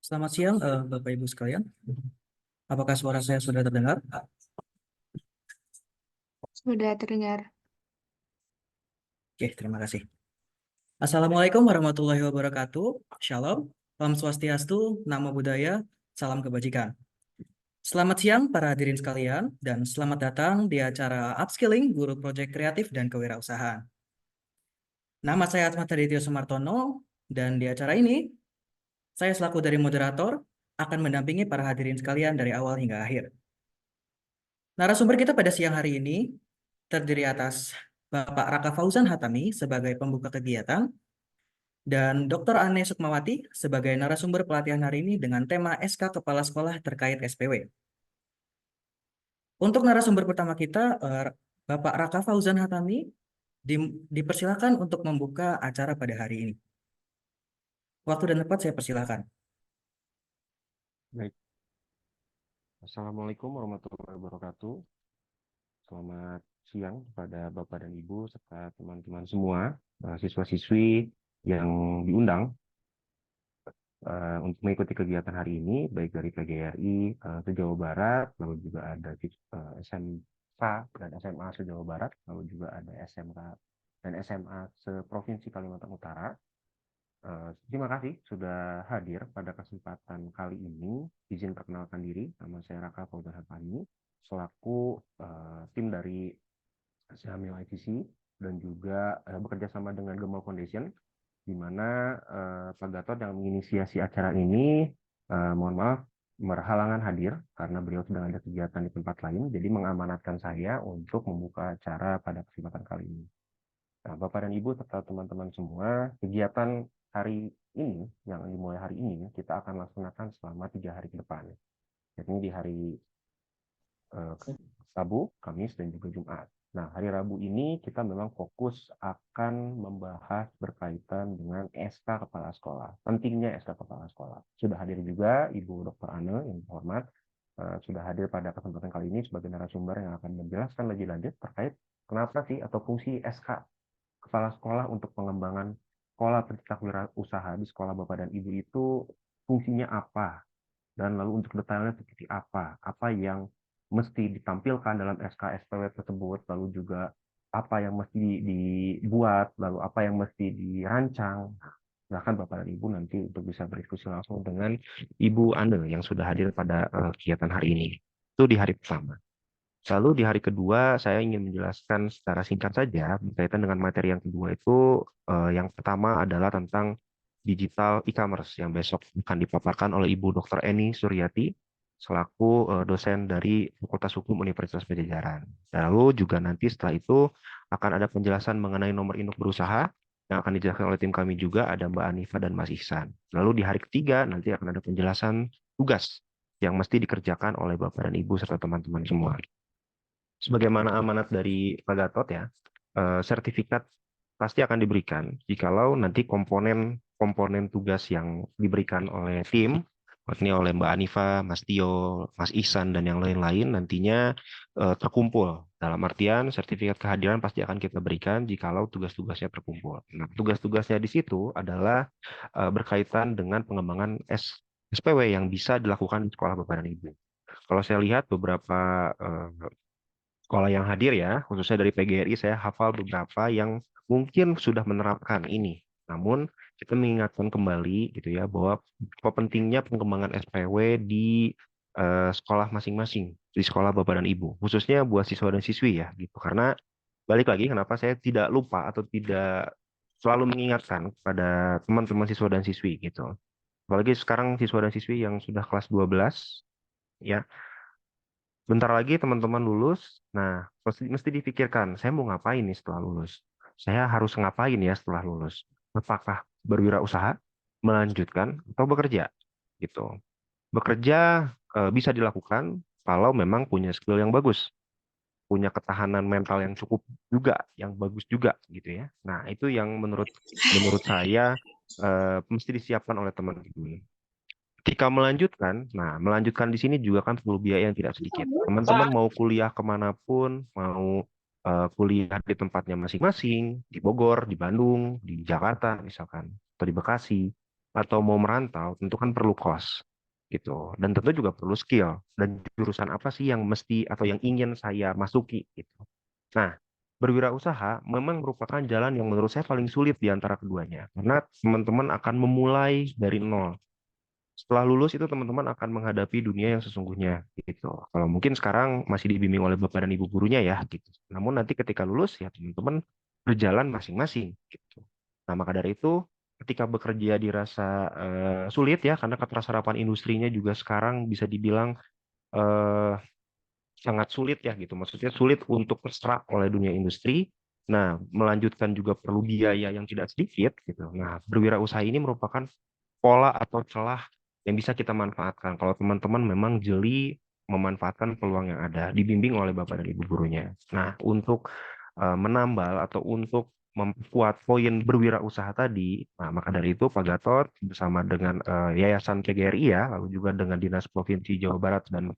Selamat siang, Bapak Ibu sekalian. Apakah suara saya sudah terdengar? Sudah terdengar. Oke, terima kasih. Assalamualaikum warahmatullahi wabarakatuh. Shalom, Om Swastiastu, Namo Buddhaya, Salam Kebajikan. Selamat siang para hadirin sekalian, dan selamat datang di acara Upskilling Guru Project Kreatif dan Kewirausahaan. Nama saya Atma Tadityo Sumartono, dan di acara ini, saya selaku dari moderator akan mendampingi para hadirin sekalian dari awal hingga akhir. Narasumber kita pada siang hari ini terdiri atas Bapak Raka Fauzan Hatami sebagai pembuka kegiatan dan Dr. Ane Sukmawati sebagai narasumber pelatihan hari ini dengan tema SK Kepala Sekolah terkait SPW. Untuk narasumber pertama kita, Bapak Raka Fauzan Hatami, dipersilakan untuk membuka acara pada hari ini. Waktu dan tempat saya persilakan. Baik. Assalamualaikum warahmatullahi wabarakatuh. Selamat siang kepada Bapak dan Ibu serta teman-teman semua, siswa-siswi yang diundang untuk mengikuti kegiatan hari ini, baik dari PGRI se-Jawa Barat, lalu juga ada SMK dan SMA se-Jawa Barat, lalu juga ada SMK dan SMA se-Provinsi Kalimantan Utara. Terima kasih sudah hadir pada kesempatan kali ini. Izin perkenalkan diri, nama saya Raka Fauzan Hatami, selaku tim dari Syamil ITC dan juga bekerja sama dengan Gemal Foundation, di mana Pak Gatot yang menginisiasi acara ini, mohon maaf, berhalangan hadir karena beliau sedang ada kegiatan di tempat lain, jadi mengamanatkan saya untuk membuka acara pada kesempatan kali ini. Nah, Bapak dan Ibu serta teman-teman semua, kegiatan hari ini, yang dimulai hari ini, kita akan laksanakan selama 3 hari ke depan. Yakni di hari Rabu, Kamis, dan juga Jumat. Nah, hari Rabu ini kita memang fokus akan membahas berkaitan dengan SK Kepala Sekolah. Pentingnya SK Kepala Sekolah. Sudah hadir juga Ibu Dr. Ane yang terhormat, sudah hadir pada kesempatan kali ini sebagai narasumber yang akan menjelaskan lebih lanjut terkait kenapa sih atau fungsi SK Kepala Sekolah untuk pengembangan sekolah pencetak wirausaha di sekolah Bapak dan Ibu itu fungsinya apa, dan lalu untuk detailnya seperti apa yang mesti ditampilkan dalam SK SPW tersebut, lalu juga apa yang mesti dibuat, lalu apa yang mesti dirancang. Silakan Bapak dan Ibu nanti untuk bisa berdiskusi langsung dengan Ibu Anda yang sudah hadir pada kegiatan hari ini. Itu di hari pertama. Lalu di hari kedua, saya ingin menjelaskan secara singkat saja berkaitan dengan materi yang kedua itu, yang pertama adalah tentang digital e-commerce yang besok akan dipaparkan oleh Ibu Dr. Eni Suryati selaku dosen dari Fakultas Hukum Universitas Padjadjaran. Lalu juga nanti setelah itu akan ada penjelasan mengenai nomor induk berusaha yang akan dijelaskan oleh tim kami juga, ada Mbak Anifa dan Mas Ihsan. Lalu di hari ketiga nanti akan ada penjelasan tugas yang mesti dikerjakan oleh Bapak dan Ibu serta teman-teman semua. Sebagaimana amanat dari Pak Gatot ya, sertifikat pasti akan diberikan jikalau nanti komponen tugas yang diberikan oleh tim, yakni oleh Mbak Anifa, Mas Tio, Mas Ihsan, dan yang lain-lain nantinya terkumpul. Dalam artian sertifikat kehadiran pasti akan kita berikan jikalau tugas-tugasnya terkumpul. Nah, tugas-tugasnya di situ adalah berkaitan dengan pengembangan SPW yang bisa dilakukan di sekolah Bapak dan Ibu. Kalau saya lihat beberapa sekolah yang hadir ya, khususnya dari PGRI, saya hafal beberapa yang mungkin sudah menerapkan ini. Namun kita mengingatkan kembali gitu ya bahwa pentingnya pengembangan SPW di sekolah masing-masing, di sekolah Bapak dan Ibu, khususnya buat siswa dan siswi ya gitu. Karena balik lagi kenapa saya tidak lupa atau tidak selalu mengingatkan kepada teman-teman siswa dan siswi gitu. Apalagi sekarang siswa dan siswi yang sudah kelas 12 ya, bentar lagi teman-teman lulus. Nah, mesti dipikirkan, saya mau ngapain nih setelah lulus? Saya harus ngapain ya setelah lulus? Apakah berwirausaha, melanjutkan, atau bekerja? Gitu. Bekerja bisa dilakukan kalau memang punya skill yang bagus, punya ketahanan mental yang cukup juga, yang bagus juga, gitu ya. Nah, itu yang menurut saya mesti disiapkan oleh teman-teman. Ketika melanjutkan, nah melanjutkan di sini juga kan perlu biaya yang tidak sedikit. Teman-teman mau kuliah kemanapun, mau kuliah di tempatnya masing-masing, di Bogor, di Bandung, di Jakarta misalkan, atau di Bekasi, atau mau merantau, tentu kan perlu kos gitu. Dan tentu juga perlu skill dan jurusan apa sih yang mesti atau yang ingin saya masuki gitu. Nah, berwirausaha memang merupakan jalan yang menurut saya paling sulit di antara keduanya karena teman-teman akan memulai dari nol. Setelah lulus itu teman-teman akan menghadapi dunia yang sesungguhnya gitu. Kalau mungkin sekarang masih dibimbing oleh bapak dan ibu gurunya ya gitu. Namun nanti ketika lulus ya teman-teman berjalan masing-masing gitu. Nah, maka dari itu ketika bekerja dirasa sulit ya karena keterserapan industrinya juga sekarang bisa dibilang eh, sangat sulit ya gitu. Maksudnya sulit untuk terserap oleh dunia industri. Nah, melanjutkan juga perlu biaya yang tidak sedikit gitu. Nah, berwirausaha ini merupakan pola atau celah yang bisa kita manfaatkan. Kalau teman-teman memang jeli memanfaatkan peluang yang ada, dibimbing oleh bapak dan ibu gurunya. Nah, untuk menambal atau untuk memperkuat poin berwirausaha tadi, nah maka dari itu Pak Gatot bersama dengan Yayasan PGRI ya, lalu juga dengan Dinas Provinsi Jawa Barat dan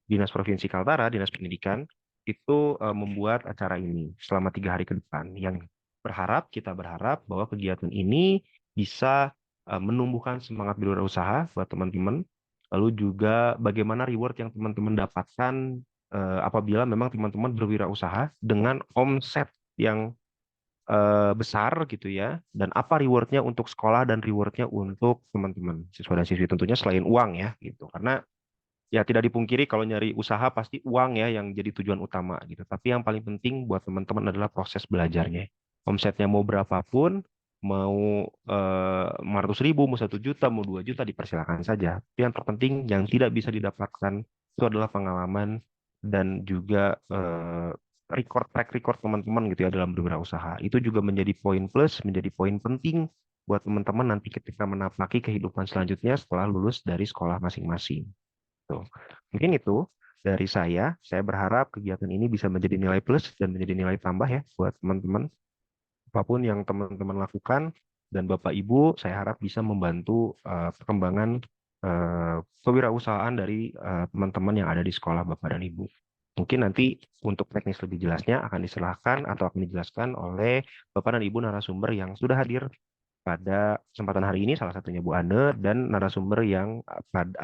Dinas Provinsi Kaltara, Dinas Pendidikan, itu membuat acara ini selama 3 hari ke depan. Yang kita berharap bahwa kegiatan ini bisa menumbuhkan semangat berwirausaha buat teman-teman. Lalu juga bagaimana reward yang teman-teman dapatkan apabila memang teman-teman berwirausaha dengan omset yang besar gitu ya. Dan apa rewardnya untuk sekolah dan rewardnya untuk teman-teman siswa dan siswi tentunya selain uang ya gitu. Karena ya tidak dipungkiri kalau nyari usaha pasti uang ya yang jadi tujuan utama gitu. Tapi yang paling penting buat teman-teman adalah proses belajarnya. Omsetnya mau berapapun, mau 500.000, mau 1 juta, mau 2 juta dipersilakan saja. Tapi yang terpenting yang tidak bisa didapatkan itu adalah pengalaman dan juga track record teman-teman gitu ya dalam berwirausaha. Itu juga menjadi poin plus, menjadi poin penting buat teman-teman nanti ketika menapaki kehidupan selanjutnya setelah lulus dari sekolah masing-masing. Tuh. Mungkin itu dari saya. Saya berharap kegiatan ini bisa menjadi nilai plus dan menjadi nilai tambah ya buat teman-teman. Apapun yang teman-teman lakukan dan Bapak Ibu, saya harap bisa membantu perkembangan kewirausahaan dari teman-teman yang ada di sekolah Bapak dan Ibu. Mungkin nanti untuk teknis lebih jelasnya akan diserahkan atau akan dijelaskan oleh Bapak dan Ibu narasumber yang sudah hadir pada kesempatan hari ini, salah satunya Bu Ane dan narasumber yang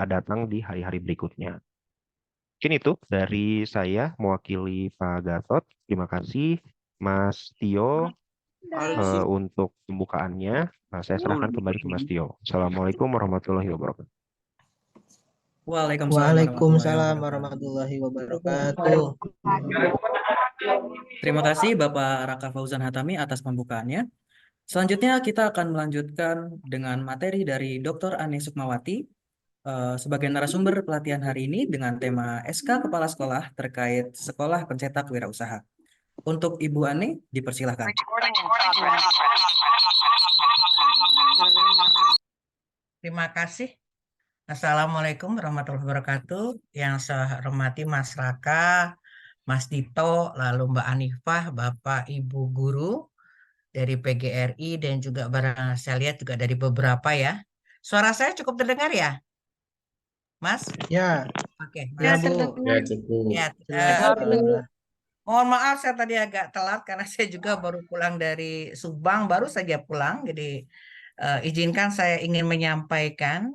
datang di hari-hari berikutnya. Mungkin itu dari saya mewakili Pak Gatot. Terima kasih Mas Tio untuk pembukaannya. Nah, saya serahkan kembali ke Mas Tio. Assalamualaikum warahmatullahi wabarakatuh. Waalaikumsalam warahmatullahi Waalaikumsalam wabarakatuh. warahmatullahi wabarakatuh. Terima kasih Bapak Raka Fauzan Hatami atas pembukaannya. Selanjutnya kita akan melanjutkan dengan materi dari Dr. Ane Sukmawati sebagai narasumber pelatihan hari ini dengan tema SK Kepala Sekolah terkait Sekolah Pencetak Wirausaha. Untuk Ibu Ane, dipersilahkan. Terima kasih. Assalamualaikum warahmatullahi wabarakatuh. Yang saya hormati Mas Raka, Mas Dito, lalu Mbak Anifah, Bapak Ibu Guru dari PGRI dan juga barang saya lihat juga dari beberapa ya. Suara saya cukup terdengar ya, Mas? Ya, Oke, ya Mas. Bu. Ya, cukup. Ya, Alhamdulillah. mohon maaf saya tadi agak telat karena saya juga baru pulang dari Subang, baru saja pulang. Jadi izinkan saya ingin menyampaikan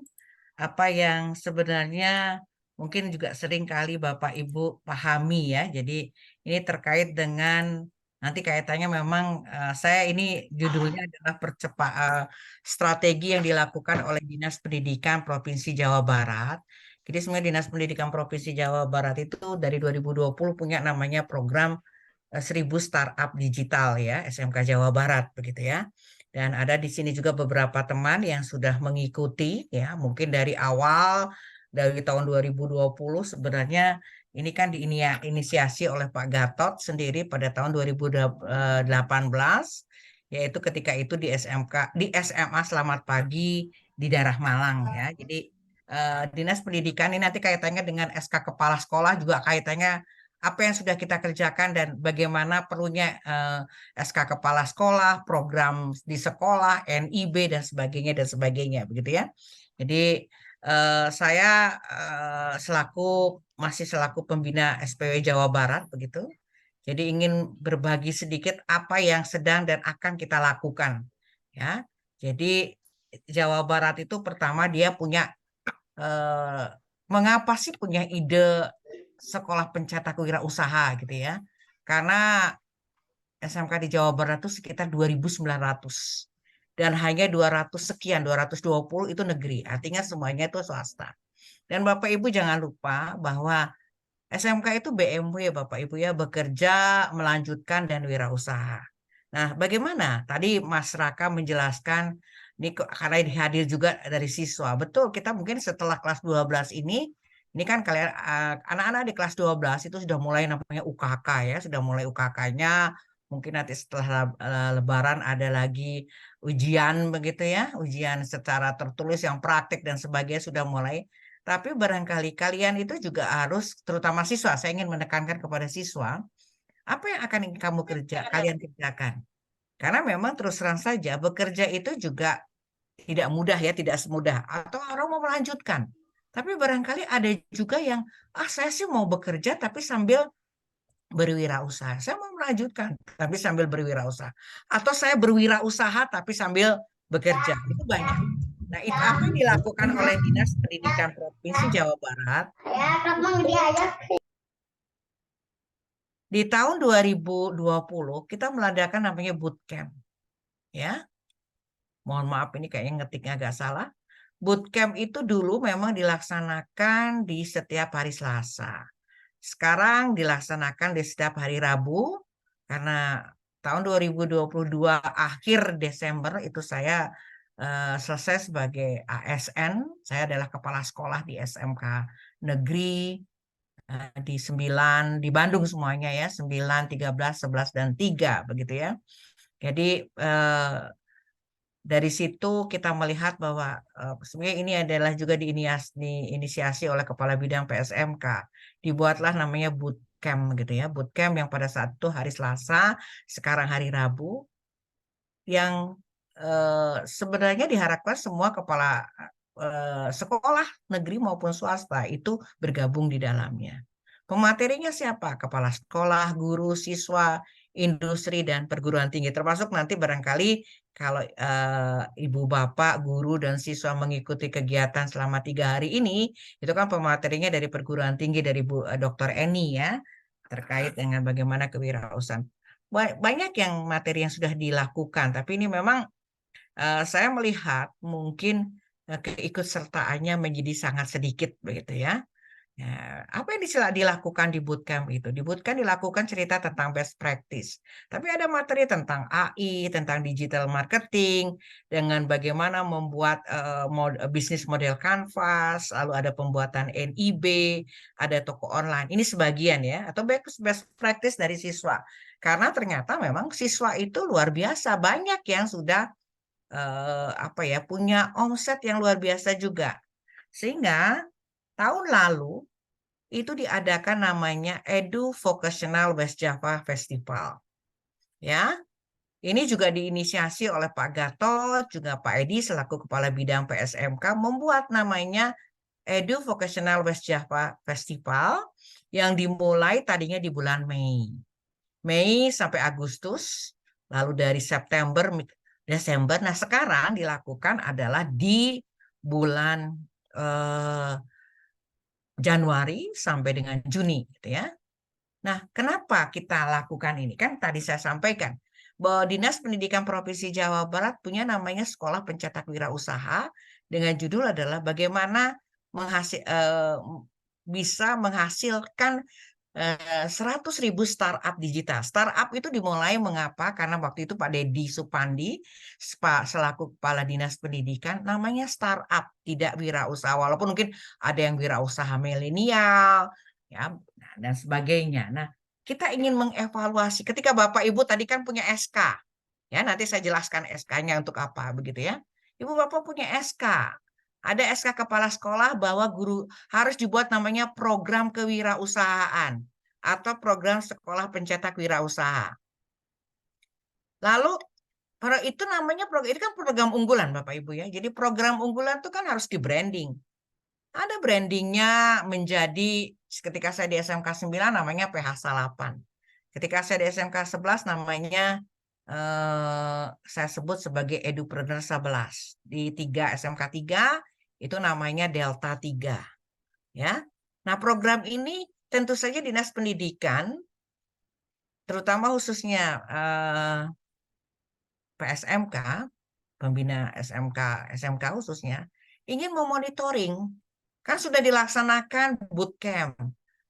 apa yang sebenarnya mungkin juga sering kali Bapak Ibu pahami ya. Jadi ini terkait dengan nanti kaitannya memang saya ini judulnya adalah strategi yang dilakukan oleh Dinas Pendidikan Provinsi Jawa Barat. Jadi sebenarnya Dinas Pendidikan Provinsi Jawa Barat itu dari 2020 punya namanya program 1.000 startup digital ya, SMK Jawa Barat begitu ya. Dan ada di sini juga beberapa teman yang sudah mengikuti ya, mungkin dari awal dari tahun 2020 sebenarnya ini kan diinisiasi oleh Pak Gatot sendiri pada tahun 2018 yaitu ketika itu di SMK di SMA Selamat Pagi di daerah Malang ya. Jadi Dinas Pendidikan ini nanti kaitannya dengan SK Kepala Sekolah juga kaitannya apa yang sudah kita kerjakan dan bagaimana perlunya SK Kepala Sekolah, program di sekolah, NIB dan sebagainya begitu ya. Jadi saya masih selaku pembina SPW Jawa Barat begitu. Jadi ingin berbagi sedikit apa yang sedang dan akan kita lakukan ya. Jadi Jawa Barat itu pertama dia punya mengapa sih punya ide sekolah pencetak wirausaha gitu ya? Karena SMK di Jawa Barat itu sekitar 2.900 dan hanya 200 sekian, 220 itu negeri. Artinya semuanya itu swasta. Dan Bapak Ibu jangan lupa bahwa SMK itu BMW Bapak Ibu ya, bekerja, melanjutkan dan wirausaha. Nah, bagaimana? Tadi Mas Raka menjelaskan ini karena hadir juga dari siswa. Betul, kita mungkin setelah kelas 12 ini kan kalian anak-anak di kelas 12 itu sudah mulai namanya UKK ya, sudah mulai UKK-nya. Mungkin nanti setelah Lebaran ada lagi ujian begitu ya, ujian secara tertulis yang praktik dan sebagainya sudah mulai. Tapi barangkali kalian itu juga harus, terutama siswa, saya ingin menekankan kepada siswa, apa yang akan kalian kerjakan? Karena memang terus terang saja bekerja itu juga tidak mudah ya, tidak semudah. Atau orang mau melanjutkan. Tapi barangkali ada juga yang, saya sih mau bekerja tapi sambil berwirausaha. Saya mau melanjutkan tapi sambil berwirausaha. Atau saya berwirausaha tapi sambil bekerja. Itu banyak. Nah, itu apa yang dilakukan oleh Dinas Pendidikan Provinsi Jawa Barat di tahun 2020 kita mengadakan namanya bootcamp. Ya. Mohon maaf ini kayaknya ngetiknya agak salah. Bootcamp itu dulu memang dilaksanakan di setiap hari Selasa. Sekarang dilaksanakan di setiap hari Rabu karena tahun 2022 akhir Desember itu saya selesai sebagai ASN. Saya adalah kepala sekolah di SMK negeri di 9 di Bandung semuanya ya, 9, 13, 11 dan 3 begitu ya. Jadi dari situ kita melihat bahwa sebenarnya ini adalah juga diinisiasi oleh Kepala Bidang PSMK. Dibuatlah namanya bootcamp gitu ya. Bootcamp yang pada saat itu hari Selasa, sekarang hari Rabu. Yang sebenarnya diharapkan semua kepala sekolah negeri maupun swasta itu bergabung di dalamnya. Pematerinya siapa? Kepala sekolah, guru, siswa, industri, dan perguruan tinggi. Termasuk nanti barangkali kalau ibu bapak, guru, dan siswa mengikuti kegiatan selama 3 hari ini, itu kan pematerinya dari perguruan tinggi, dari Dr. Eni ya, terkait dengan bagaimana kewirausahaan. Banyak yang materi yang sudah dilakukan, tapi ini memang saya melihat mungkin keikutsertaannya menjadi sangat sedikit begitu ya. Apa yang dilakukan di bootcamp itu? Di bootcamp dilakukan cerita tentang best practice. Tapi ada materi tentang AI, tentang digital marketing, dengan bagaimana membuat bisnis model canvas, lalu ada pembuatan NIB, ada toko online. Ini sebagian ya, atau best practice dari siswa. Karena ternyata memang siswa itu luar biasa, banyak yang sudah punya omset yang luar biasa juga. Sehingga tahun lalu itu diadakan namanya Edu Vocational West Java Festival. Ya. Ini juga diinisiasi oleh Pak Gatot, juga Pak Edi selaku Kepala Bidang PSMK membuat namanya Edu Vocational West Java Festival yang dimulai tadinya di bulan Mei sampai Agustus, lalu dari September, Desember. Nah, sekarang dilakukan adalah di bulan Januari sampai dengan Juni gitu ya. Nah, kenapa kita lakukan ini? Kan tadi saya sampaikan bahwa Dinas Pendidikan Provinsi Jawa Barat punya namanya Sekolah Pencetak Wirausaha dengan judul adalah bagaimana bisa menghasilkan 100.000 startup digital. Startup itu dimulai mengapa? Karena waktu itu Pak Dedi Supandi selaku Kepala Dinas Pendidikan namanya startup, tidak wirausaha. Walaupun mungkin ada yang wirausaha milenial, ya, dan sebagainya. Nah, kita ingin mengevaluasi. Ketika Bapak Ibu tadi kan punya SK, ya nanti saya jelaskan SK-nya untuk apa, begitu ya. Ibu Bapak punya SK. Ada SK Kepala Sekolah bahwa guru harus dibuat namanya program kewirausahaan atau program sekolah pencetak wirausaha. Lalu itu namanya itu kan program unggulan Bapak Ibu ya. Jadi program unggulan itu kan harus di branding. Ada brandingnya menjadi ketika saya di SMK 9 namanya PH 8. Ketika saya di SMK 11 namanya saya sebut sebagai Edupreneur 11. Di SMK 3 itu namanya Delta 3. Ya. Nah, program ini tentu saja Dinas Pendidikan, terutama khususnya PSMK, pembina SMK khususnya, ingin memonitoring. Kan sudah dilaksanakan bootcamp.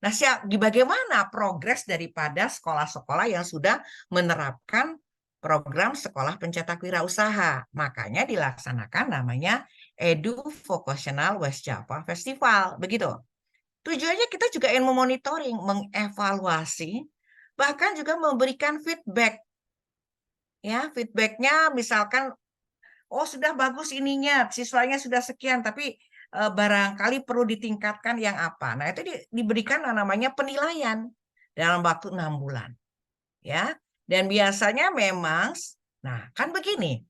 Nah, bagaimana progres daripada sekolah-sekolah yang sudah menerapkan program sekolah pencetak wirausaha? Makanya dilaksanakan namanya Edu Vocational West Java Festival. Begitu. Tujuannya kita juga ingin memonitoring, mengevaluasi, bahkan juga memberikan feedback. Ya, feedbacknya misalkan, oh sudah bagus ininya, siswanya sudah sekian, tapi barangkali perlu ditingkatkan yang apa. Nah, itu diberikan namanya penilaian dalam waktu 6 bulan. Ya. Dan biasanya memang, nah kan begini,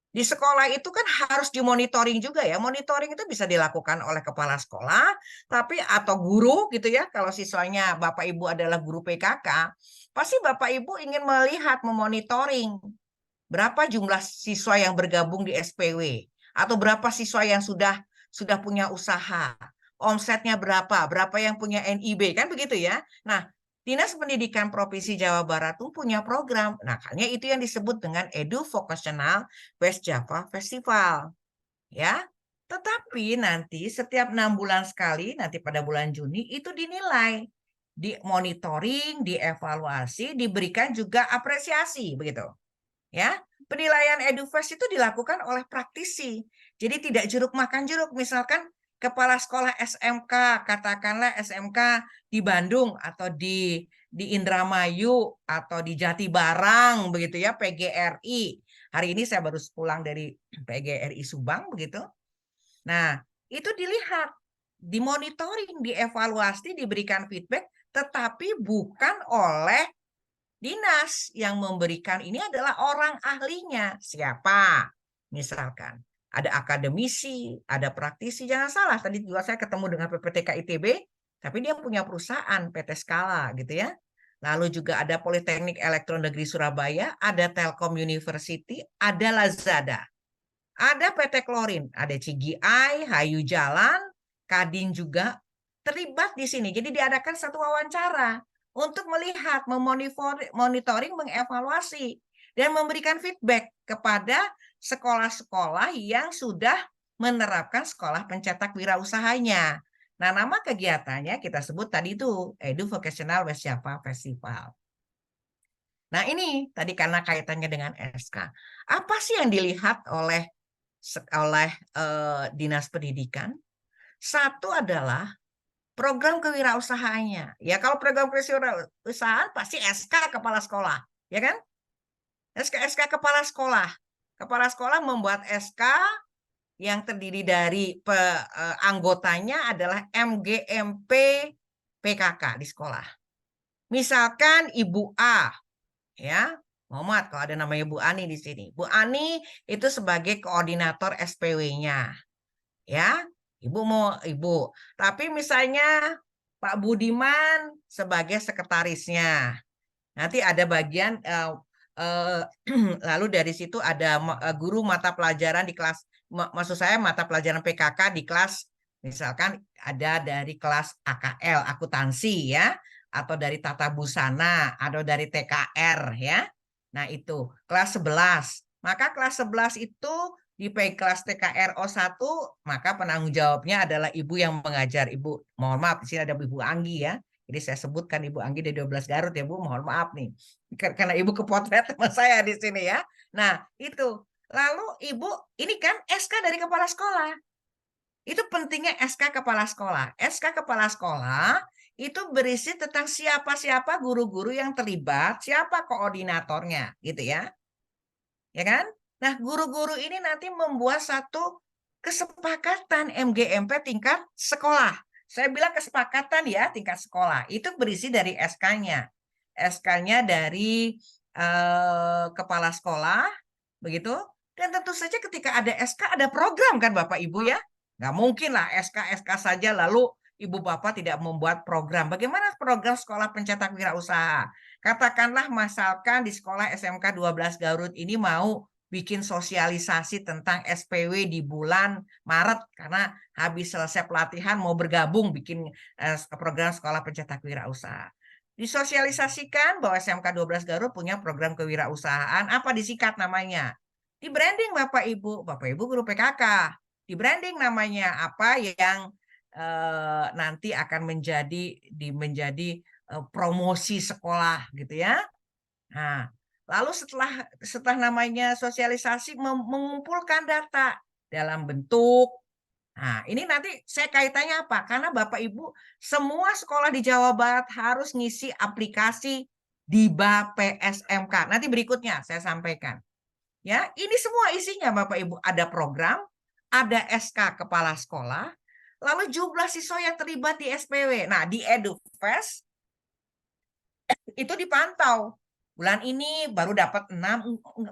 di sekolah itu kan harus dimonitoring juga ya. Monitoring itu bisa dilakukan oleh kepala sekolah, tapi atau guru gitu ya. Kalau siswanya Bapak Ibu adalah guru PKK, pasti Bapak Ibu ingin melihat, memonitoring berapa jumlah siswa yang bergabung di SPW atau berapa siswa yang sudah punya usaha, omsetnya berapa yang punya NIB, kan begitu ya. Nah, Dinas Pendidikan Provinsi Jawa Barat tuh punya program. Nah, makanya itu yang disebut dengan Edu Vocational West Java Festival. Ya. Tetapi nanti setiap 6 bulan sekali, nanti pada bulan Juni itu dinilai, dimonitoring, dievaluasi, diberikan juga apresiasi begitu. Ya, penilaian EduFest itu dilakukan oleh praktisi. Jadi tidak jeruk makan jeruk. Misalkan kepala sekolah SMK, katakanlah SMK di Bandung atau di Indramayu atau di Jatibarang begitu ya, PGRI. Hari ini saya baru pulang dari PGRI Subang begitu. Nah, itu dilihat, dimonitoring, dievaluasi, diberikan feedback, tetapi bukan oleh dinas. Yang memberikan ini adalah orang ahlinya. Siapa? Misalkan ada akademisi, ada praktisi. Jangan salah, tadi juga saya ketemu dengan PPTK ITB, tapi dia punya perusahaan PT Skala gitu ya. Lalu juga ada Politeknik Elektro Negeri Surabaya, ada Telkom University, ada Lazada, ada PT Klorin, ada CGI, Hayu Jalan, Kadin juga terlibat di sini. Jadi diadakan satu wawancara untuk melihat, memonitoring, mengevaluasi, dan memberikan feedback kepada sekolah-sekolah yang sudah menerapkan sekolah pencetak wirausahanya. Nah, nama kegiatannya kita sebut tadi itu Edu Vocational West Java Festival. Nah, ini tadi karena kaitannya dengan SK. Apa sih yang dilihat oleh Dinas Pendidikan? Satu adalah program kewirausahaannya. Ya, kalau program kewirausahaan pasti SK kepala sekolah, ya kan? SK kepala sekolah. Kepala sekolah membuat SK yang terdiri dari anggotanya adalah MGMP PKK di sekolah. Misalkan Ibu A, ya, Muhammad, kalau ada namanya Bu Ani di sini. Bu Ani itu sebagai koordinator SPW-nya. Ya, Ibu. Tapi misalnya Pak Budiman sebagai sekretarisnya. Nanti ada bagian lalu dari situ ada guru mata pelajaran di kelas, maksud saya mata pelajaran PKK di kelas, misalkan ada dari kelas AKL, akuntansi ya, atau dari tata busana, atau dari TKR ya. Nah, itu kelas 11. Maka kelas 11 itu di kelas TKRO 1, maka penanggung jawabnya adalah ibu yang mengajar. Ibu, mohon maaf, di sini ada Ibu Anggi ya. Jadi saya sebutkan Ibu Anggi dari 12 Garut ya Bu, mohon maaf nih. Karena Ibu kepotret sama saya di sini ya. Nah, itu. Lalu Ibu, ini kan SK dari kepala sekolah. Itu pentingnya SK kepala sekolah. SK kepala sekolah itu berisi tentang siapa-siapa guru-guru yang terlibat, siapa koordinatornya, gitu ya. Ya kan? Nah, guru-guru ini nanti membuat satu kesepakatan MGMP tingkat sekolah. Saya bilang kesepakatan ya tingkat sekolah. Itu berisi dari SK-nya. SK-nya dari kepala sekolah, begitu. Dan tentu saja ketika ada SK, ada program kan Bapak Ibu ya. Nggak mungkin lah SK saja lalu ibu bapak tidak membuat program. Bagaimana program sekolah pencetak wirausaha? Katakanlah misalkan di sekolah SMK 12 Garut ini mau bikin sosialisasi tentang SPW di bulan Maret karena habis selesai pelatihan mau bergabung bikin program sekolah pencetak wirausaha. Disosialisasikan bahwa SMK 12 Garut punya program kewirausahaan, apa disingkat namanya? Di branding Bapak Ibu guru PKK. Di branding namanya apa yang nanti akan menjadi promosi sekolah gitu ya. Nah, lalu setelah namanya sosialisasi mengumpulkan data dalam bentuk. Nah, ini nanti saya kaitannya apa? Karena Bapak Ibu semua sekolah di Jawa Barat harus ngisi aplikasi Diba PSMK. Nanti berikutnya saya sampaikan. Ya, ini semua isinya Bapak Ibu ada program, ada SK kepala sekolah, lalu jumlah siswa yang terlibat di SPW. Nah, di EduFest itu dipantau. Bulan ini baru dapat 6,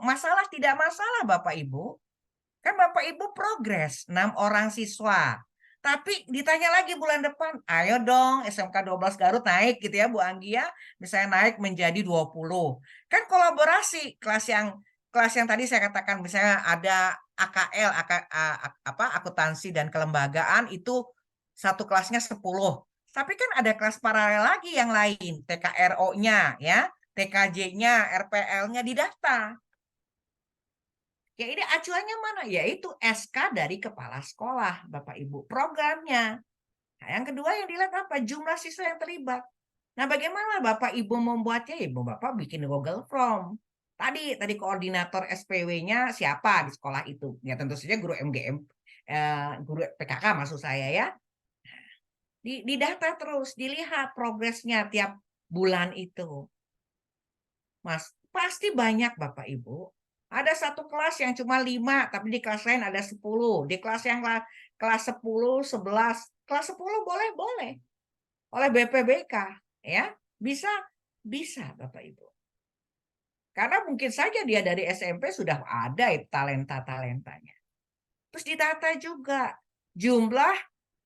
masalah tidak masalah Bapak Ibu. Kan Bapak Ibu progres 6 orang siswa. Tapi ditanya lagi bulan depan, ayo dong SMK 12 Garut naik gitu ya Bu Anggi ya, misalnya naik menjadi 20. Kan kolaborasi kelas yang tadi saya katakan misalnya ada AKL akuntansi dan kelembagaan itu satu kelasnya 10. Tapi kan ada kelas paralel lagi yang lain, TKRO-nya ya, TKJ-nya, RPL-nya didaftar. Ya ini acuannya mana? Yaitu SK dari kepala sekolah, Bapak Ibu. Programnya. Nah, yang kedua yang dilihat apa? Jumlah siswa yang terlibat. Nah, bagaimana Bapak Ibu membuatnya? Ibu Bapak bikin Google Form. Tadi koordinator SPW-nya siapa di sekolah itu? Ya tentu saja guru MGM, guru PKK maksud saya ya. Didata terus, dilihat progresnya tiap bulan itu. Mas, pasti banyak Bapak Ibu. Ada satu kelas yang cuma 5, tapi di kelas lain ada 10. Di kelas yang kelas 10, 11, kelas 10 boleh. Oleh BPBK, ya. Bisa Bapak Ibu. Karena mungkin saja dia dari SMP sudah ada talenta-talentanya. Terus didata juga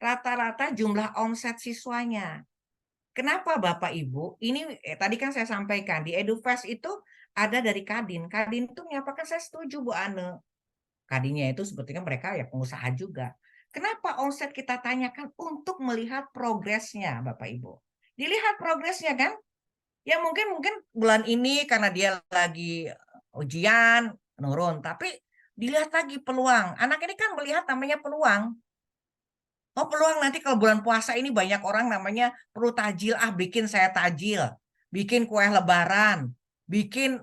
rata-rata jumlah omset siswanya. Kenapa Bapak Ibu? Ini tadi kan saya sampaikan di EduFest itu ada dari Kadin. Kadin itu menyatakan saya setuju Bu Ane. Kadinnya itu sebetulnya mereka ya pengusaha juga. Kenapa omset kita tanyakan untuk melihat progresnya Bapak Ibu? Dilihat progresnya kan? Ya mungkin bulan ini karena dia lagi ujian menurun, tapi dilihat lagi peluang. Anak ini kan melihat namanya peluang. Oh peluang nanti kalau bulan puasa ini banyak orang namanya perlu tajil, bikin saya tajil, bikin kue lebaran, bikin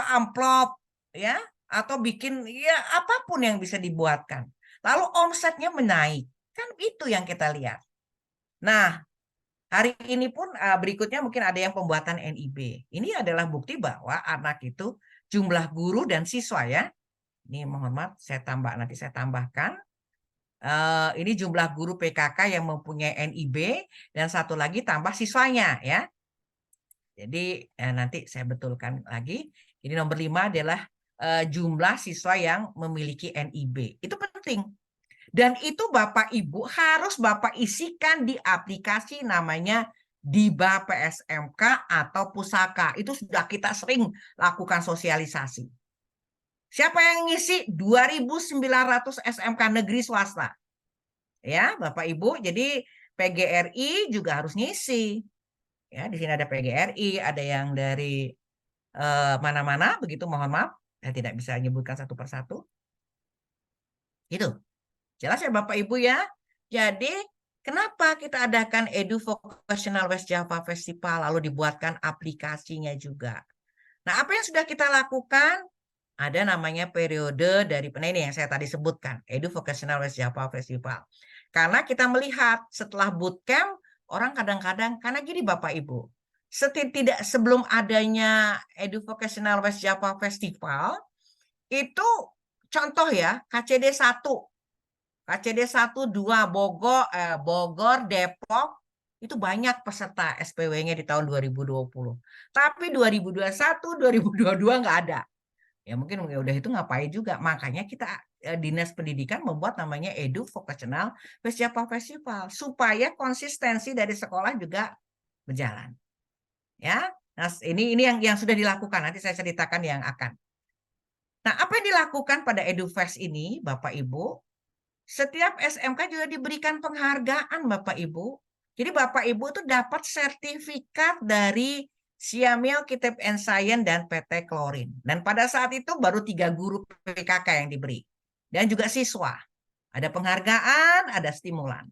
amplop ya, atau bikin ya apapun yang bisa dibuatkan. Lalu omsetnya menaik, kan itu yang kita lihat. Nah hari ini pun berikutnya mungkin ada yang pembuatan NIB. Ini adalah bukti bahwa anak itu jumlah guru dan siswa ya. Ini mohon maaf nanti saya tambahkan. Ini jumlah guru PKK yang mempunyai NIB dan satu lagi tambah siswanya ya. Jadi nanti saya betulkan lagi. Ini nomor 5 adalah jumlah siswa yang memiliki NIB. Itu penting. Dan itu Bapak Ibu harus Bapak isikan di aplikasi namanya Diba PSMK atau Pusaka. Itu sudah kita sering lakukan sosialisasi. Siapa yang ngisi? 2.900 SMK negeri swasta. Ya, Bapak Ibu. Jadi PGRI juga harus ngisi. Ya, di sini ada PGRI, ada yang dari mana-mana begitu, mohon maaf. Saya tidak bisa menyebutkan satu persatu. Itu. Jelas ya Bapak Ibu ya. Jadi kenapa kita adakan Edu Vocational West Java Festival lalu dibuatkan aplikasinya juga. Nah, apa yang sudah kita lakukan? Ada namanya periode dari ini yang saya tadi sebutkan, Edu Vocational West Java Festival. Karena kita melihat setelah bootcamp orang kadang-kadang karena gini Bapak Ibu. Sebelum adanya Edu Vocational West Java Festival itu contoh ya KCD 1 KCD 1, 2 Bogor, Depok itu banyak peserta SPW-nya di tahun 2020. Tapi 2021, 2022 nggak ada. Ya mungkin udah itu ngapain juga. Makanya kita Dinas Pendidikan membuat namanya Edu Vocational West Java Festival supaya konsistensi dari sekolah juga berjalan. Ya. Nah, ini yang sudah dilakukan. Nanti saya ceritakan yang akan. Nah, apa yang dilakukan pada EduFest ini, Bapak Ibu? Setiap SMK juga diberikan penghargaan, Bapak Ibu. Jadi Bapak Ibu itu dapat sertifikat dari Siamil Kitab and Science dan PT Klorin. Dan pada saat itu baru 3 guru PKK yang diberi. Dan juga siswa. Ada penghargaan, ada stimulan.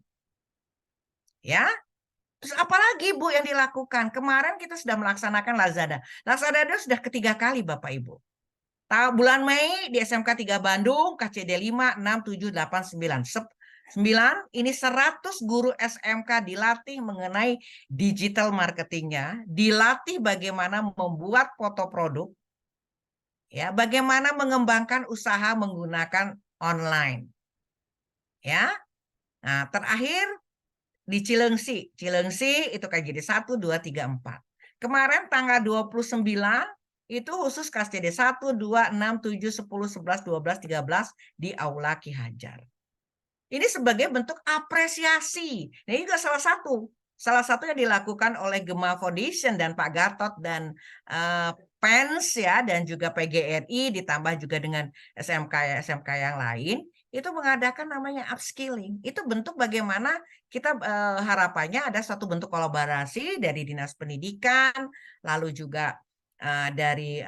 Ya. Terus apalagi Bu yang dilakukan? Kemarin kita sudah melaksanakan Lazada. Lazada itu sudah ketiga kali Bapak Ibu. Bulan Mei di SMK 3 Bandung, KCD 5, 6, 7, 8, 9. 9, ini 100 guru SMK dilatih mengenai digital marketingnya, dilatih bagaimana membuat foto produk, ya, bagaimana mengembangkan usaha menggunakan online. Ya. Nah, terakhir di Cilengsi. Cilengsi itu KJD 1, 2, 3, 4. Kemarin tanggal 29 itu khusus KCD 1, 2, 6, 7, 10, 11, 12, 13 di Aula Ki Hajar. Ini sebagai bentuk apresiasi. Nah, ini juga salah satu yang dilakukan oleh Gema Foundation dan Pak Gatot dan PENS ya, dan juga PGRI ditambah juga dengan SMK yang lain, itu mengadakan namanya upskilling. Itu bentuk bagaimana kita harapannya ada satu bentuk kolaborasi dari Dinas Pendidikan, lalu juga dari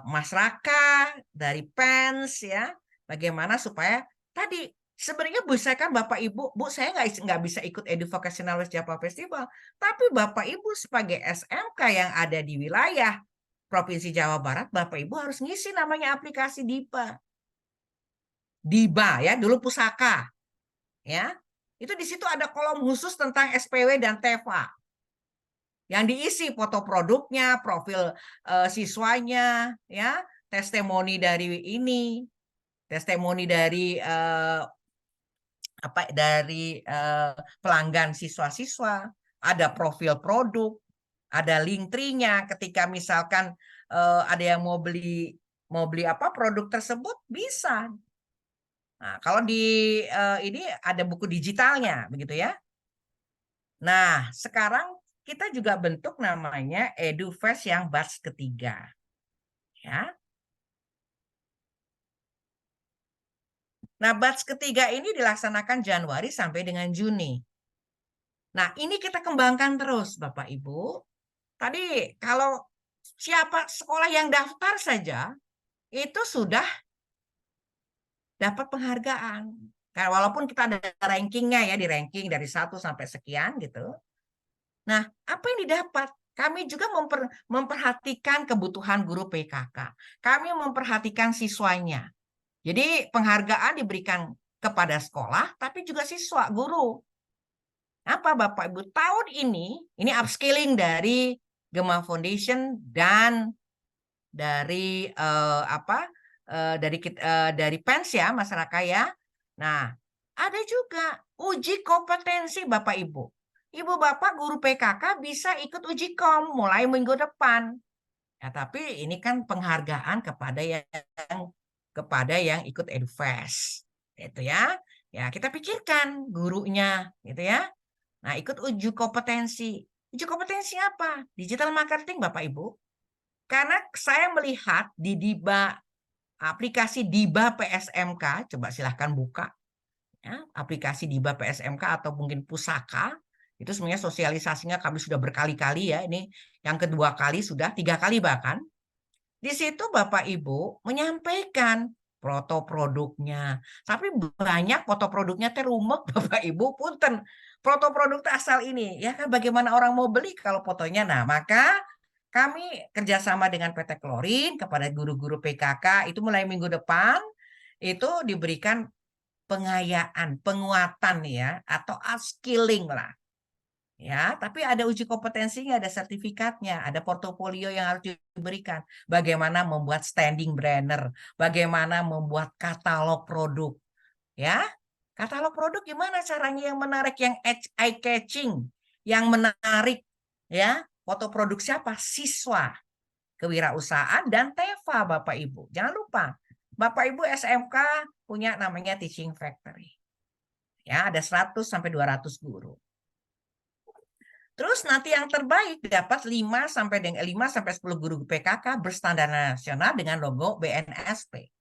masyarakat, dari PENS ya, bagaimana supaya tadi sebenarnya bisa kan Bapak Ibu, Bu saya nggak bisa ikut Edu Vocational West Java Festival, tapi Bapak Ibu sebagai SMK yang ada di wilayah Provinsi Jawa Barat, Bapak Ibu harus ngisi namanya aplikasi DIBA. DIBA ya, dulu pusaka. Ya. Itu di situ ada kolom khusus tentang SPW dan TEVA. Yang diisi foto produknya, profil siswanya, ya, testimoni dari ini, testimoni dari pelanggan siswa-siswa, ada profil produk, ada link tree-nya. Ketika misalkan ada yang mau beli produk tersebut bisa. Nah, kalau di ini ada buku digitalnya, begitu ya. Nah, sekarang kita juga bentuk namanya EduFest yang batch ketiga. Ya. Nah, batch ketiga ini dilaksanakan Januari sampai dengan Juni. Nah, ini kita kembangkan terus, Bapak Ibu. Tadi kalau siapa sekolah yang daftar saja, itu sudah dapat penghargaan. Karena walaupun kita ada rankingnya ya, di ranking dari 1 sampai sekian gitu. Nah, apa yang didapat? Kami juga memperhatikan kebutuhan guru PKK. Kami memperhatikan siswanya. Jadi penghargaan diberikan kepada sekolah, tapi juga siswa, guru. Apa Bapak Ibu? Tahun ini upskilling dari Gema Foundation dan dari dari PENS ya, masyarakat ya. Nah, ada juga uji kompetensi Bapak Ibu. Ibu Bapak guru PKK bisa ikut uji kom mulai minggu depan. Ya, tapi ini kan penghargaan kepada yang ikut EduFest. Itu ya. Ya, kita pikirkan gurunya gitu ya. Nah, ikut uji kompetensi. Uji kompetensi apa? Digital marketing Bapak Ibu. Karena saya melihat di DIBA, aplikasi DIBA PSMK, coba silahkan buka. Ya, aplikasi DIBA PSMK atau mungkin Pusaka, itu sebenarnya sosialisasinya kami sudah berkali-kali ya, ini yang kedua kali sudah, 3 kali bahkan. Di situ Bapak Ibu menyampaikan foto produknya. Tapi banyak foto produknya terumek Bapak Ibu, punten. Foto produk asal ini, ya kan bagaimana orang mau beli kalau fotonya. Nah, maka kami kerjasama dengan PT Klorin kepada guru-guru PKK itu mulai minggu depan itu diberikan pengayaan, penguatan ya, atau upskilling lah. Ya, tapi ada uji kompetensinya, ada sertifikatnya, ada portofolio yang harus diberikan. Bagaimana membuat standing banner, bagaimana membuat katalog produk. Ya, katalog produk gimana caranya yang menarik, yang eye catching, yang menarik ya. Foto produk siapa? Siswa, kewirausahaan dan TEVA Bapak Ibu. Jangan lupa. Bapak Ibu SMK punya namanya Teaching Factory. Ya, ada 100 sampai 200 guru. Terus nanti yang terbaik dapat 5 sampai 10 guru PKK berstandar nasional dengan logo BNSP.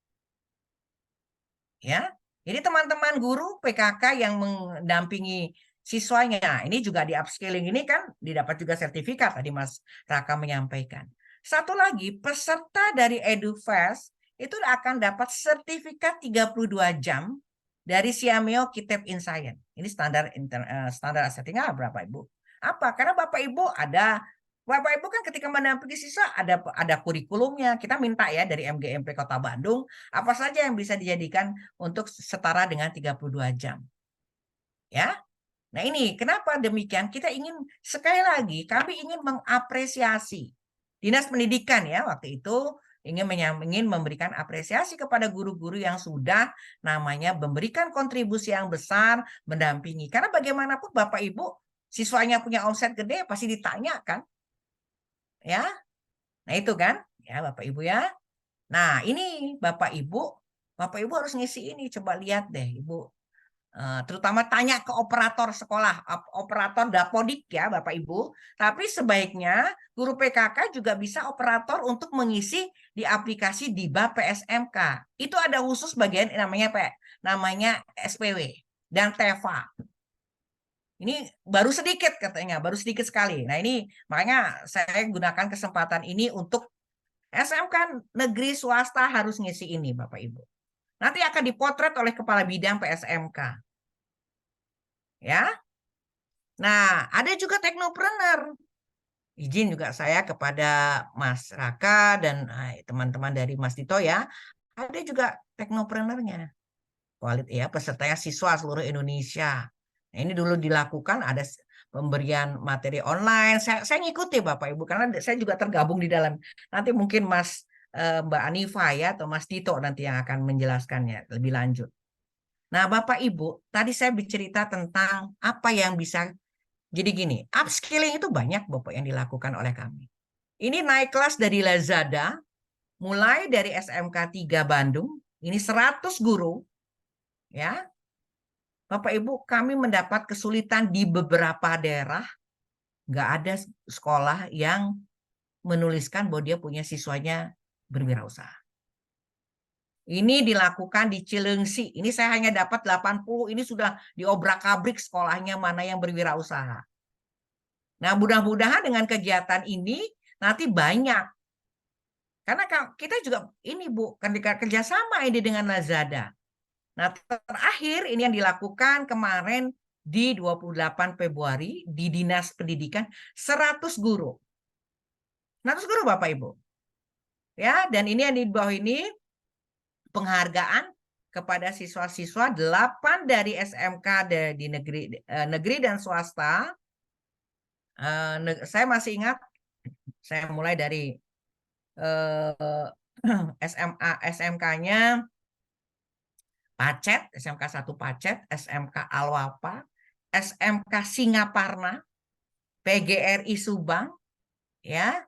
Ya. Jadi teman-teman guru PKK yang mendampingi siswanya, ini juga di upskilling ini kan didapat juga sertifikat, tadi Mas Raka menyampaikan. Satu lagi, peserta dari EduFest itu akan dapat sertifikat 32 jam dari Siameo Kitab in Science. Ini standar settingnya berapa Ibu? Apa? Karena Bapak Ibu kan ketika mendampingi siswa ada kurikulumnya. Kita minta ya dari MGMP Kota Bandung apa saja yang bisa dijadikan untuk setara dengan 32 jam. Ya. Nah, ini kenapa demikian? Kita ingin sekali lagi kami ingin mengapresiasi Dinas Pendidikan ya waktu itu ingin memberikan apresiasi kepada guru-guru yang sudah namanya memberikan kontribusi yang besar mendampingi. Karena bagaimanapun Bapak Ibu siswanya punya omset gede pasti ditanya kan? Ya. Nah, itu kan? Ya, Bapak Ibu ya. Nah, ini Bapak Ibu harus ngisi ini. Coba lihat deh, Ibu. Terutama tanya ke operator sekolah, operator dapodik ya Bapak Ibu. Tapi sebaiknya guru PKK juga bisa operator untuk mengisi di aplikasi DIBA PSMK. Itu ada khusus bagian namanya SPW dan TEVA. Ini baru sedikit katanya, baru sedikit sekali. Nah ini makanya saya gunakan kesempatan ini untuk SMK negeri swasta harus ngisi ini Bapak Ibu. Nanti akan dipotret oleh Kepala Bidang PSMK. Ya. Nah, ada juga teknopreneur. Izin juga saya kepada Mas Raka dan teman-teman dari Mas Dito ya. Ada juga teknopreneurnya. Ya, pesertanya siswa seluruh Indonesia. Nah, ini dulu dilakukan ada pemberian materi online. Saya ngikuti Bapak Ibu karena saya juga tergabung di dalam. Nanti mungkin Mbak Anifa ya atau Mas Dito nanti yang akan menjelaskannya lebih lanjut. Nah, Bapak Ibu, tadi saya bercerita tentang apa yang bisa. Jadi gini, upskilling itu banyak Bapak yang dilakukan oleh kami. Ini naik kelas dari Lazada, mulai dari SMK 3 Bandung, ini 100 guru, ya. Bapak Ibu, kami mendapat kesulitan di beberapa daerah, nggak ada sekolah yang menuliskan bahwa dia punya siswanya berwirausaha. Ini dilakukan di Cilengsi. Ini saya hanya dapat 80, ini sudah diobrak-abrik sekolahnya mana yang berwirausaha. Nah, mudah-mudahan dengan kegiatan ini nanti banyak. Karena kita juga ini Bu, ketika kerjasama ini dengan Lazada. Nah, terakhir ini yang dilakukan kemarin di 28 Februari di Dinas Pendidikan 100 guru. 100 guru Bapak Ibu. Ya, dan ini yang di bawah ini penghargaan kepada siswa-siswa 8 dari SMK di negeri dan swasta. Saya masih ingat, saya mulai dari SMK-nya Pacet, SMK 1 Pacet, SMK Alwapa, SMK Singaparna, PGRI Subang, ya,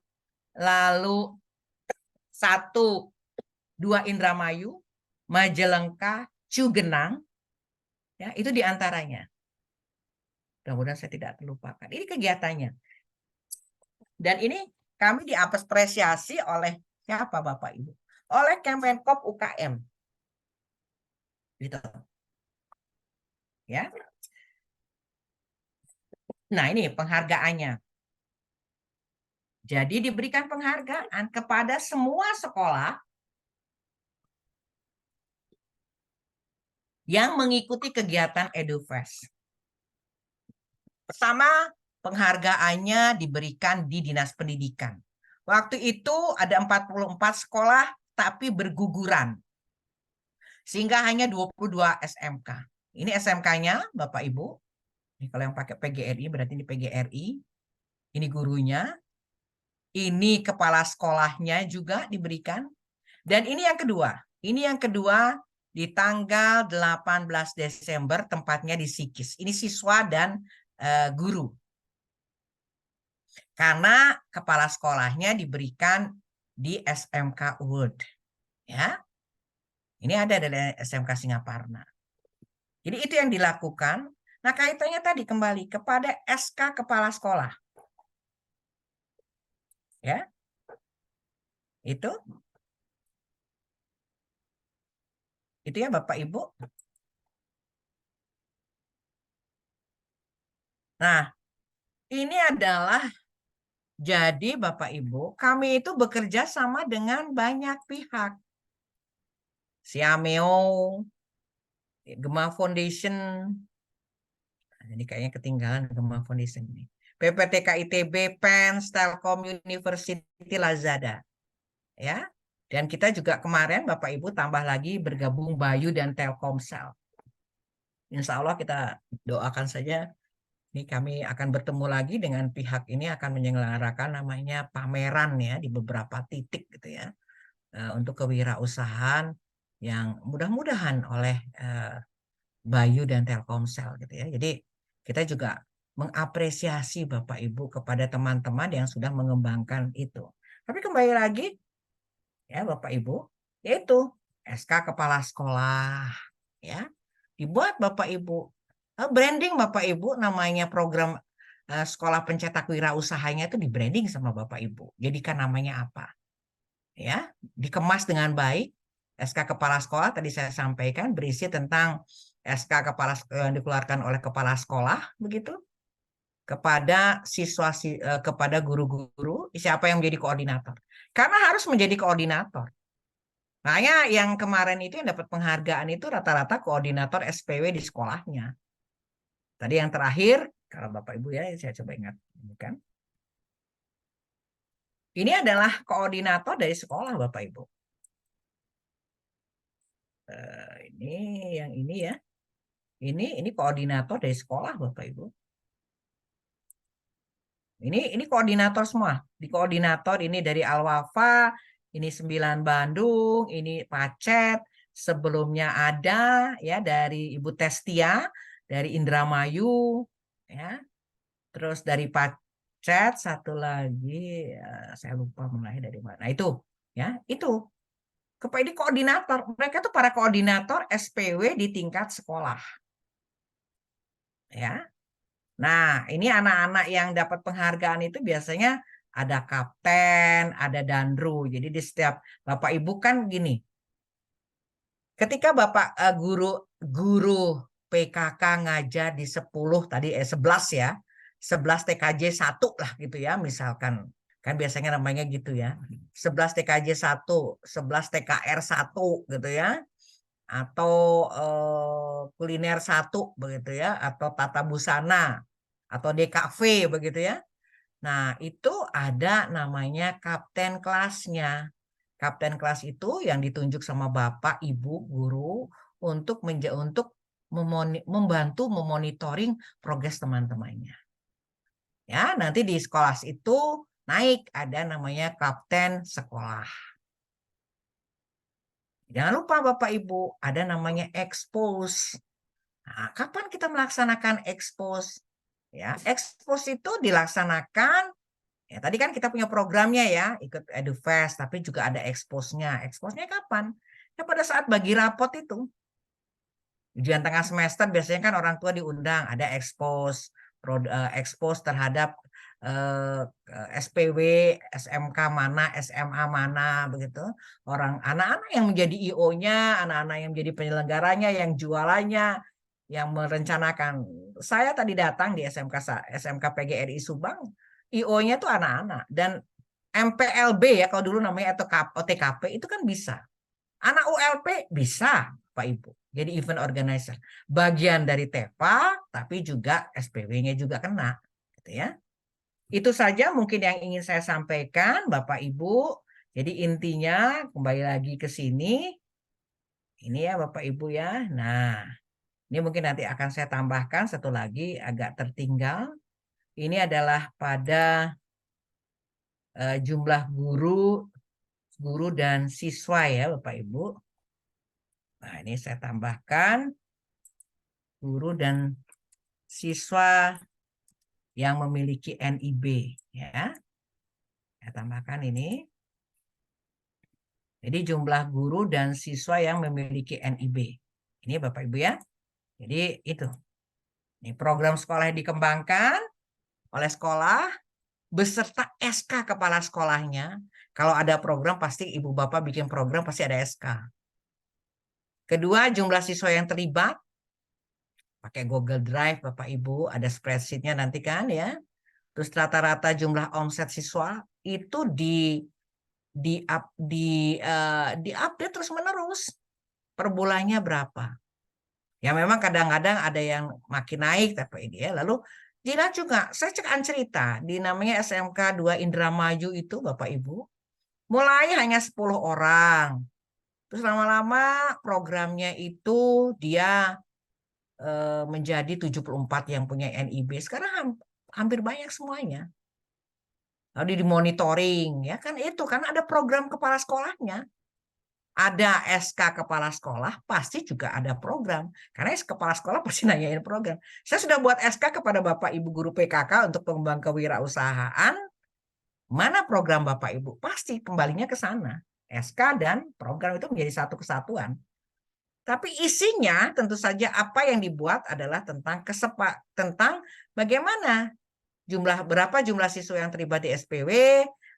lalu 1, 2 Indramayu, Majalengka, Cugenang, ya itu diantaranya. Mudah-mudahan saya tidak terlupakan. Ini kegiatannya. Dan ini kami diapresiasi oleh siapa Bapak Ibu? Oleh Kemenkop UKM. Gitu. Ya. Nah, ini penghargaannya. Jadi diberikan penghargaan kepada semua sekolah yang mengikuti kegiatan EduFest. Pertama, penghargaannya diberikan di Dinas Pendidikan. Waktu itu ada 44 sekolah tapi berguguran. Sehingga hanya 22 SMK. Ini SMK-nya Bapak Ibu. Ini kalau yang pakai PGRI berarti ini PGRI. Ini gurunya. Ini kepala sekolahnya juga diberikan. Dan ini yang kedua. Ini yang kedua di tanggal 18 Desember tempatnya di Sikis. Ini siswa dan guru. Karena kepala sekolahnya diberikan di SMK Wood. Ya. Ini ada dari SMK Singaparna. Jadi itu yang dilakukan. Nah, kaitannya tadi kembali kepada SK Kepala Sekolah. Ya. Itu ya Bapak Ibu. Nah, ini adalah jadi Bapak Ibu, kami itu bekerja sama dengan banyak pihak. Siameo, Gema Foundation. Nah, ini kayaknya ketinggalan Gema Foundation ini. PPTK ITB, PENS, Telkom University, Lazada. Ya. Dan kita juga kemarin Bapak Ibu tambah lagi bergabung Bayu dan Telkomsel. Insya Allah kita doakan saja. Ini kami akan bertemu lagi dengan pihak ini akan menyelenggarakan namanya pameran ya di beberapa titik gitu ya. Untuk kewirausahaan yang mudah-mudahan oleh Bayu dan Telkomsel gitu ya. Jadi kita juga mengapresiasi Bapak Ibu kepada teman-teman yang sudah mengembangkan itu. Tapi kembali lagi ya Bapak Ibu, yaitu SK Kepala Sekolah ya. Dibuat Bapak Ibu. Branding Bapak Ibu namanya program sekolah pencetak wirausahanya itu di branding sama Bapak Ibu. Jadikan namanya apa? Ya, dikemas dengan baik. SK Kepala Sekolah tadi saya sampaikan berisi tentang SK Kepala yang dikeluarkan oleh Kepala Sekolah begitu kepada siswa kepada guru-guru siapa yang menjadi koordinator. Karena harus menjadi koordinator. Makanya yang kemarin itu yang dapat penghargaan itu rata-rata koordinator SPW di sekolahnya. Tadi yang terakhir, kalau Bapak Ibu ya saya coba ingat, kan? Ini adalah koordinator dari sekolah Bapak Ibu. Ini yang ini ya. Ini koordinator dari sekolah Bapak Ibu. Ini koordinator semua. Di koordinator ini dari Al-Wafa, ini 9 Bandung, ini Pacet, sebelumnya ada ya dari Ibu Testia, dari Indramayu ya. Terus dari Pacet satu lagi ya, saya lupa mulai dari mana. Nah, itu ya, itu. Ini koordinator. Mereka tuh para koordinator SPW di tingkat sekolah. Ya. Nah, ini anak-anak yang dapat penghargaan itu biasanya ada kapten, ada dandru. Jadi di setiap Bapak Ibu kan gini. Ketika Bapak guru PKK ngajar di 10 tadi 11 ya. 11 TKJ 1 lah gitu ya misalkan. Kan biasanya namanya gitu ya. 11 TKJ 1, 11 TKR 1 gitu ya. Atau kuliner 1 begitu ya, atau tata busana atau DKV begitu ya. Nah, itu ada namanya kapten kelasnya. Kapten kelas itu yang ditunjuk sama Bapak, Ibu, guru untuk membantu memonitoring progres teman-temannya. Ya, nanti di sekolah itu naik ada namanya kapten sekolah. Jangan lupa Bapak Ibu, ada namanya expose. Nah, kapan kita melaksanakan expose? Ya, expose itu dilaksanakan ya tadi kan kita punya programnya ya, ikut EduFest, tapi juga ada expose-nya. Expose-nya kapan? Ya pada saat bagi rapot itu. Ujian tengah semester biasanya kan orang tua diundang, ada expose, expose terhadap SPW, SMK mana, SMA mana begitu. Anak-anak yang menjadi IO-nya, anak-anak yang menjadi penyelenggaranya, yang jualannya, yang merencanakan. Saya tadi datang di SMK PGRI Subang, IO-nya tuh anak-anak dan MPLB ya kalau dulu namanya atau OTKP itu kan bisa. Anak ULP bisa Pak Ibu. Jadi event organizer. Bagian dari TEPA tapi juga SPW-nya juga kena gitu ya. Itu saja mungkin yang ingin saya sampaikan Bapak Ibu. Jadi intinya kembali lagi ke sini. Ini ya Bapak Ibu ya. Nah, ini mungkin nanti akan saya tambahkan satu lagi agak tertinggal. Ini adalah pada jumlah guru dan siswa ya Bapak Ibu. Nah, ini saya tambahkan guru dan siswa yang memiliki NIB ya. Saya tambahkan ini. Jadi jumlah guru dan siswa yang memiliki NIB. Ini Bapak Ibu ya. Jadi itu. Ini program sekolah yang dikembangkan oleh sekolah beserta SK kepala sekolahnya. Kalau ada program pasti Ibu Bapak bikin program pasti ada SK. Kedua, jumlah siswa yang terlibat. Pakai Google Drive Bapak Ibu, ada spreadsheet-nya nanti kan ya. Terus rata-rata jumlah omset siswa itu di-update terus menerus. Per bulannya berapa. Ya memang kadang-kadang ada yang makin naik tapi ini ya. Lalu Jira juga, saya cekan cerita di namanya SMK 2 Indramayu itu Bapak Ibu. Mulai hanya 10 orang. Terus lama-lama programnya itu dia menjadi 74 yang punya NIB. Sekarang hampir banyak semuanya. Lalu dimonitoring ya kan itu kan ada program kepala sekolahnya. Ada SK kepala sekolah, pasti juga ada program. Karena kepala sekolah pasti nanyain program. Saya sudah buat SK kepada Bapak Ibu Guru PKK untuk pengembangan kewirausahaan. Mana program Bapak Ibu? Pasti kembalinya ke sana. SK dan program itu menjadi satu kesatuan. Tapi isinya tentu saja apa yang dibuat adalah tentang tentang bagaimana berapa jumlah siswa yang terlibat di SPW,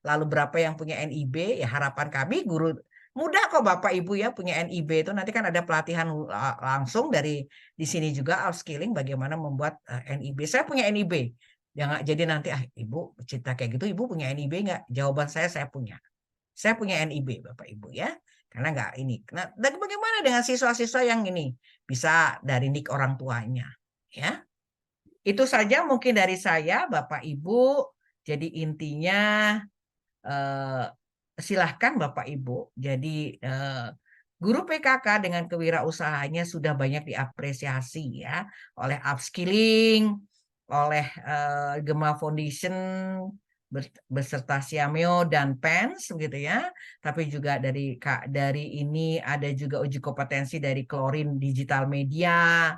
lalu berapa yang punya NIB. Ya harapan kami guru mudah kok Bapak Ibu ya punya NIB itu nanti kan ada pelatihan langsung dari di sini juga upskilling bagaimana membuat NIB. Saya punya NIB. Jangan jadi nanti Ibu cerita kayak gitu Ibu punya NIB nggak? Jawaban saya punya. Saya punya NIB Bapak Ibu ya. Karena nggak ini. Nah, dan bagaimana dengan siswa-siswa yang ini bisa dari nik orang tuanya ya? Itu saja mungkin dari saya Bapak Ibu. Jadi intinya silahkan Bapak Ibu. Jadi guru PKK dengan kewirausahaannya sudah banyak diapresiasi ya oleh upskilling, oleh Gema Foundation beserta Siameo dan PENS gitu ya. Tapi juga dari ini ada juga uji kompetensi dari Klorin Digital Media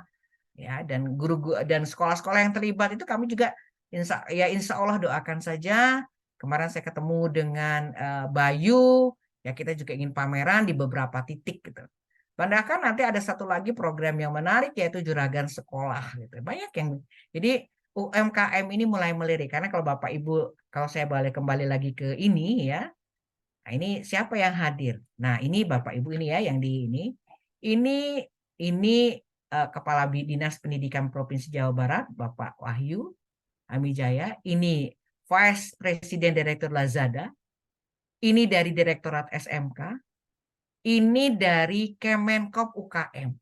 ya dan guru dan sekolah-sekolah yang terlibat itu kami juga insya Allah doakan saja. Kemarin saya ketemu dengan Bayu ya kita juga ingin pameran di beberapa titik gitu. Bahkan nanti ada satu lagi program yang menarik yaitu juragan sekolah gitu. Banyak yang jadi UMKM ini mulai melirik karena kalau Bapak Ibu kalau saya balik kembali lagi ke ini ya. Nah, ini siapa yang hadir? Nah, ini Bapak Ibu ini ya yang di ini Kepala Dinas Pendidikan Provinsi Jawa Barat, Bapak Wahyu Amijaya. Ini Vice President Direktur Lazada. Ini dari Direktorat SMK. Ini dari Kemenkop UKM.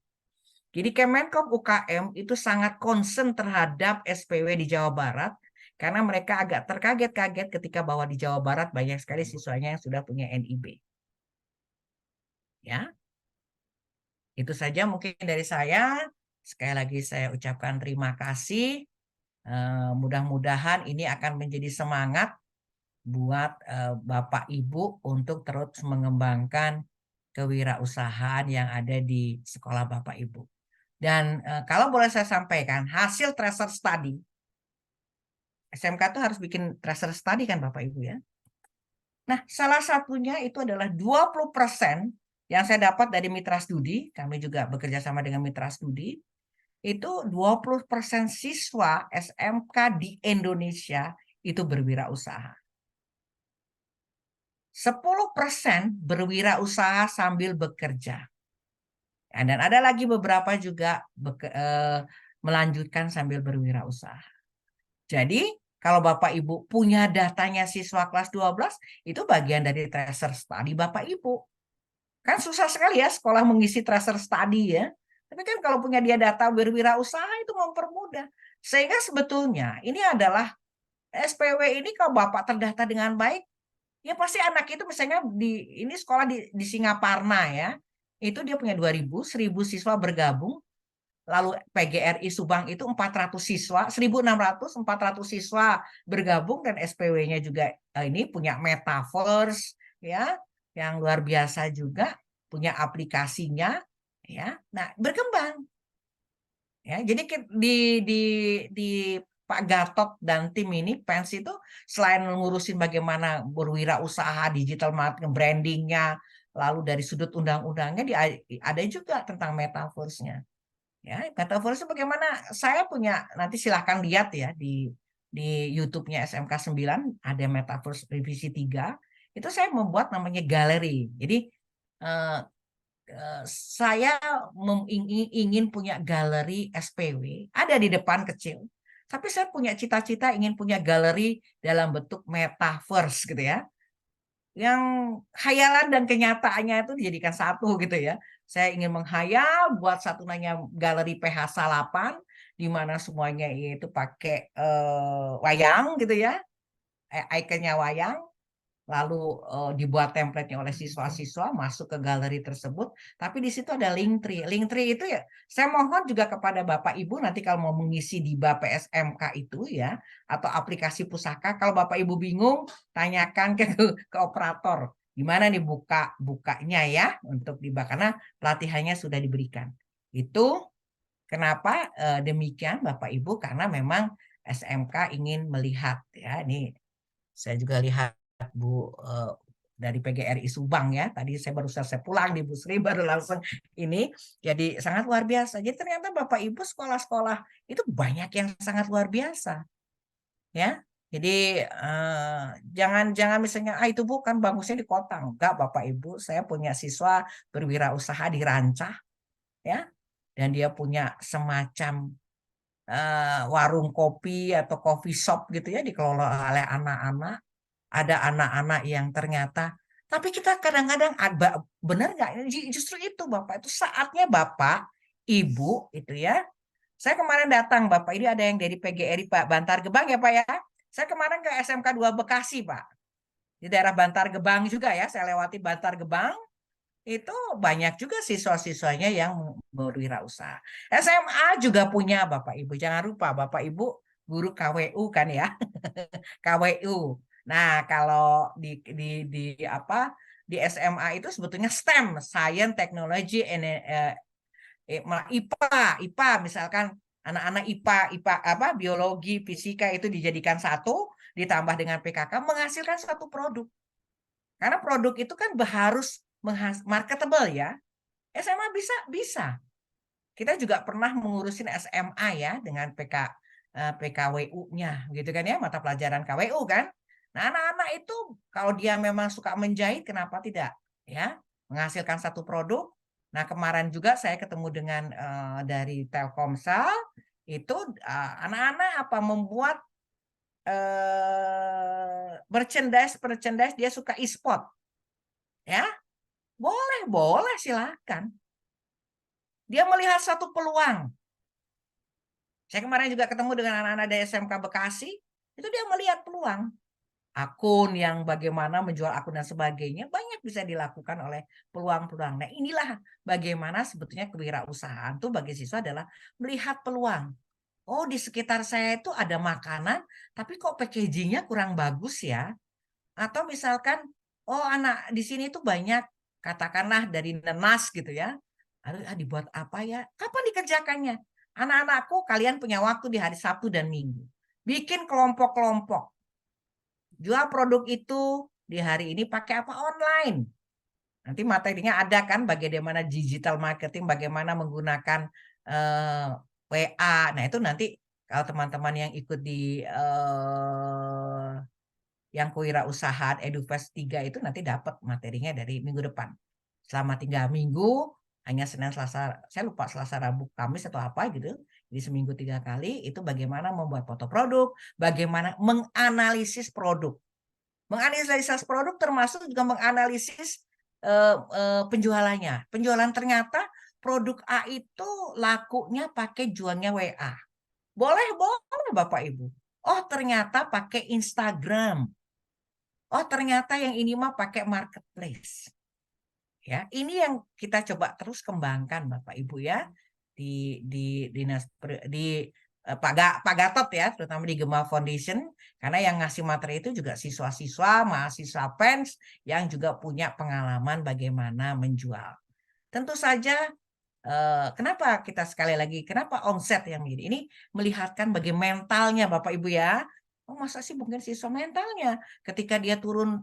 Jadi Kemenkop UKM itu sangat concern terhadap SPW di Jawa Barat karena mereka agak terkaget-kaget ketika bahwa di Jawa Barat banyak sekali siswanya yang sudah punya NIB. Ya. Itu saja mungkin dari saya. Sekali lagi saya ucapkan terima kasih. Mudah-mudahan ini akan menjadi semangat buat Bapak Ibu untuk terus mengembangkan kewirausahaan yang ada di sekolah Bapak Ibu. Dan kalau boleh saya sampaikan, hasil tracer study, SMK itu harus bikin tracer study kan Bapak Ibu ya. Nah, salah satunya itu adalah 20% yang saya dapat dari mitra studi, kami juga bekerja sama dengan mitra studi, itu 20% siswa SMK di Indonesia itu berwirausaha. 10% berwirausaha sambil bekerja. Dan ada lagi beberapa juga melanjutkan sambil berwirausaha. Jadi, kalau Bapak Ibu punya datanya siswa kelas 12, itu bagian dari tracer study Bapak Ibu. Kan susah sekali ya sekolah mengisi tracer study ya. Tapi kan kalau punya dia data berwirausaha itu mempermudah. Sehingga sebetulnya ini adalah SPW ini kalau Bapak terdata dengan baik, ya pasti anak itu misalnya ini sekolah di Singaparna ya. Itu dia punya 1.000 siswa bergabung. Lalu PGRI Subang itu 400 siswa, 1.600, 400 siswa bergabung dan SPW-nya juga ini punya metaverse ya, yang luar biasa juga, punya aplikasinya ya. Nah, berkembang. Ya, jadi di Pak Gatot dan tim ini PENS itu selain ngurusin bagaimana berwirausaha, digital marketing, brandingnya, lalu dari sudut undang-undangnya ada juga tentang metaverse-nya. Ya, metaverse bagaimana? Saya punya, nanti silahkan lihat ya di YouTube-nya SMK 9 ada metaverse revisi 3. Itu saya membuat namanya galeri. Jadi saya ingin punya galeri SPW, ada di depan kecil. Tapi saya punya cita-cita ingin punya galeri dalam bentuk metaverse gitu ya. Yang khayalan dan kenyataannya itu dijadikan satu gitu ya. Saya ingin menghayal buat satu namanya galeri PH Salapan di mana semuanya itu pakai wayang gitu ya. Ikonnya wayang, lalu dibuat template-nya oleh siswa-siswa masuk ke galeri tersebut, tapi di situ ada Linktree. Linktree itu ya, saya mohon juga kepada Bapak Ibu nanti kalau mau mengisi di PSMK itu ya, atau aplikasi pusaka, kalau Bapak Ibu bingung, tanyakan ke operator, gimana nih bukanya ya untuk karena pelatihannya sudah diberikan. Itu kenapa demikian Bapak Ibu, karena memang SMK ingin melihat ya, ini saya juga lihat Bu dari PGRI Subang ya. Tadi saya baru selesai pulang di Bu Sri baru langsung ini. Jadi sangat luar biasa. Jadi ternyata Bapak Ibu sekolah-sekolah itu banyak yang sangat luar biasa. Ya. Jadi jangan misalnya itu bukan bagusnya di kota. Enggak Bapak Ibu, saya punya siswa berwirausaha di Rancah ya. Dan dia punya semacam warung kopi atau coffee shop gitu ya, dikelola oleh anak-anak. Ada anak-anak yang ternyata, tapi kita kadang-kadang benar nggak? Justru itu Bapak, itu saatnya Bapak, Ibu itu ya. Saya kemarin datang Bapak, ini ada yang dari PGRI Pak Bantar Gebang ya Pak ya. Saya kemarin ke SMK 2 Bekasi Pak. Di daerah Bantar Gebang juga ya, saya lewati Bantar Gebang. Itu banyak juga siswa-siswanya yang berwirausaha. SMA juga punya Bapak Ibu. Jangan lupa Bapak Ibu guru KWU kan ya. KWU. Nah, kalau di SMA itu sebetulnya STEM, Science, Technology, and IPA misalkan anak-anak IPA biologi, fisika itu dijadikan satu ditambah dengan PKK menghasilkan satu produk. Karena produk itu kan harus marketable ya. SMA bisa. Kita juga pernah mengurusin SMA ya dengan PKWU-nya gitu kan ya, mata pelajaran KWU kan. Nah, anak-anak itu kalau dia memang suka menjahit, kenapa tidak ya menghasilkan satu produk. Nah, kemarin juga saya ketemu dengan dari Telkomsel itu anak-anak membuat merchandise dia suka e-sport ya, boleh silakan. Dia melihat satu peluang. Saya kemarin juga ketemu dengan anak-anak dari SMK Bekasi, itu dia melihat peluang. Akun yang bagaimana menjual akun dan sebagainya, banyak bisa dilakukan oleh peluang-peluang. Nah, inilah bagaimana sebetulnya kewirausahaan itu bagi siswa adalah melihat peluang. Oh, di sekitar saya itu ada makanan, tapi kok packagingnya kurang bagus ya. Atau misalkan, oh anak di sini itu banyak, katakanlah dari nenas gitu ya. Dibuat apa ya? Kapan dikerjakannya? Anak-anakku, kalian punya waktu di hari Sabtu dan Minggu. Bikin kelompok-kelompok. Jual produk itu di hari ini pakai apa? Online. Nanti materinya ada kan bagaimana digital marketing, bagaimana menggunakan WA. Nah itu nanti kalau teman-teman yang ikut di yang kewirausahaan EduFest 3 itu nanti dapat materinya dari minggu depan. Selama 3 minggu, hanya Senin, Selasa, saya lupa Selasa, Rabu, Kamis atau apa gitu. Jadi seminggu 3 kali itu bagaimana membuat foto produk, bagaimana menganalisis produk. Menganalisis produk termasuk juga menganalisis penjualannya. Penjualan ternyata produk A itu lakunya pakai jualnya WA. Boleh Bapak Ibu. Oh ternyata pakai Instagram. Oh ternyata yang ini mah pakai marketplace. Ya, ini yang kita coba terus kembangkan Bapak Ibu ya di Pak Gatot ya, terutama di Gema Foundation, karena yang ngasih materi itu juga siswa-siswa, mahasiswa PENS yang juga punya pengalaman bagaimana menjual. Tentu saja kenapa kita sekali lagi, kenapa omset yang begini? Ini melihatkan bagaimana mentalnya Bapak Ibu ya. Oh masa sih mungkin siswa mentalnya ketika dia turun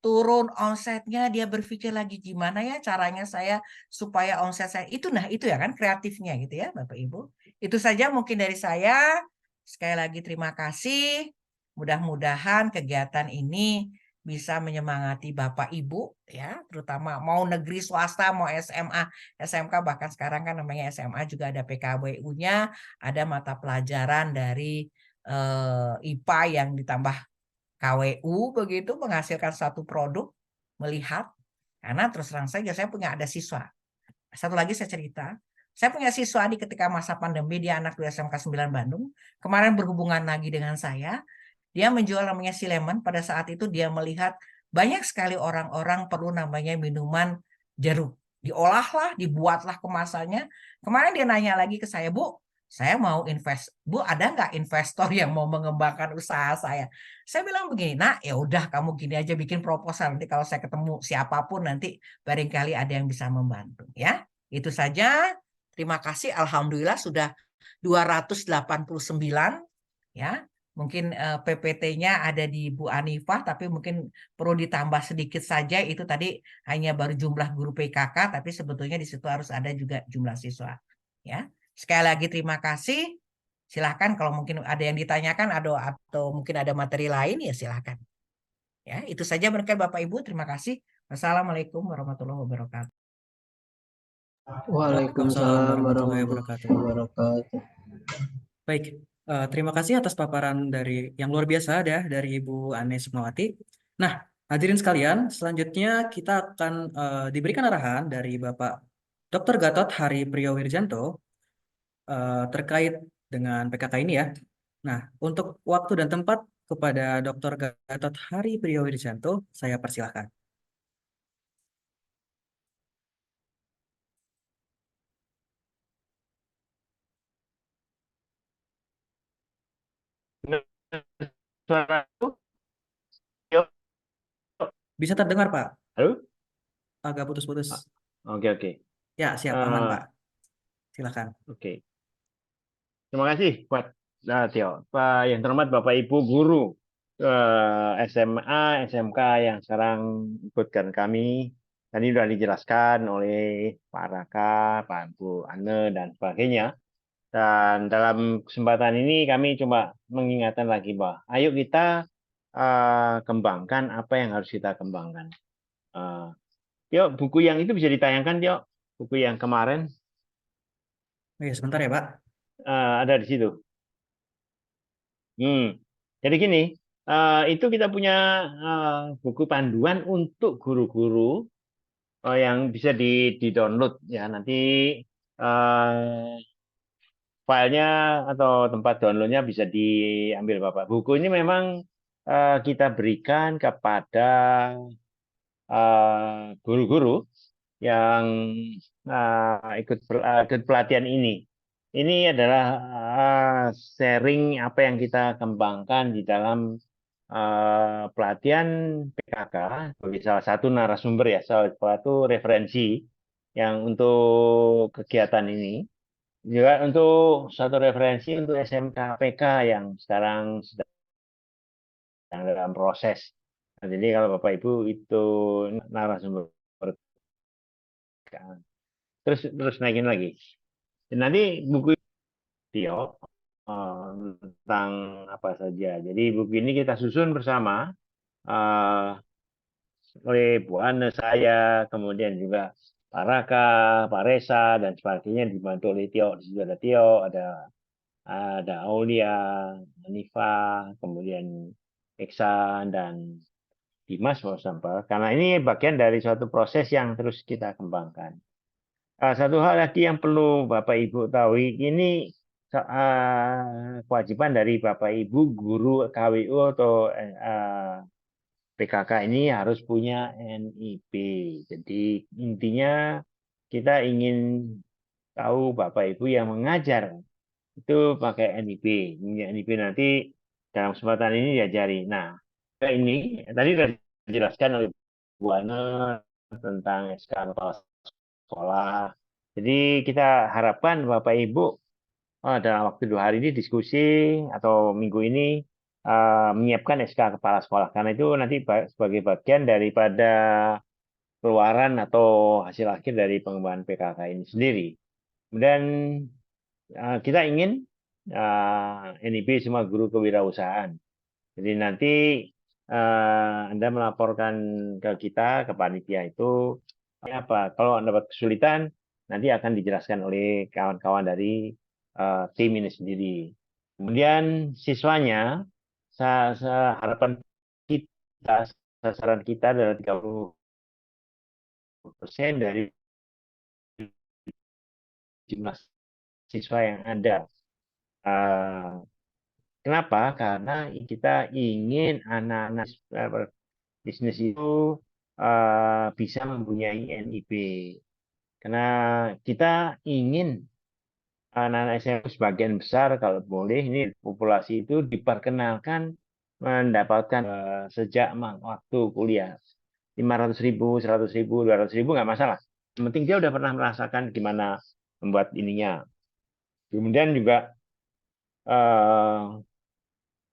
turun omsetnya, dia berpikir lagi gimana ya caranya saya supaya omset saya itu, nah itu ya kan kreatifnya gitu ya Bapak Ibu. Itu saja mungkin dari saya. Sekali lagi terima kasih. Mudah-mudahan kegiatan ini bisa menyemangati Bapak Ibu ya, terutama mau negeri swasta, mau SMA, SMK, bahkan sekarang kan namanya SMA juga ada PKWU-nya, ada mata pelajaran dari IPA yang ditambah KWU begitu, menghasilkan satu produk, melihat. Karena terus terang saja saya punya ada siswa. Satu lagi saya cerita, saya punya siswa di ketika masa pandemi, dia anak di SMK 9 Bandung. Kemarin berhubungan lagi dengan saya, dia menjual namanya Sileman. Pada saat itu dia melihat banyak sekali orang-orang perlu namanya minuman jeruk. Diolahlah, dibuatlah kemasannya. Kemarin dia nanya lagi ke saya, Bu, saya mau invest. Bu, ada nggak investor yang mau mengembangkan usaha saya? Saya bilang begini, nah ya udah kamu gini aja bikin proposal. Nanti kalau saya ketemu siapapun nanti barangkali ada yang bisa membantu. Ya, itu saja. Terima kasih. Alhamdulillah sudah 289 ya. Mungkin PPT-nya ada di Bu Anifah, tapi mungkin perlu ditambah sedikit saja. Itu tadi hanya baru jumlah guru PKK, tapi sebetulnya di situ harus ada juga jumlah siswa. Ya, sekali lagi terima kasih. Silahkan kalau mungkin ada yang ditanyakan atau mungkin ada materi lain ya silahkan. Ya, itu saja berkat Bapak Ibu. Terima kasih. Wassalamualaikum warahmatullahi wabarakatuh. Waalaikumsalam warahmatullahi warahmatullahi wabarakatuh. wabarakatuh. Baik, terima kasih atas paparan dari yang luar biasa ya dari Ibu Ane Sukmawati. Nah, hadirin sekalian, selanjutnya kita akan diberikan arahan dari Bapak Dr. Gatot Hari Priyowijanto terkait dengan PKK ini ya. Nah, untuk waktu dan tempat kepada Dr. Gatot Hari Priyowijanto, saya persilahkan. Suara aku? Yuk. Bisa terdengar, Pak? Halo? Agak putus-putus. Oke, oke. Ya, siap, aman, Pak. Silakan. Oke. Terima kasih buat Tio. Pak yang terhormat Bapak Ibu guru SMA, SMK yang sekarang ikutkan kami. Tadi sudah dijelaskan oleh Pak Raka, Pak Bu Ane, dan sebagainya. Dan dalam kesempatan ini kami coba mengingatkan lagi bahwa ayo kita kembangkan apa yang harus kita kembangkan. Tio, buku yang itu bisa ditayangkan, Tio. Buku yang kemarin Oh ya, sebentar ya, Pak. ada di situ. Jadi gini, itu kita punya buku panduan untuk guru-guru yang bisa di-download ya. Nanti filenya atau tempat downloadnya bisa diambil Bapak. Buku ini memang kita berikan kepada guru-guru yang ikut pelatihan ini. Ini adalah sharing apa yang kita kembangkan di dalam pelatihan PKK sebagai salah satu narasumber ya, salah satu referensi yang untuk kegiatan ini. Juga untuk satu referensi untuk SMK PK yang sekarang sedang dalam proses. Nah, jadi kalau Bapak Ibu itu narasumber terus naikin lagi. Dan nanti buku Tio tentang apa saja. Jadi buku ini kita susun bersama oleh Bu Ane, saya, kemudian juga Pak Raka, Pak Resa, dan sebagainya dibantu oleh Tio. Di situ ada Tio, ada Aulia, Manifa, kemudian Eksan, dan Dimas Sampel. Karena ini bagian dari suatu proses yang terus kita kembangkan. Satu hal lagi yang perlu Bapak Ibu tahu, ini kewajiban dari Bapak Ibu guru KWU atau PKK ini harus punya NIP. Jadi intinya kita ingin tahu Bapak Ibu yang mengajar itu pakai NIP. NIP nanti dalam kesempatan ini diajari. Nah, ini tadi sudah dijelaskan oleh Bu Ana tentang SK kepala sekolah. Jadi kita harapkan Bapak Ibu dalam waktu 2 hari ini diskusi atau minggu ini menyiapkan SK kepala sekolah karena itu nanti sebagai bagian daripada keluaran atau hasil akhir dari pengembangan PKK ini sendiri. Kemudian kita ingin NIB semua guru kewirausahaan. Jadi nanti Anda melaporkan ke kita, ke panitia itu apa? Kalau Anda dapat kesulitan, nanti akan dijelaskan oleh kawan-kawan dari tim ini sendiri. Kemudian siswanya, harapan kita, sasaran kita adalah 30% dari jumlah siswa yang ada. Kenapa? Karena kita ingin anak-anak bisnis itu bisa mempunyai NIB. Karena kita ingin anak-anak SMP sebagian besar kalau boleh ini populasi itu diperkenalkan mendapatkan sejak waktu kuliah 500.000, 100.000, 200.000 nggak masalah. Yang penting dia udah pernah merasakan gimana membuat ininya. Kemudian juga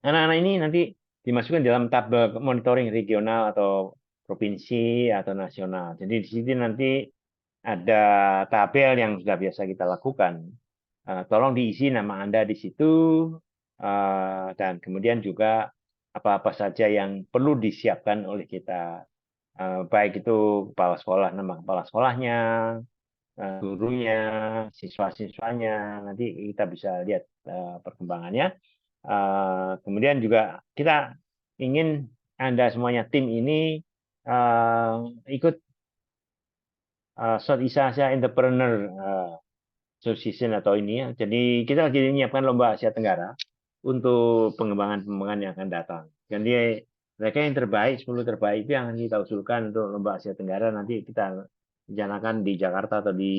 anak-anak ini nanti dimasukkan dalam tabel monitoring regional atau provinsi atau nasional. Jadi di sini nanti ada tabel yang sudah biasa kita lakukan. Tolong diisi nama Anda di situ dan kemudian juga apa-apa saja yang perlu disiapkan oleh kita. Baik itu kepala sekolah, nama kepala sekolahnya, gurunya, siswa-siswanya, nanti kita bisa lihat perkembangannya. Kemudian juga kita ingin Anda semuanya tim ini ikut Southeast Asia Entrepreneur Association atau ini ya. Jadi kita lagi menyiapkan lomba Asia Tenggara untuk pengembangan yang akan datang. Jadi mereka yang terbaik, 10 terbaik itu yang kita usulkan untuk lomba Asia Tenggara nanti kita rencanakan di Jakarta atau di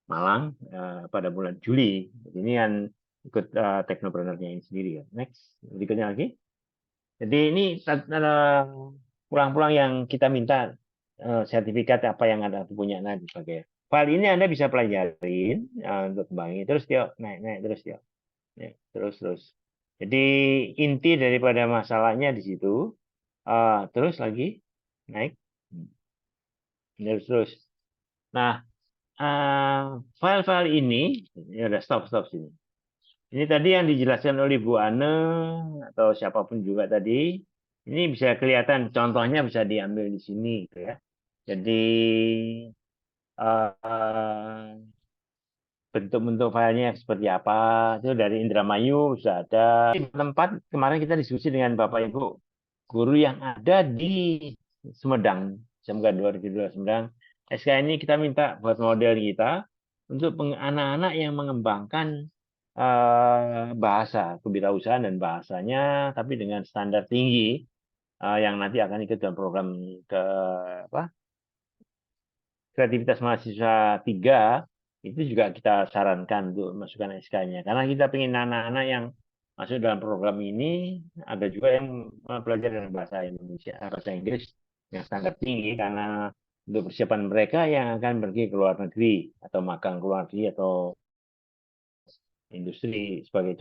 Malang pada bulan Juli. Ini yang ikut teknopreneurnya ini sendiri ya. Next, berikutnya lagi. Jadi ini pulang-pulang yang kita minta sertifikat apa yang Anda punya nanti sebagai file ini Anda bisa pelajarin untuk kembangin terus dia naik terus dia terus. Jadi inti daripada masalahnya di situ terus lagi naik terus. Nah file-file ini ya udah stop sini. Ini tadi yang dijelaskan oleh Bu Ane atau siapapun juga tadi. Ini bisa kelihatan contohnya bisa diambil di sini gitu ya. Jadi bentuk-bentuk filenya seperti apa itu dari Indramayu sudah ada. Tempat kemarin kita diskusi dengan Bapak Ibu guru yang ada di Sumedang, SMK 2022 Sumedang. SK ini kita minta buat model kita untuk anak-anak yang mengembangkan bahasa kewirausahaan dan bahasanya, tapi dengan standar tinggi yang nanti akan ikut dalam program kreativitas mahasiswa 3 itu juga kita sarankan untuk masukkan SK-nya karena kita ingin anak-anak yang masuk dalam program ini ada juga yang belajar dengan bahasa Indonesia, bahasa Inggris yang standar tinggi karena untuk persiapan mereka yang akan pergi ke luar negeri atau magang ke luar negeri atau industri sebagai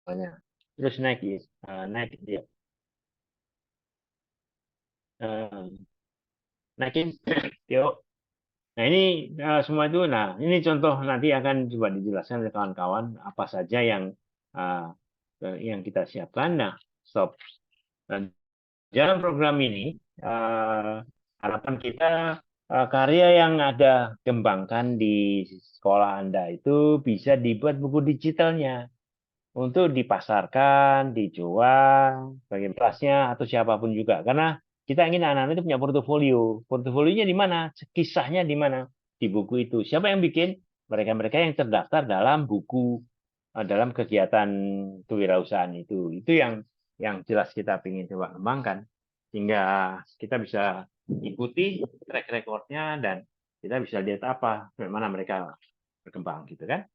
contohnya. Terus naik ya. Naikin yuk. Nah ini semua itu, nah ini contoh nanti akan coba dijelaskan oleh kawan-kawan apa saja yang kita siapkan. Nah, stop. Dan dalam program ini harapan kita karya yang ada kembangkan di sekolah Anda itu bisa dibuat buku digitalnya untuk dipasarkan, dijual, bagi kelasnya atau siapapun juga. Karena kita ingin anak-anak itu punya portofolio. Portofolionya di mana? Kisahnya di mana? Di buku itu. Siapa yang bikin? Mereka-mereka yang terdaftar dalam buku, dalam kegiatan kewirausahaan itu. Itu yang jelas kita ingin coba kembangkan. Sehingga kita bisa ikuti track record-nya dan kita bisa lihat apa, bagaimana mereka berkembang gitu kan.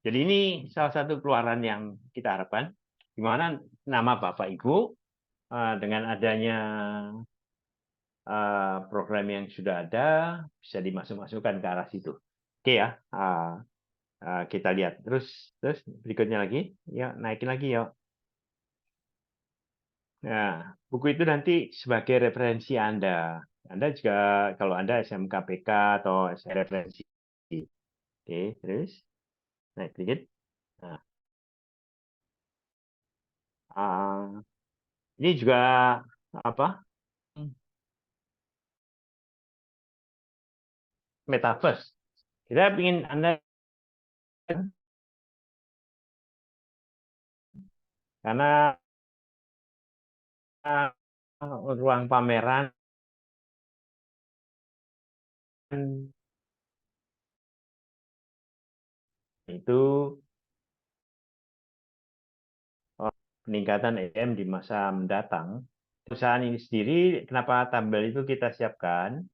Jadi ini salah satu keluaran yang kita harapkan, di mana nama Bapak Ibu dengan adanya program yang sudah ada bisa dimasuk-masukkan ke arah situ. Oke ya, kita lihat. Terus berikutnya lagi, ya naikin lagi yuk. Nah, buku itu nanti sebagai referensi Anda. Anda juga kalau Anda SMKPK atau referensi. Oke, terus naik sedikit. Nah, ini juga apa? Metaverse. Kita ingin Anda karena ruang pameran itu peningkatan EM di masa mendatang. Perusahaan ini sendiri, kenapa tabel itu kita siapkan?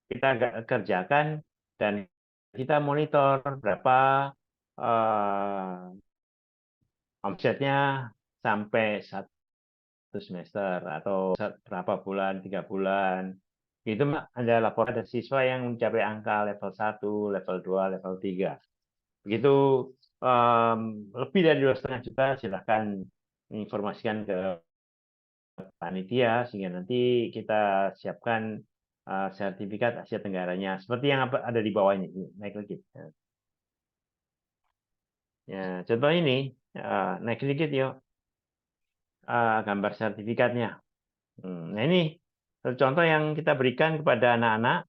Kita kerjakan dan kita monitor berapa omsetnya sampai 1 semester atau berapa bulan, 3 bulan. Itu ada laporan ada siswa yang mencapai angka level 1, level 2, level 3. Begitu lebih dari 2,5 juta, silahkan menginformasikan ke panitia sehingga nanti kita siapkan sertifikat Asia Tenggaranya seperti yang ada di bawah ini. Naik lagi. Ya, contoh ini naik sedikit yuk. Gambar sertifikatnya. Nah ini contoh yang kita berikan kepada anak-anak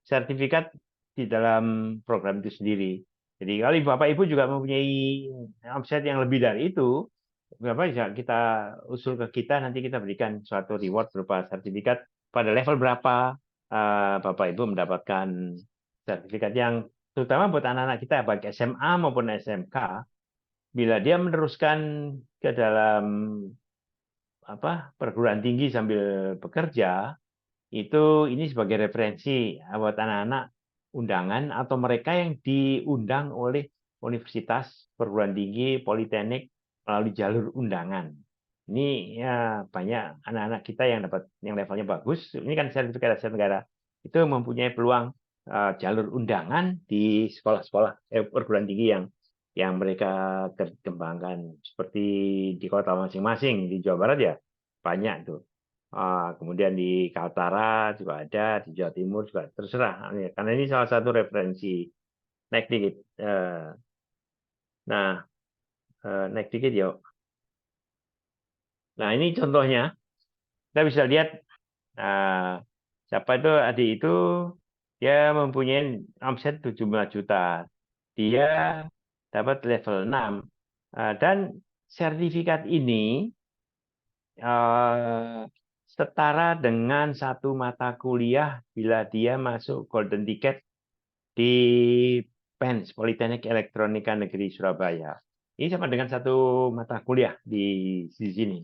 sertifikat di dalam program itu sendiri. Jadi kalau Bapak Ibu juga mempunyai omset yang lebih dari itu, Bapak bisa kita usul ke kita, nanti kita berikan suatu reward berupa sertifikat pada level berapa Bapak Ibu mendapatkan sertifikat yang terutama buat anak-anak kita baik SMA maupun SMK, bila dia meneruskan ke dalam perguruan tinggi sambil bekerja, itu ini sebagai referensi buat anak-anak undangan atau mereka yang diundang oleh universitas, perguruan tinggi, politeknik melalui jalur undangan. Ini ya banyak anak-anak kita yang dapat yang levelnya bagus. Ini kan sertifikat Asia Tenggara itu mempunyai peluang jalur undangan di sekolah-sekolah perguruan tinggi yang mereka kembangkan seperti di kota masing-masing di Jawa Barat ya banyak tuh. Kemudian di Kaltara juga ada, di Jawa Timur juga terserah. Karena ini salah satu referensi. Naik dikit. Nah, naik dikit yuk. Nah, ini contohnya. Kita bisa lihat siapa itu adik itu dia mempunyai omset 17 juta. Dia dapat level 6. Dan sertifikat ini setara dengan 1 mata kuliah bila dia masuk golden ticket di PENS, Politeknik Elektronika Negeri Surabaya. Ini sama dengan 1 mata kuliah di sini.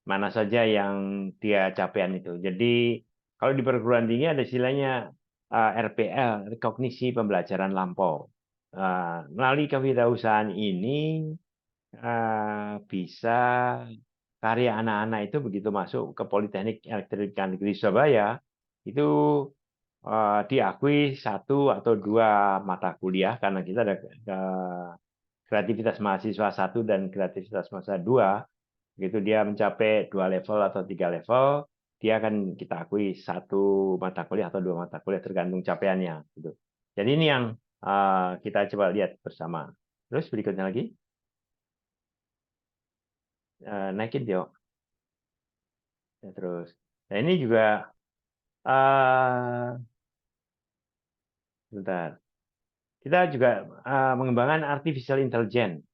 Mana saja yang dia capaian itu. Jadi kalau di perguruan tinggi ada istilahnya RPL, rekognisi pembelajaran lampau. Melalui kewirausahaan ini bisa karya anak-anak itu begitu masuk ke Politeknik Elektronika Negeri Surabaya itu diakui 1 atau 2 mata kuliah karena kita ada kreativitas mahasiswa 1 dan kreativitas mahasiswa 2. Begitu dia mencapai 2 level atau 3 level, dia akan kita akui 1 mata kuliah atau 2 mata kuliah tergantung capaiannya. Gitu. Jadi ini yang kita coba lihat bersama. Terus berikutnya lagi. Naikin yuk. Ya, terus. Nah ini juga bentar. Kita juga mengembangkan artificial intelligence.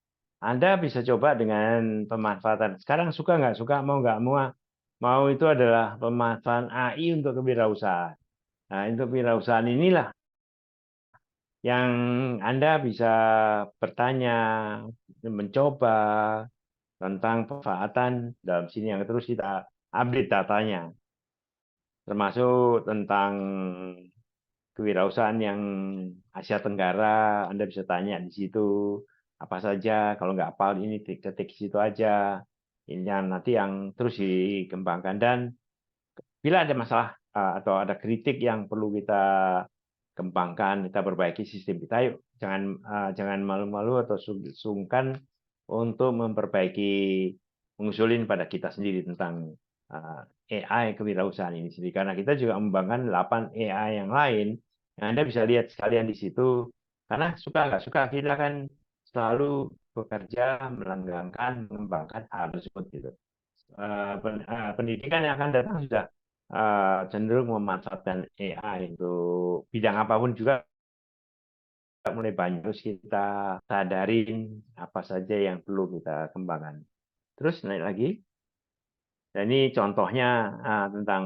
Anda bisa coba dengan pemanfaatan. Sekarang suka nggak suka, mau nggak mau itu adalah pemanfaatan AI untuk kewirausahaan. Nah, untuk kewirausahaan inilah yang Anda bisa bertanya, mencoba tentang pemanfaatan dalam sini yang terus kita update datanya. Termasuk tentang kewirausahaan yang Asia Tenggara, Anda bisa tanya di situ apa saja. Kalau nggak hafal ini ketik di situ aja. Ini yang nanti yang terus dikembangkan dan bila ada masalah atau ada kritik yang perlu kita kembangkan, kita perbaiki sistem kita, yuk jangan malu-malu atau sungkan untuk mengusulin pada kita sendiri tentang AI kewirausahaan ini sendiri, karena kita juga mengembangkan 8 AI yang lain yang Anda bisa lihat sekalian di situ, karena suka nggak suka kita kan selalu bekerja melanggengkan mengembangkan hal tersebut gitu. Pendidikan yang akan datang sudah cenderung memanfaatkan AI untuk bidang apapun juga, mulai banyak. Terus kita sadarin apa saja yang perlu kita kembangkan. Terus naik lagi. Dan ini contohnya tentang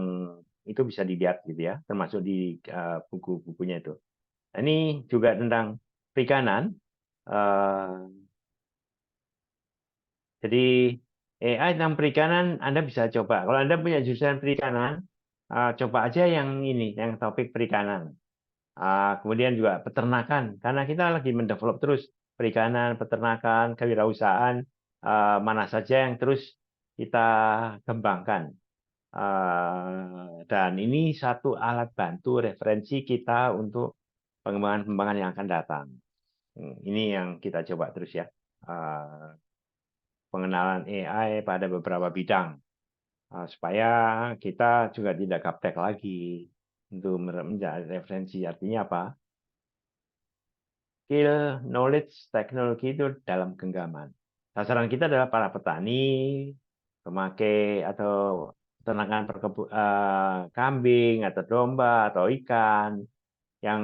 itu bisa dilihat gitu ya, termasuk di buku-bukunya itu. Ini juga tentang perikanan. Jadi AI tentang perikanan Anda bisa coba. Kalau Anda punya jurusan perikanan, coba aja yang ini, yang topik perikanan. Kemudian juga peternakan, karena kita lagi mendevelop terus perikanan, peternakan, kewirausahaan, mana saja yang terus kita kembangkan. Dan ini satu alat bantu referensi kita untuk pengembangan-pengembangan yang akan datang. Ini yang kita coba terus ya. Pengenalan AI pada beberapa bidang. Supaya kita juga tidak gaptek lagi untuk menjadi referensi. Artinya apa? Skill, knowledge, teknologi itu dalam genggaman. Sasaran kita adalah para petani, pemakai atau peternakan kambing atau domba atau ikan yang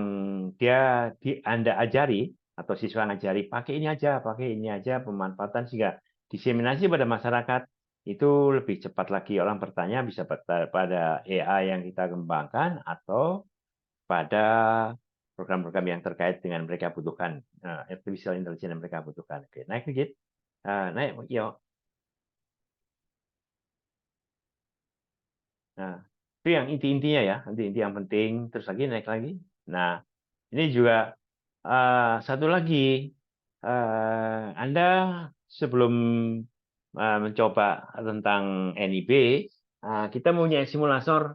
Anda ajari atau siswa ngajari pakai ini aja pemanfaatan sehingga diseminasi pada masyarakat itu lebih cepat lagi. Orang bertanya bisa pada AI yang kita kembangkan atau pada program-program yang terkait dengan mereka butuhkan, artificial intelligence yang mereka butuhkan. Oke, naik sedikit, naik, yuk. Nah, itu yang inti-intinya ya, inti-inti yang penting. Terus lagi naik lagi. Nah, ini juga satu lagi, Anda sebelum mencoba tentang NIB, kita punya simulator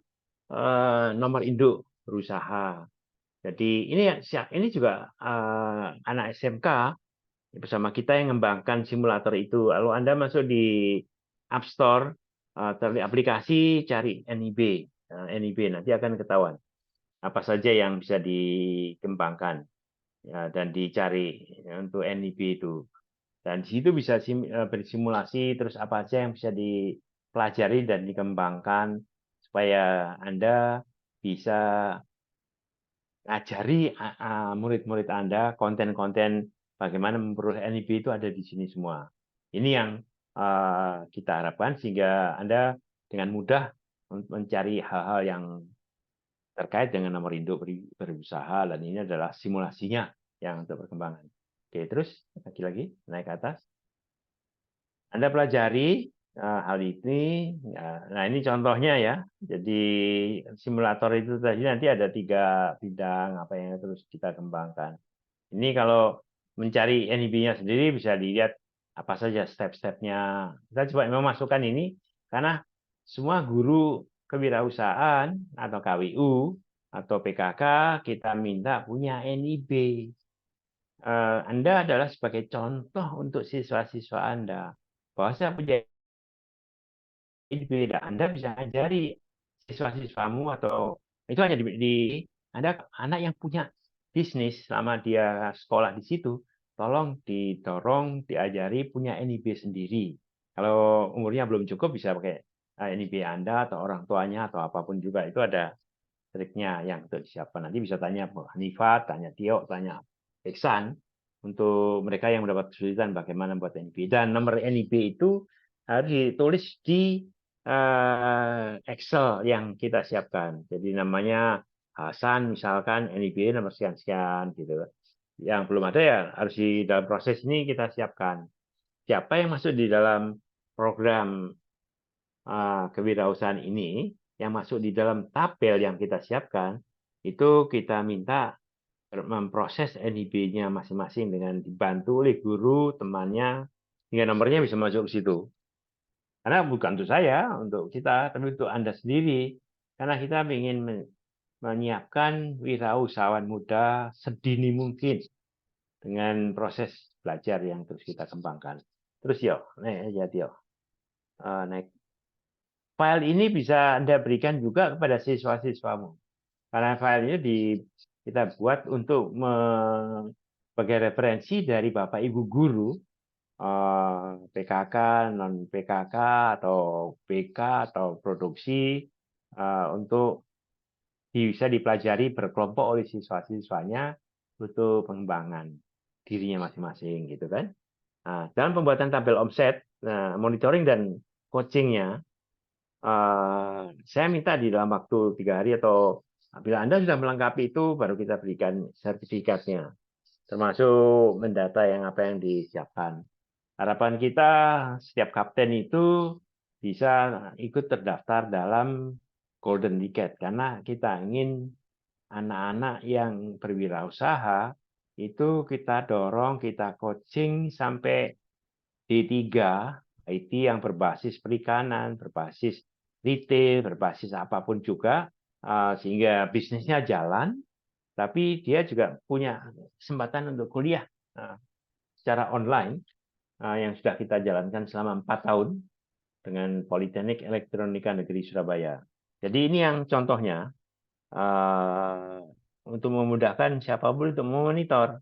nomor induk berusaha. Jadi ini juga anak SMK bersama kita yang mengembangkan simulator itu. Lalu Anda masuk di App Store, cari aplikasi, cari NIB. NIB nanti akan ketahuan apa saja yang bisa dikembangkan ya, dan dicari untuk NIB itu. Dan di situ bisa bersimulasi terus apa aja yang bisa dipelajari dan dikembangkan supaya Anda bisa ngajari murid-murid Anda konten-konten bagaimana memperoleh NIB itu ada di sini semua. Ini yang kita harapkan sehingga Anda dengan mudah mencari hal-hal yang terkait dengan nomor induk berusaha, dan ini adalah simulasinya yang untuk perkembangan. Oke, terus lagi naik ke atas. Anda pelajari hal ini. Nah, ini contohnya ya. Jadi simulator itu tadi nanti ada 3 bidang apa yang terus kita kembangkan. Ini kalau mencari NIB-nya sendiri bisa dilihat apa saja step-stepnya. Kita coba memang masukkan ini karena semua guru kewirausahaan atau KWU atau PKK kita minta punya NIB. Anda adalah sebagai contoh untuk siswa-siswa Anda. Bahwa saya punya NIB, Anda bisa ajari siswa-siswamu atau itu hanya di Anda anak yang punya bisnis selama dia sekolah di situ, tolong didorong, diajari punya NIB sendiri. Kalau umurnya belum cukup bisa pakai NIB Anda atau orang tuanya atau apapun juga, itu ada triknya yang untuk disiapkan. Nanti bisa tanya Hanifat, tanya Tio, tanya Iksan untuk mereka yang mendapat kesulitan bagaimana membuat NIB. Dan nomor NIB itu harus ditulis di Excel yang kita siapkan. Jadi namanya Hasan misalkan NIB nomor sekian-sekian gitu. Yang belum ada ya harus di dalam proses ini kita siapkan. Siapa yang masuk di dalam program kewirausahaan ini, yang masuk di dalam tabel yang kita siapkan, itu kita minta memproses NIB-nya masing-masing dengan dibantu oleh guru, temannya, hingga nomornya bisa masuk ke situ. Karena bukan untuk saya, untuk kita, tapi untuk Anda sendiri. Karena kita ingin menyiapkan wirausahawan muda sedini mungkin dengan proses belajar yang terus kita kembangkan. Terus naik. File ini bisa Anda berikan juga kepada siswa-siswamu. Karena file ini kita buat untuk sebagai referensi dari Bapak Ibu guru, PKK, non PKK, atau BK, atau produksi, untuk bisa dipelajari berkelompok oleh siswa-siswanya untuk pengembangan dirinya masing-masing, gitu kan. Nah, dalam pembuatan tabel omset, monitoring dan coachingnya, saya minta di dalam waktu 3 hari atau bila Anda sudah melengkapi itu, baru kita berikan sertifikatnya, termasuk mendata apa yang disiapkan. Harapan kita setiap kapten itu bisa ikut terdaftar dalam Golden Ticket, karena kita ingin anak-anak yang berwirausaha itu kita dorong, kita coaching sampai D3, IT yang berbasis perikanan, berbasis retail, berbasis apapun juga, sehingga bisnisnya jalan, tapi dia juga punya kesempatan untuk kuliah secara online yang sudah kita jalankan selama 4 tahun dengan Politeknik Elektronika Negeri Surabaya. Jadi ini yang contohnya untuk memudahkan siapapun untuk memonitor,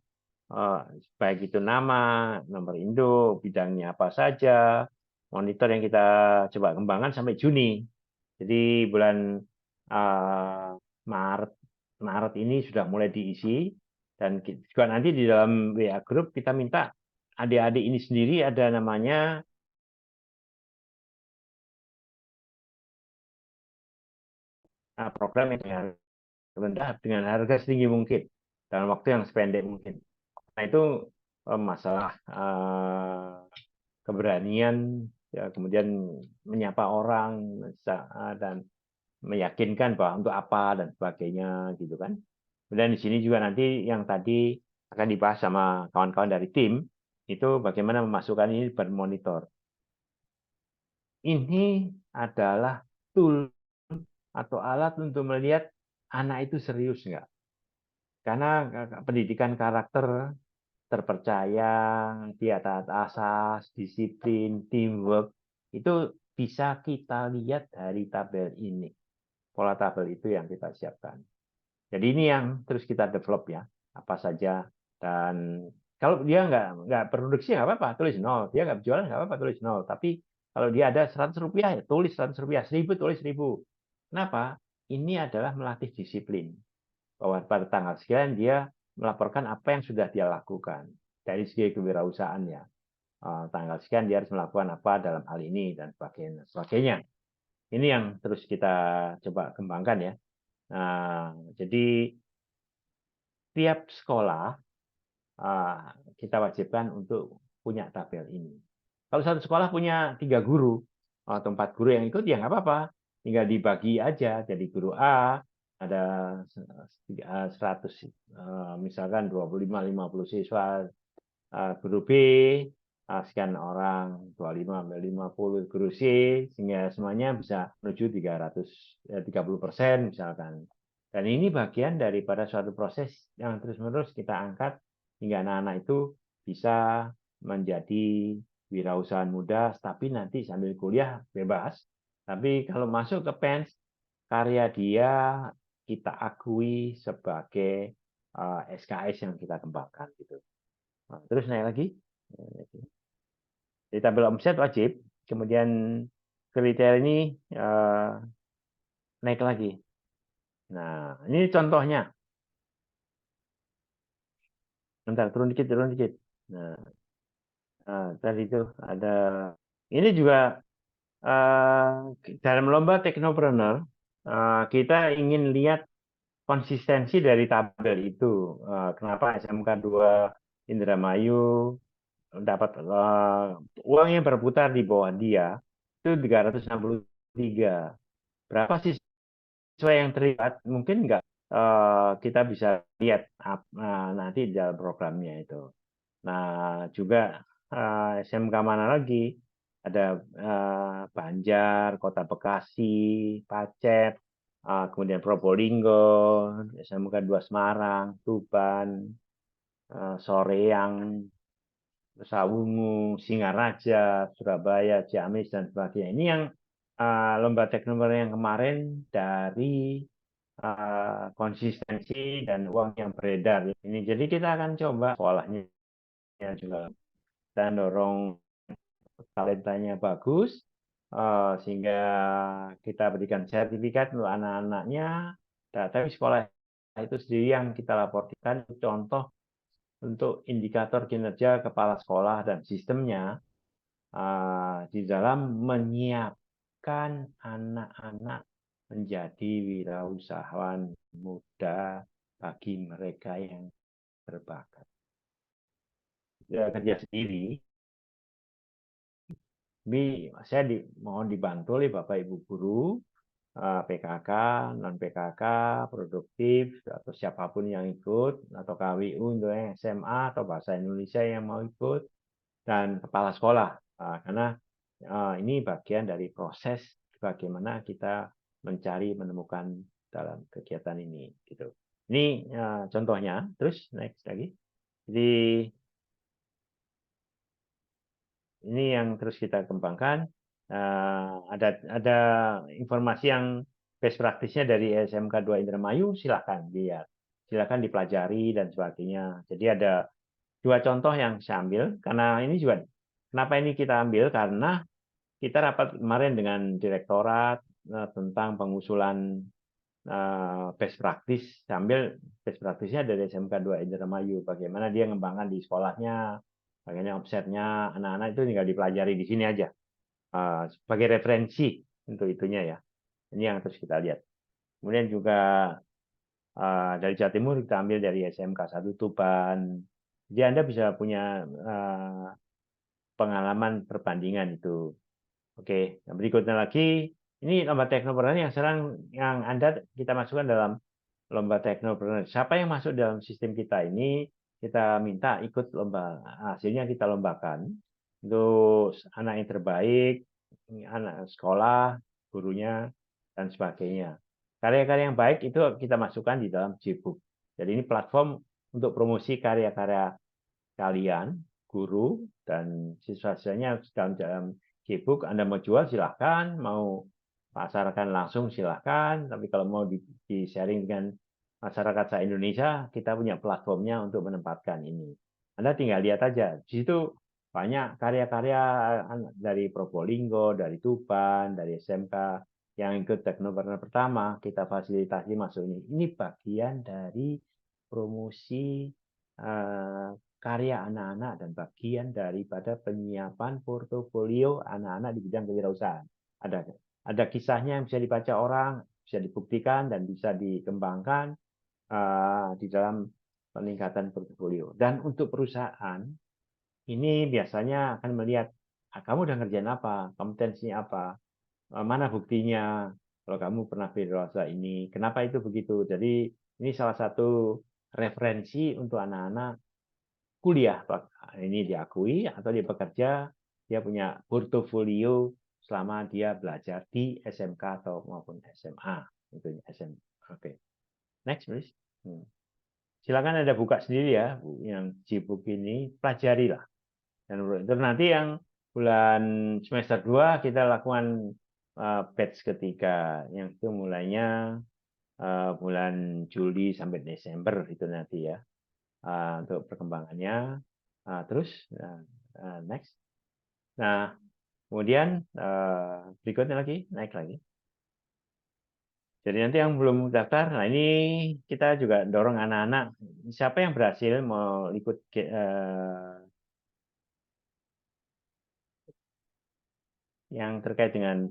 baik itu nama, nomor induk, bidangnya apa saja, monitor yang kita coba kembangkan sampai Juni. Jadi bulan Maret ini sudah mulai diisi, dan juga nanti di dalam WA Group kita minta adik-adik ini sendiri ada namanya program yang rendah dengan harga setinggi mungkin dalam waktu yang sependek mungkin. Nah itu masalah keberanian, ya, kemudian menyapa orang dan meyakinkan bahwa untuk apa dan sebagainya, gitu kan. Kemudian di sini juga nanti yang tadi akan dibahas sama kawan-kawan dari tim itu bagaimana memasukkan ini bermonitor. Ini adalah tool atau alat untuk melihat anak itu serius nggak. Karena pendidikan karakter, terpercaya, dia taat asas, disiplin, teamwork, itu bisa kita lihat dari tabel ini. Pola tabel itu yang kita siapkan. Jadi ini yang terus kita develop ya, apa saja. Dan kalau dia nggak produksi nggak apa-apa, tulis 0. Dia nggak jualan nggak apa-apa, tulis 0. Tapi kalau dia ada 100 rupiah, ya tulis 100 rupiah. 1000, tulis 1000. Kenapa? Ini adalah melatih disiplin. Bahwa pada tanggal sekian dia melaporkan apa yang sudah dia lakukan. Dari segi kewirausahaannya. Tanggal sekian dia harus melakukan apa dalam hal ini, dan sebagainya. Ini yang terus kita coba kembangkan ya. Nah, jadi tiap sekolah kita wajibkan untuk punya tabel ini. Kalau satu sekolah punya 3 guru atau 4 guru yang ikut, ya nggak apa-apa. Tinggal dibagi aja. Jadi guru A ada 100, misalkan 25-50 siswa. Guru B sekian orang, 25-50, guru C, sehingga semuanya bisa menuju 30% misalkan. Dan ini bagian daripada suatu proses yang terus-menerus kita angkat hingga anak-anak itu bisa menjadi wirausahawan muda, tapi nanti sambil kuliah bebas. Tapi kalau masuk ke PENS, karya dia kita akui sebagai SKS yang kita kembangkan gitu. Nah, terus naik lagi. Di tabel omset wajib, kemudian kriteria ini naik lagi. Nah, ini contohnya. Bentar, turun dikit. Nah, tadi itu ada. Ini juga dalam lomba Technopreneur, kita ingin lihat konsistensi dari tabel itu. Kenapa SMK 2 Indramayu dapat uang yang berputar di bawah dia itu 363. Berapa siswa yang terlibat? Mungkin enggak. Kita bisa lihat nanti di dalam programnya itu. Nah, juga SMK mana lagi? Ada Banjar, Kota Bekasi, Pacet, kemudian Probolinggo, SMK 2 Semarang, Tuban, Soreang, Sawungu, Singaraja, Surabaya, Ciamis, dan sebagainya. Ini yang lomba teknoprener yang kemarin dari konsistensi dan uang yang beredar ini. Jadi kita akan coba sekolahnya juga dan dorong talentanya bagus sehingga kita berikan sertifikat untuk anak-anaknya. Tapi sekolah itu sendiri yang kita laporkan contoh untuk indikator kinerja kepala sekolah dan sistemnya di dalam menyiapkan anak-anak menjadi wirausahawan muda bagi mereka yang berbakat. Kerja sendiri, ini saya mohon dibantu oleh Bapak Ibu guru, PKK, non PKK, produktif, atau siapapun yang ikut, atau KWU untuk yang SMA atau bahasa Indonesia yang mau ikut, dan kepala sekolah, karena ini bagian dari proses bagaimana kita mencari menemukan dalam kegiatan ini gitu. Ini contohnya. Terus next lagi. Jadi ini yang terus kita kembangkan. Ada informasi yang best practice-nya dari SMK 2 Indramayu, silakan lihat, silakan dipelajari dan sebagainya. Jadi ada 2 contoh yang saya ambil karena ini juga kenapa ini kita ambil karena kita rapat kemarin dengan direktorat tentang pengusulan best practice, sambil best practice-nya dari SMK 2 Indramayu, bagaimana dia mengembangkan di sekolahnya, bagaimana offset-nya, anak-anak itu tinggal dipelajari di sini aja sebagai referensi untuk itunya ya. Ini yang terus kita lihat. Kemudian juga dari Jawa Timur kita ambil dari SMK 1 Tuban. Jadi Anda bisa punya pengalaman perbandingan itu. Oke, yang berikutnya lagi, ini lomba teknopreneur yang sekarang yang Anda kita masukkan dalam lomba teknopreneur. Siapa yang masuk dalam sistem kita ini, kita minta ikut lomba. Hasilnya kita lombakan untuk anak yang terbaik, anak sekolah, gurunya, dan sebagainya. Karya-karya yang baik itu kita masukkan di dalam Gbook. Jadi ini platform untuk promosi karya-karya kalian, guru, dan siswa-siswanya dalam Gbook. Anda mau jual silahkan, mau pasarkan langsung silahkan, tapi kalau mau di-sharing dengan masyarakat se-Indonesia, kita punya platformnya untuk menempatkan ini. Anda tinggal lihat aja, di situ banyak karya-karya dari Probolinggo, dari Tuban, dari SMK yang ikut teknopreneur pertama, kita fasilitasi masuk ini. Ini bagian dari promosi karya anak-anak dan bagian daripada penyiapan portofolio anak-anak di bidang kewirausahaan. Ada kisahnya yang bisa dibaca orang, bisa dibuktikan dan bisa dikembangkan di dalam peningkatan portofolio. Dan untuk perusahaan ini biasanya akan melihat kamu udah ngerjain apa, kompetensinya apa, mana buktinya. Kalau kamu pernah wirausaha ini, kenapa itu begitu? Jadi ini salah satu referensi untuk anak-anak kuliah. Ini diakui atau dia bekerja, dia punya portofolio selama dia belajar di SMK atau maupun SMA. Itu SMA. Oke. Next, please. Silakan Anda buka sendiri ya, yang Gbook ini, pelajarilah. Dan nanti yang bulan semester 2 kita lakukan batch ketiga, yang itu mulainya bulan Juli sampai Desember itu nanti ya, untuk perkembangannya. Terus next. Nah, kemudian berikutnya lagi, naik lagi. Jadi nanti yang belum daftar, nah ini kita juga dorong anak-anak. Siapa yang berhasil mau ikut yang terkait dengan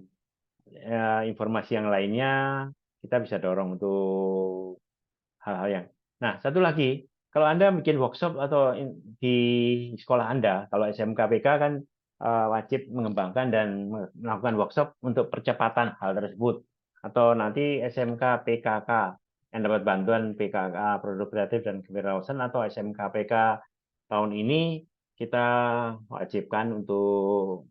informasi yang lainnya, kita bisa dorong untuk hal-hal yang. Nah, satu lagi, kalau Anda bikin workshop atau di sekolah Anda, kalau SMK-PK kan wajib mengembangkan dan melakukan workshop untuk percepatan hal tersebut. Atau nanti SMK-PKK yang dapat bantuan PKK, Produk Kreatif dan Kewirausahaan, atau SMK-PK tahun ini kita wajibkan untuk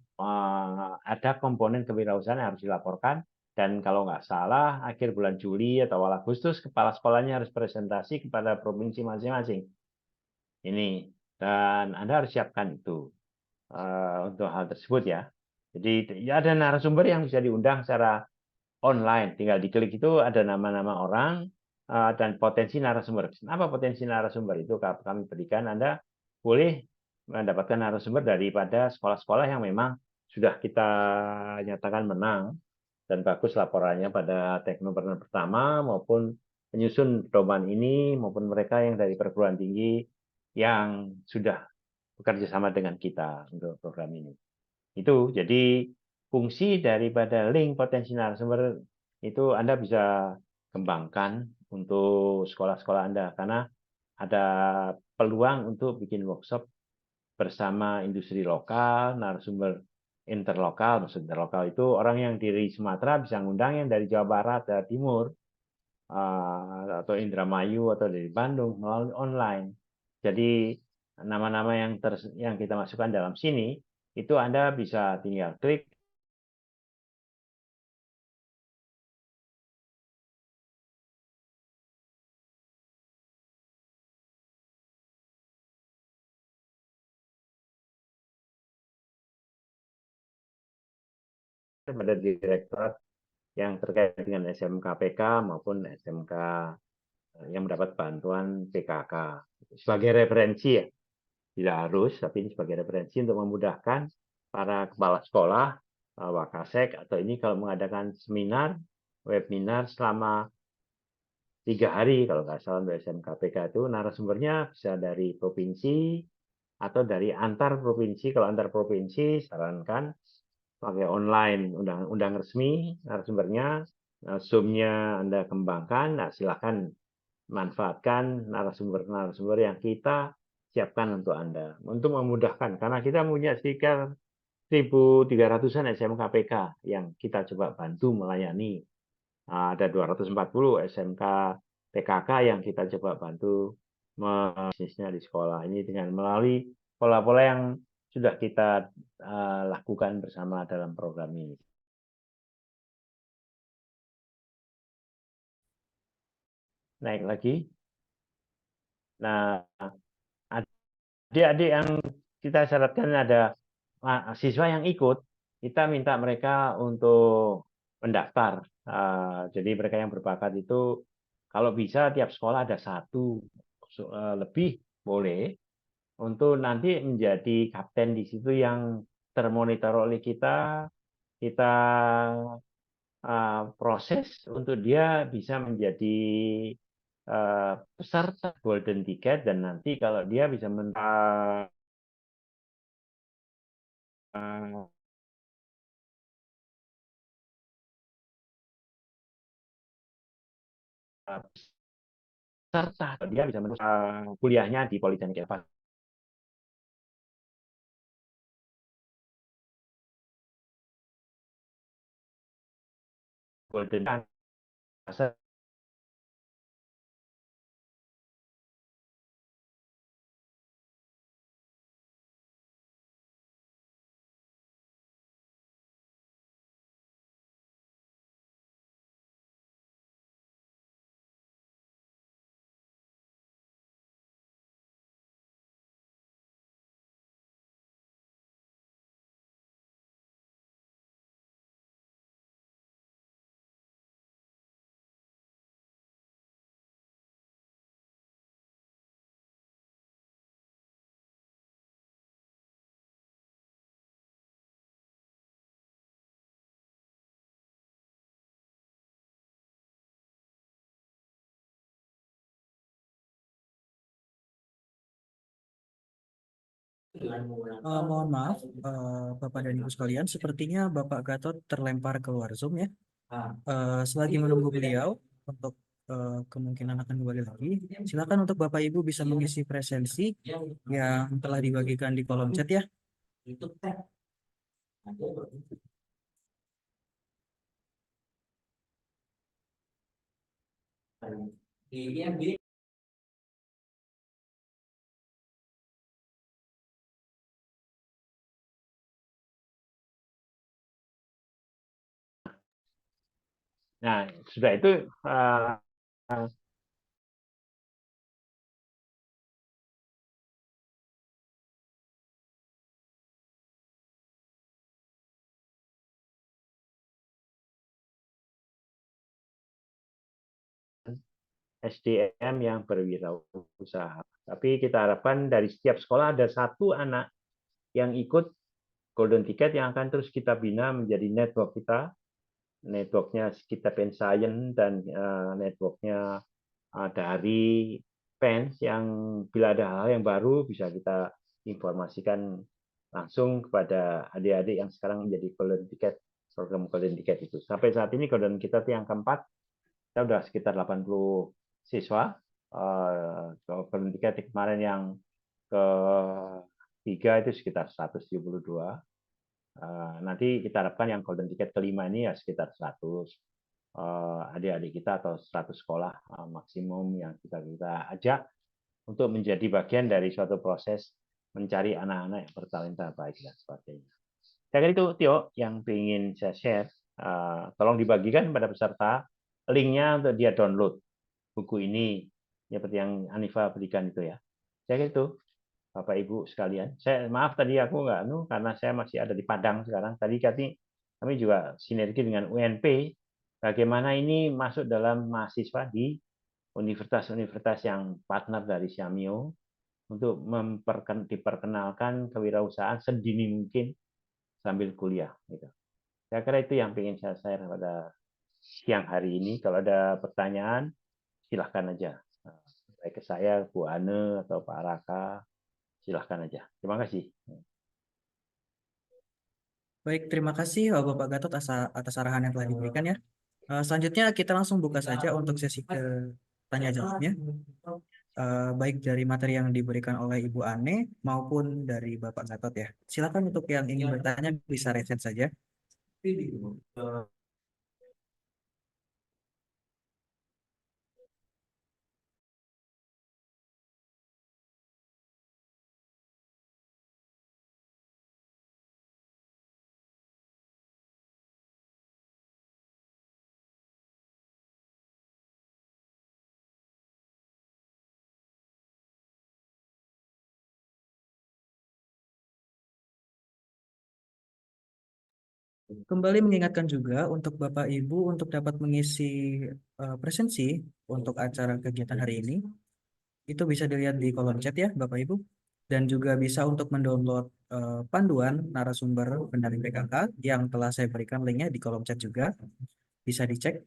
ada komponen kewirausahaan yang harus dilaporkan Dan kalau nggak salah, akhir bulan Juli atau awal Agustus, kepala sekolahnya harus presentasi kepada provinsi masing-masing. Ini, dan Anda harus siapkan itu untuk hal tersebut ya. Jadi ya ada narasumber yang bisa diundang secara online. Tinggal diklik itu ada nama-nama orang dan potensi narasumber. Apa potensi narasumber itu? Kami berikan Anda boleh mendapatkan narasumber daripada sekolah-sekolah yang memang sudah kita nyatakan menang dan bagus laporannya pada teknopreneur pertama maupun penyusun pedoman ini maupun mereka yang dari perguruan tinggi yang sudah bekerja sama dengan kita untuk program ini. Itu jadi fungsi daripada link potensi narasumber itu Anda bisa kembangkan untuk sekolah-sekolah Anda karena ada peluang untuk bikin workshop bersama industri lokal, narasumber interlokal. Maksud interlokal itu orang yang dari Sumatera bisa ngundang yang dari Jawa Barat, Jawa Timur, atau Indramayu atau dari Bandung melalui online. Jadi nama-nama yang kita masukkan dalam sini itu Anda bisa tinggal klik pada direktorat yang terkait dengan SMK-PK maupun SMK yang mendapat bantuan PKK sebagai referensi ya. Tidak harus, tapi ini sebagai referensi untuk memudahkan para kepala sekolah, Wakasek, atau ini kalau mengadakan seminar, webinar selama 3 hari, kalau nggak salah untuk SMKPK itu, narasumbernya bisa dari provinsi atau dari antar provinsi. Kalau antar provinsi, sarankan pakai online, undang resmi, narasumbernya, Zoom-nya Anda kembangkan, nah silakan manfaatkan narasumber-narasumber yang kita siapkan untuk Anda untuk memudahkan karena kita punya sekitar 1.300-an SMK-PK yang kita coba bantu melayani. Ada 240 SMK PKK yang kita coba bantu bisnisnya di sekolah ini dengan melalui pola-pola yang sudah kita lakukan bersama dalam program ini. Naik lagi. Nah, adik-adik yang kita syaratkan ada siswa yang ikut, kita minta mereka untuk mendaftar. Jadi mereka yang berbakat itu kalau bisa tiap sekolah ada satu lebih boleh untuk nanti menjadi kapten di situ yang termonitor oleh kita proses untuk dia bisa menjadi peserta golden ticket dan nanti kalau dia bisa peserta dia bisa meneruskan kuliahnya di Politeknik Elpas golden Mohon maaf, Bapak dan Ibu sekalian, sepertinya Bapak Gatot terlempar keluar Zoom ya. Selagi menunggu beliau untuk kemungkinan akan kembali lagi, silakan untuk Bapak Ibu bisa mengisi presensi yang telah dibagikan di kolom chat ya. Nah, sudah itu SDM yang berwirausaha. Tapi kita harapkan dari setiap sekolah ada satu anak yang ikut Golden Ticket yang akan terus kita bina menjadi network kita, networknya kita Pen Science dan networknya dari fans yang bila ada hal yang baru bisa kita informasikan langsung kepada adik-adik yang sekarang menjadi Golden Ticket, program Golden Ticket itu. Sampai saat ini Golden Ticket yang keempat, kita sudah sekitar 80 siswa. Golden Ticket kemarin yang ketiga itu sekitar 172. Nanti kita harapkan yang Golden Ticket kelima ini ya sekitar 100 adik-adik kita atau 100 sekolah maksimum yang kita ajak untuk menjadi bagian dari suatu proses mencari anak-anak yang bertalenta baik dan sebagainya. Saya kira itu Tio yang ingin saya share. Tolong dibagikan pada peserta linknya untuk dia download buku ini seperti yang Anifa berikan itu ya. Saya kira itu Bapak Ibu sekalian. Saya maaf tadi aku nggak karena saya masih ada di Padang sekarang. Tadi kami juga sinergi dengan UNP. Bagaimana ini masuk dalam mahasiswa di universitas-universitas yang partner dari Siamio untuk diperkenalkan kewirausahaan sedini mungkin sambil kuliah. Gitu. Saya kira itu yang ingin saya share pada siang hari ini. Kalau ada pertanyaan, silahkan aja. Baik ke saya, Bu Ane, atau Pak Raka, silahkan aja. Terima kasih. Baik, terima kasih Bapak Gatot atas arahan yang telah diberikan ya. Selanjutnya kita langsung buka saja untuk sesi ke tanya jawabnya. Baik dari materi yang diberikan oleh Ibu Ane maupun dari Bapak Gatot ya. Silakan untuk yang ingin bertanya bisa raise hand saja. Kembali mengingatkan juga untuk Bapak Ibu untuk dapat mengisi presensi untuk acara kegiatan hari ini. Itu bisa dilihat di kolom chat ya Bapak Ibu. Dan juga bisa untuk mendownload panduan narasumber pendamping PKK yang telah saya berikan linknya di kolom chat juga. Bisa dicek.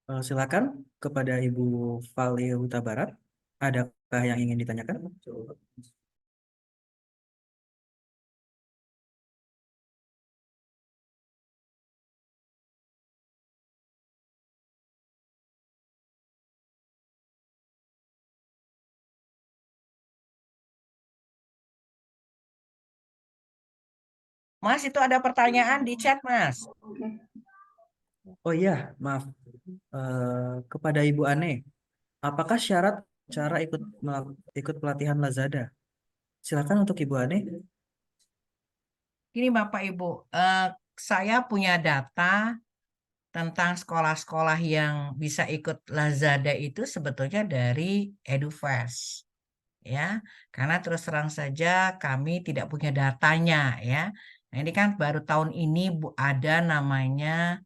Silakan kepada Ibu Valia Huta Barat. Adakah yang ingin ditanyakan? Mas, itu ada pertanyaan di chat, Mas. Oh iya, maaf. Kepada Ibu Ane, apakah syarat cara ikut pelatihan Lazada? Silakan untuk Ibu Ane. Gini Bapak Ibu, saya punya data tentang sekolah-sekolah yang bisa ikut Lazada itu sebetulnya dari EduFest. Ya, karena terus terang saja kami tidak punya datanya ya. Nah, ini kan baru tahun ini ada namanya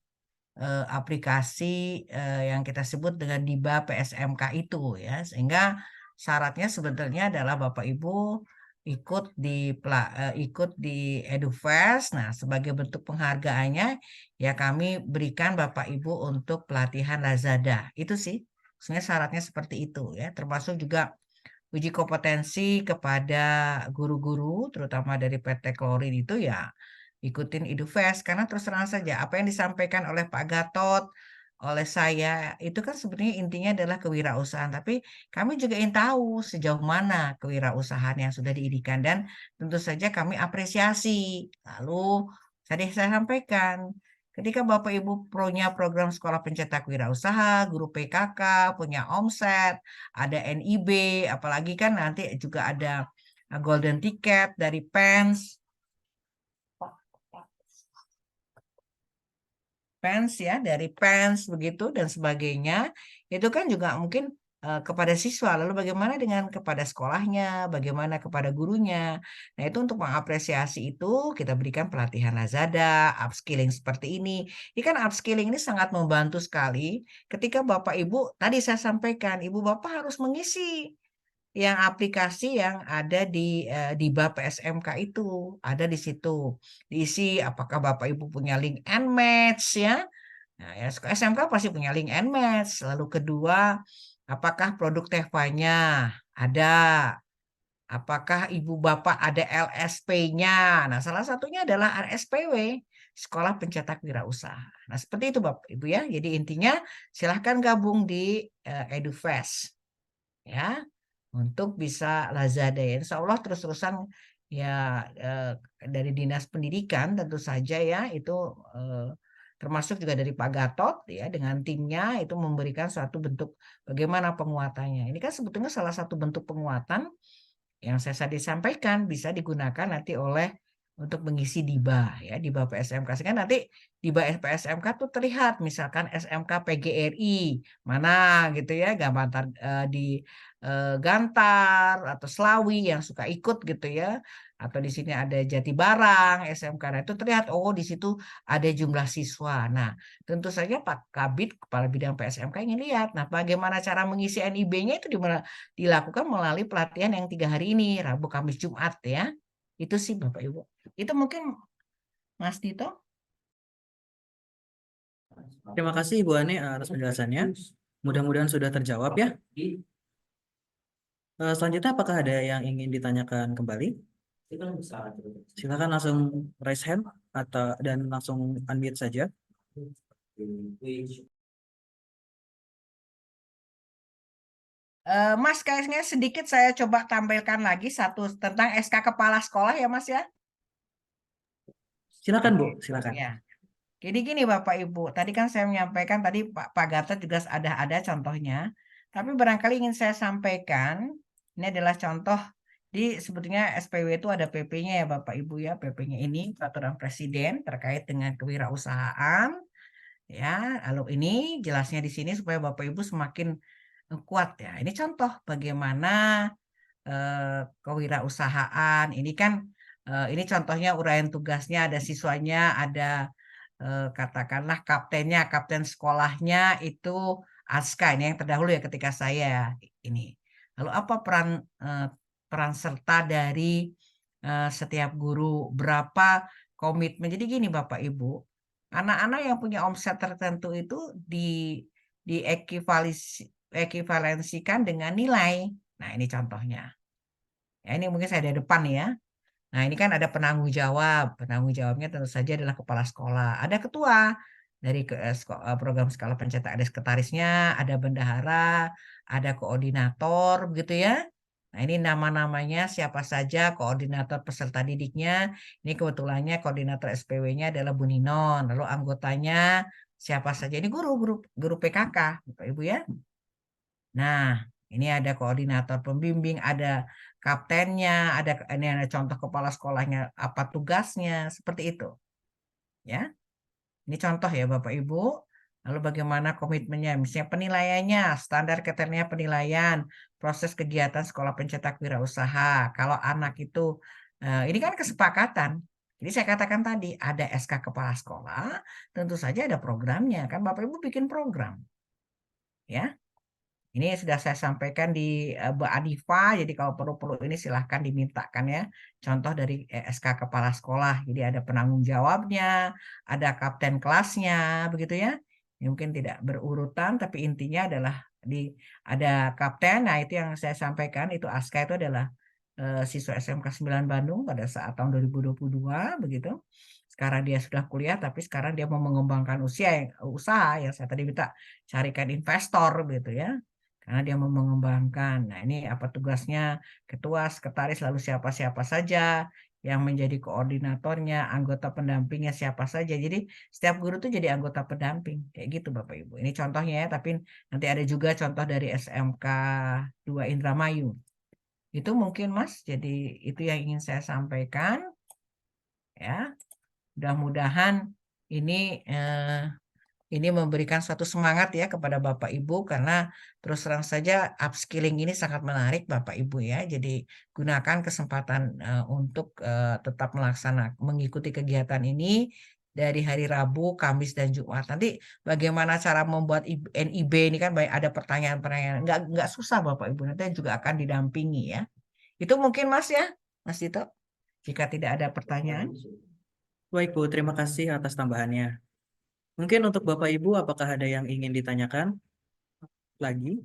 aplikasi yang kita sebut dengan DIBA PSMK itu ya, sehingga syaratnya sebetulnya adalah Bapak Ibu ikut di EduFest. Nah, sebagai bentuk penghargaannya ya kami berikan Bapak Ibu untuk pelatihan Lazada. Itu sih sebenarnya syaratnya seperti itu ya, termasuk juga uji kompetensi kepada guru-guru terutama dari PT Klorin itu ya ikutin EduFest. Karena terus terang saja apa yang disampaikan oleh Pak Gatot, oleh saya itu kan sebenarnya intinya adalah kewirausahaan, tapi kami juga ingin tahu sejauh mana kewirausahaan yang sudah diidikan dan tentu saja kami apresiasi. Lalu tadi saya sampaikan Ketika Bapak Ibu punya program sekolah pencetak wirausaha, guru PKK, punya omset, ada NIB, apalagi kan nanti juga ada golden ticket dari Pens ya, dari Pens begitu dan sebagainya, itu kan juga mungkin kepada siswa. Lalu bagaimana dengan kepada sekolahnya, bagaimana kepada gurunya. Nah, itu untuk mengapresiasi itu kita berikan pelatihan Lazada, upskilling seperti ini. Ini kan upskilling ini sangat membantu sekali ketika Bapak Ibu, tadi saya sampaikan, Ibu Bapak harus mengisi yang aplikasi yang ada di BAP SMK itu, ada di situ. Diisi apakah Bapak Ibu punya link and match ya. Nah, ya SMK pasti punya link and match. Lalu kedua, apakah produk TEFA-nya ada? Apakah ibu bapak ada LSP-nya? Nah, salah satunya adalah RSPW, Sekolah Pencetak Wirausaha. Nah, seperti itu Bapak Ibu ya. Jadi intinya silahkan gabung di EduFest ya untuk bisa Lazada ya. Insya Allah terus-terusan ya dari Dinas Pendidikan tentu saja ya itu termasuk juga dari Pak Gatot ya dengan timnya itu memberikan suatu bentuk bagaimana penguatannya. Ini kan sebetulnya salah satu bentuk penguatan yang saya tadi sampaikan bisa digunakan nanti oleh untuk mengisi DIBA ya DIBA PSMK sehingga nanti DIBA PSMK tuh terlihat misalkan SMK PGRI mana gitu ya gambar di Gantar atau Slawi yang suka ikut gitu ya atau di sini ada Jatibarang SMK nah itu terlihat oh di situ ada jumlah siswa. Nah tentu saja Pak Kabid Kepala Bidang PSMK ingin lihat nah bagaimana cara mengisi NIB-nya itu dilakukan melalui pelatihan yang 3 hari ini Rabu Kamis Jumat ya itu sih Bapak Ibu itu mungkin Mas Dito. Terima kasih Ibu Ani atas penjelasannya. Mudah-mudahan sudah terjawab ya. Selanjutnya apakah ada yang ingin ditanyakan kembali? Silakan langsung raise hand dan langsung unmute saja. Mas kayaknya sedikit saya coba tampilkan lagi satu tentang SK Kepala Sekolah ya Mas ya. Silakan Bu, silakan. Ya. Jadi gini Bapak Ibu, tadi kan saya menyampaikan tadi Pak Gatot juga ada contohnya. Tapi barangkali ingin saya sampaikan, ini adalah contoh di sebetulnya SPW itu ada PP-nya ya Bapak Ibu ya, PP-nya ini peraturan presiden terkait dengan kewirausahaan. Ya, lalu ini jelasnya di sini supaya Bapak Ibu semakin kuat ya. Ini contoh bagaimana kewirausahaan. Ini kan ini contohnya uraian tugasnya ada siswanya, ada katakanlah kaptennya, kapten sekolahnya itu Aska ini yang terdahulu ya ketika saya ini. Lalu apa peran serta dari setiap guru, berapa komitmen. Jadi gini Bapak Ibu, anak-anak yang punya omset tertentu itu ekivalensikan dengan nilai. Nah, ini contohnya. Ya, ini mungkin saya dari depan ya. Nah, ini kan ada penanggung jawab. Penanggung jawabnya tentu saja adalah kepala sekolah. Ada ketua dari program skala pencetak, ada sekretarisnya, ada bendahara, ada koordinator, begitu ya. Nah, ini nama-namanya siapa saja, koordinator peserta didiknya. Ini kebetulannya koordinator SPW-nya adalah Bu Ninon. Lalu anggotanya siapa saja. Ini guru PKK, Bapak Ibu ya. Nah, ini ada koordinator pembimbing, ada kaptennya, ini ada contoh kepala sekolahnya, apa tugasnya, seperti itu. Ya, ini contoh ya Bapak Ibu. Lalu bagaimana komitmennya, misalnya penilaiannya, standar kriteria penilaian, proses kegiatan sekolah pencetak wirausaha. Kalau anak itu, ini kan kesepakatan. Jadi saya katakan tadi, ada SK kepala sekolah, tentu saja ada programnya. Kan Bapak Ibu bikin program. Ya, ini sudah saya sampaikan di Bu Adifa, jadi kalau perlu ini silahkan dimintakan ya. Contoh dari SK Kepala Sekolah, jadi ada penanggung jawabnya, ada kapten kelasnya, begitu ya. Ini mungkin tidak berurutan, tapi intinya adalah ada kapten, nah itu yang saya sampaikan, itu Aska itu adalah siswa SMK 9 Bandung pada saat tahun 2022, begitu. Sekarang dia sudah kuliah, tapi sekarang dia mau mengembangkan usaha yang saya tadi minta carikan investor, gitu ya. Karena dia mau mengembangkan. Nah, ini apa tugasnya? Ketua, sekretaris, lalu siapa-siapa saja yang menjadi koordinatornya, anggota pendampingnya siapa saja. Jadi setiap guru tuh jadi anggota pendamping. Kayak gitu Bapak Ibu. Ini contohnya ya, tapi nanti ada juga contoh dari SMK 2 Indramayu. Itu mungkin Mas, jadi itu yang ingin saya sampaikan ya. Mudah-mudahan ini ini memberikan suatu semangat ya kepada Bapak Ibu karena terus terang saja upskilling ini sangat menarik Bapak Ibu ya. Jadi gunakan kesempatan untuk tetap mengikuti kegiatan ini dari hari Rabu, Kamis dan Jumat. Nanti bagaimana cara membuat NIB ini kan baik ada pertanyaan-pertanyaan nggak susah Bapak Ibu, nanti juga akan didampingi ya. Itu mungkin Mas ya, Mas Dito. Jika tidak ada pertanyaan. Baik Bu, terima kasih atas tambahannya. Mungkin untuk Bapak Ibu, apakah ada yang ingin ditanyakan lagi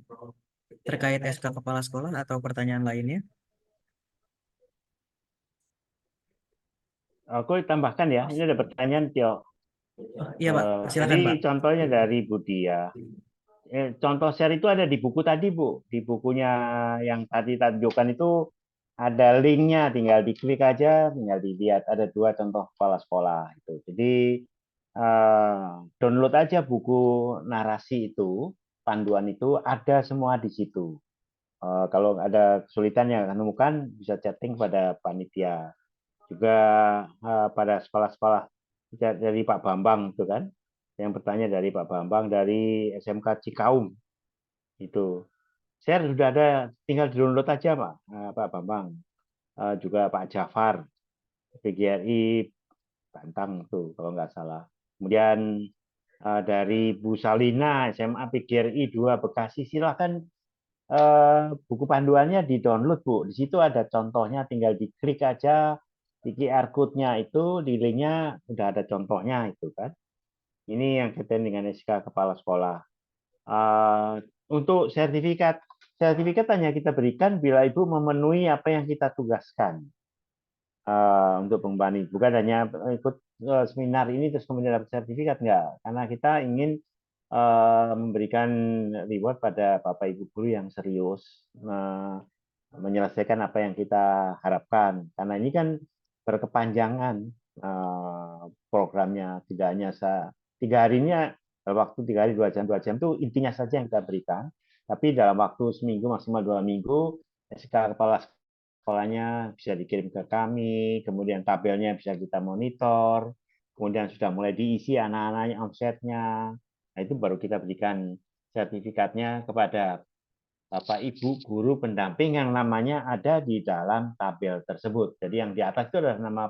terkait SK Kepala Sekolah atau pertanyaan lainnya? Aku tambahkan ya, ini ada pertanyaan Tio. Oh, iya Pak, silakan Pak. Tadi contohnya dari Budia. Contoh share itu ada di buku tadi Bu, di bukunya yang tadi tunjukkan itu ada linknya, tinggal diklik aja, tinggal dilihat. Ada 2 contoh kepala sekolah itu. Jadi download aja buku narasi itu, panduan itu ada semua di situ. Kalau ada kesulitan yang menemukan bisa chatting pada panitia. Juga pada sekolah-sekolah dari Pak Bambang itu kan, yang bertanya dari Pak Bambang dari SMK Cikaum itu. Share sudah ada, tinggal di-download aja Pak Bambang. Juga Pak Jafar, PGRI Bantang tuh kalau nggak salah. Kemudian dari Bu Salina, SMA PGRI 2 Bekasi, silahkan buku panduannya di-download Bu. Di situ ada contohnya, tinggal diklik aja di QR code-nya itu, di linknya udah ada contohnya itu kan. Ini yang kaitan dengan SK Kepala Sekolah. Untuk sertifikat hanya kita berikan bila Ibu memenuhi apa yang kita tugaskan untuk pengembangan. Bukan hanya ikut seminar ini terus kemudian dapat sertifikat, enggak. Karena kita ingin memberikan reward pada Bapak Ibu guru yang serius menyelesaikan apa yang kita harapkan. Karena ini kan berkepanjangan programnya, tidak hanya 3 hari ini, waktu 3 hari 2 jam itu intinya saja yang kita berikan. Tapi dalam waktu seminggu maksimal 2 minggu SK Kepala Sekolahnya bisa dikirim ke kami, kemudian tabelnya bisa kita monitor, kemudian sudah mulai diisi anak-anaknya, omsetnya. Nah, itu baru kita berikan sertifikatnya kepada Bapak Ibu guru pendamping yang namanya ada di dalam tabel tersebut. Jadi yang di atas itu adalah nama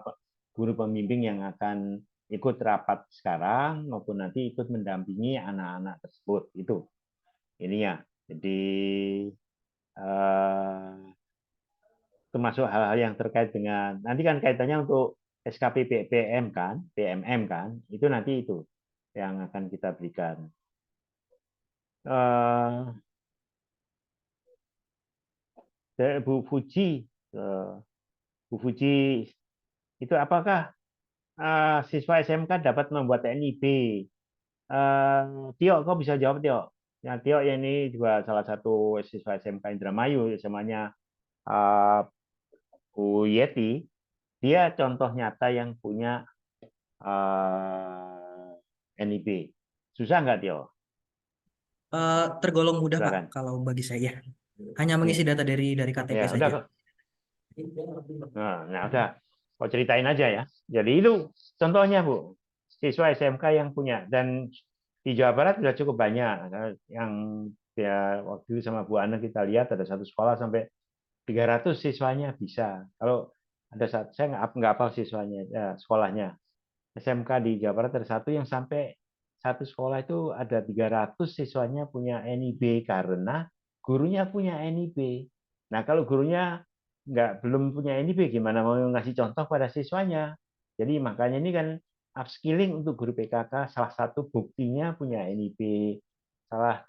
guru pembimbing yang akan ikut rapat sekarang maupun nanti ikut mendampingi anak-anak tersebut. Itu ininya. Jadi termasuk hal-hal yang terkait dengan nanti kan kaitannya untuk SKP PMM kan, itu nanti itu yang akan kita berikan. Bu Fuji itu apakah siswa SMK dapat membuat NIB? Tio, kok bisa jawab Tio? Ya, Tio ya, ini juga salah satu siswa SMK Indramayu, namanya Bu Yeti. Dia contoh nyata yang punya NIB. Susah nggak Tio? Tergolong mudah Pak, Silakan. kalau bagi saya. Hanya mengisi data dari KTP Ya, saja. udah. Nah, udah. Kau ceritain aja ya. Jadi itu contohnya Bu, siswa SMK yang punya, dan di Jawa Barat sudah cukup banyak. Yang ya waktu itu sama Bu Ana kita lihat ada satu sekolah sampai 300 siswanya bisa. Kalau ada saya nggak hafal siswanya, ya, sekolahnya. SMK di Jawa Barat ada satu yang sampai satu sekolah itu ada 300 siswanya punya NIB karena gurunya punya NIB. Nah, kalau gurunya belum punya NIB, gimana mau ngasih contoh pada siswanya? Jadi makanya ini kan upskilling untuk guru PKK, salah satu buktinya punya NIB, salah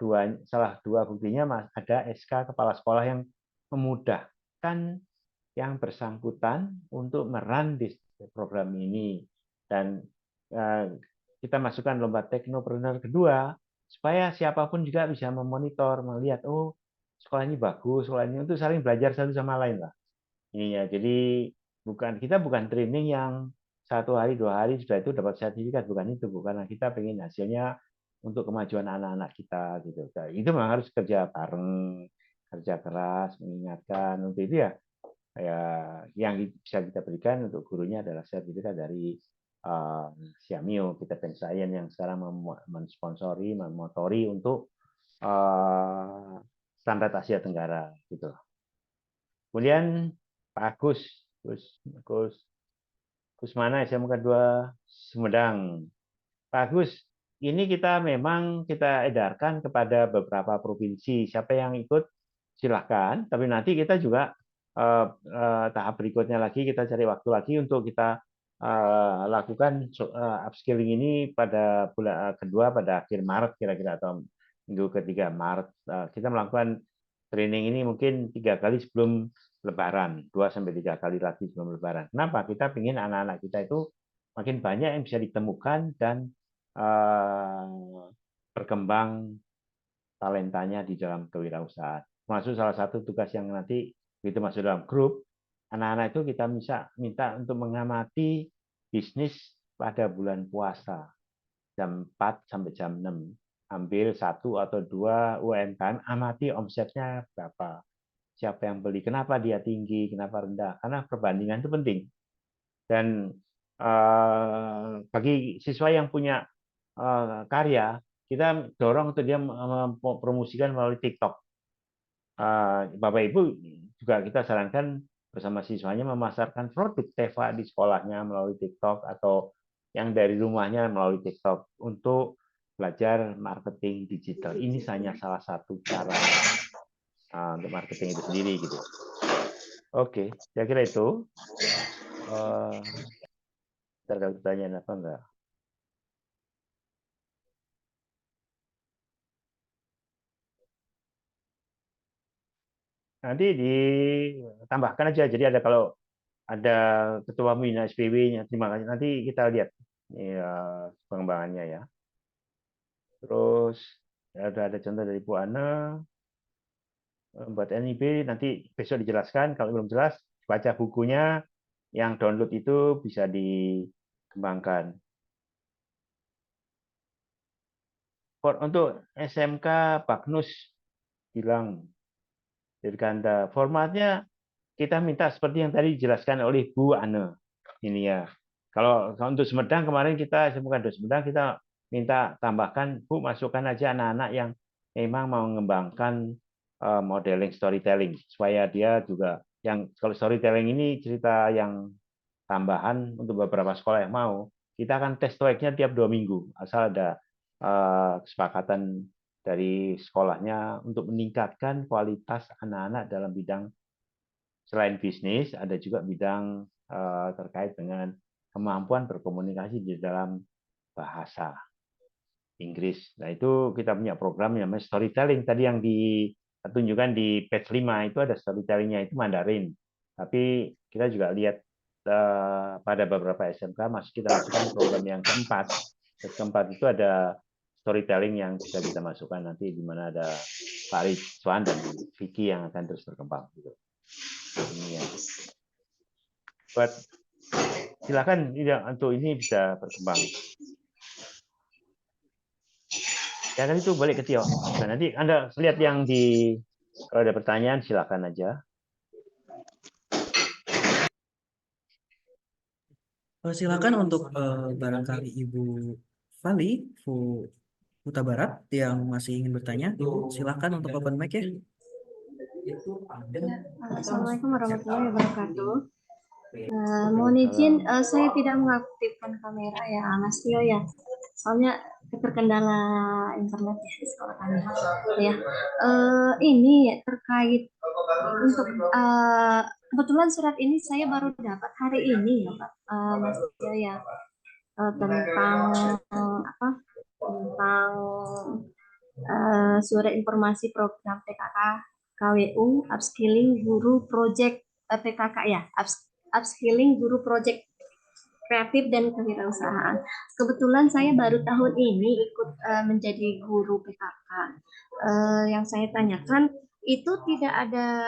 dua buktinya ada SK Kepala Sekolah yang memudahkan yang bersangkutan untuk merun di program ini. Dan kita masukkan lomba teknopreneur kedua supaya siapapun juga bisa memonitor, melihat sekolah ini bagus, sekolah ini, untuk saling belajar satu sama lain lah. Ini ya, jadi kita bukan training yang 1 hari 2 hari sudah itu dapat sertifikat, bukan itu, bukan. Kita pengen hasilnya untuk kemajuan anak-anak kita gitu. Nah, itu memang harus kerja bareng, kerja keras, mengingatkan. Untuk itu ya yang bisa kita berikan untuk gurunya adalah sertifikat dari Xiamio, kita Pensayan yang sekarang mensponsori, memotori untuk standar Asia Tenggara gitu. Kemudian Pak Agus, Gus mana SMK 2 Sumedang. Pak Agus, ini kita memang kita edarkan kepada beberapa provinsi. Siapa yang ikut silahkan. Tapi nanti kita juga tahap berikutnya lagi kita cari waktu lagi untuk kita lakukan upskilling ini pada bulan kedua pada akhir Maret kira-kira atau minggu ketiga Maret. Kita melakukan training ini mungkin 3 kali sebelum Lebaran, 2-3 kali lagi sebelum Lebaran. Kenapa? Kita ingin anak-anak kita itu makin banyak yang bisa ditemukan dan berkembang talentanya di dalam kewirausahaan. Masuk salah satu tugas yang nanti begitu masuk dalam grup, anak-anak itu kita bisa minta untuk mengamati bisnis pada bulan puasa jam 4 sampai jam 6. Ambil 1 atau 2 UMKM, amati omsetnya berapa. Siapa yang beli, kenapa dia tinggi, kenapa rendah. Karena perbandingan itu penting. Dan bagi siswa yang punya karya, kita dorong untuk dia mempromosikan melalui TikTok. Bapak Ibu juga kita sarankan bersama siswanya memasarkan produk Teva di sekolahnya melalui TikTok atau yang dari rumahnya melalui TikTok untuk belajar marketing digital. Ini hanya salah satu cara untuk marketing itu sendiri gitu. Oke, saya kira itu. Ada pertanyaan apa enggak? Nanti ditambahkan aja. Jadi ada kalau ada ketua Mina SPW-nya, terima kasih. Nanti kita lihat ya, pengembangannya ya. Terus ada contoh dari Bu Ana. Buat NIB nanti besok dijelaskan. Kalau belum jelas, baca bukunya. Yang download itu bisa dikembangkan. Untuk SMK Bagnus bilang Dirganda, formatnya kita minta seperti yang tadi dijelaskan oleh Bu Ana. Ini ya. Kalau untuk Sumedang kemarin kita SMK Sumedang kita minta tambahkan Bu masukkan aja anak-anak yang memang mau mengembangkan modeling storytelling supaya dia juga yang kalau storytelling ini cerita yang tambahan untuk beberapa sekolah yang mau kita akan tes TOEIC-nya tiap 2 minggu asal ada kesepakatan dari sekolahnya untuk meningkatkan kualitas anak-anak dalam bidang selain bisnis ada juga bidang terkait dengan kemampuan berkomunikasi di dalam bahasa Inggris. Nah, itu kita punya program yang namanya storytelling. Tadi yang ditunjukkan di page 5 itu ada storytelling-nya itu Mandarin. Tapi kita juga lihat pada beberapa SMK masih kita masukkan program yang keempat. Keempat itu ada storytelling yang bisa kita masukkan nanti di mana ada Pak Rizwan dan Vicky yang akan terus berkembang. Gitu. Ini ya. Buat silakan untuk ini bisa berkembang. Ya kan itu balik ke Tio. Nah, nanti Anda lihat yang kalau ada pertanyaan silakan aja. Silakan untuk barangkali Ibu Fali, Huta Barat yang masih ingin bertanya, Ibu silakan untuk open mic ya. Assalamualaikum warahmatullahi wabarakatuh. Mohon izin, saya tidak mengaktifkan kamera ya, Mas Tio ya. Soalnya terkendala internet di sekolah kami. Ya, ini terkait untuk kebetulan surat ini saya baru dapat hari ini ya, Pak Mas Tio ya, tentang apa? Tentang surat informasi program PKK KWU upskilling guru project PKK ya, upskilling guru project kreatif dan kewirausahaan. Kebetulan saya baru tahun ini ikut menjadi guru PKK. Yang saya tanyakan itu tidak ada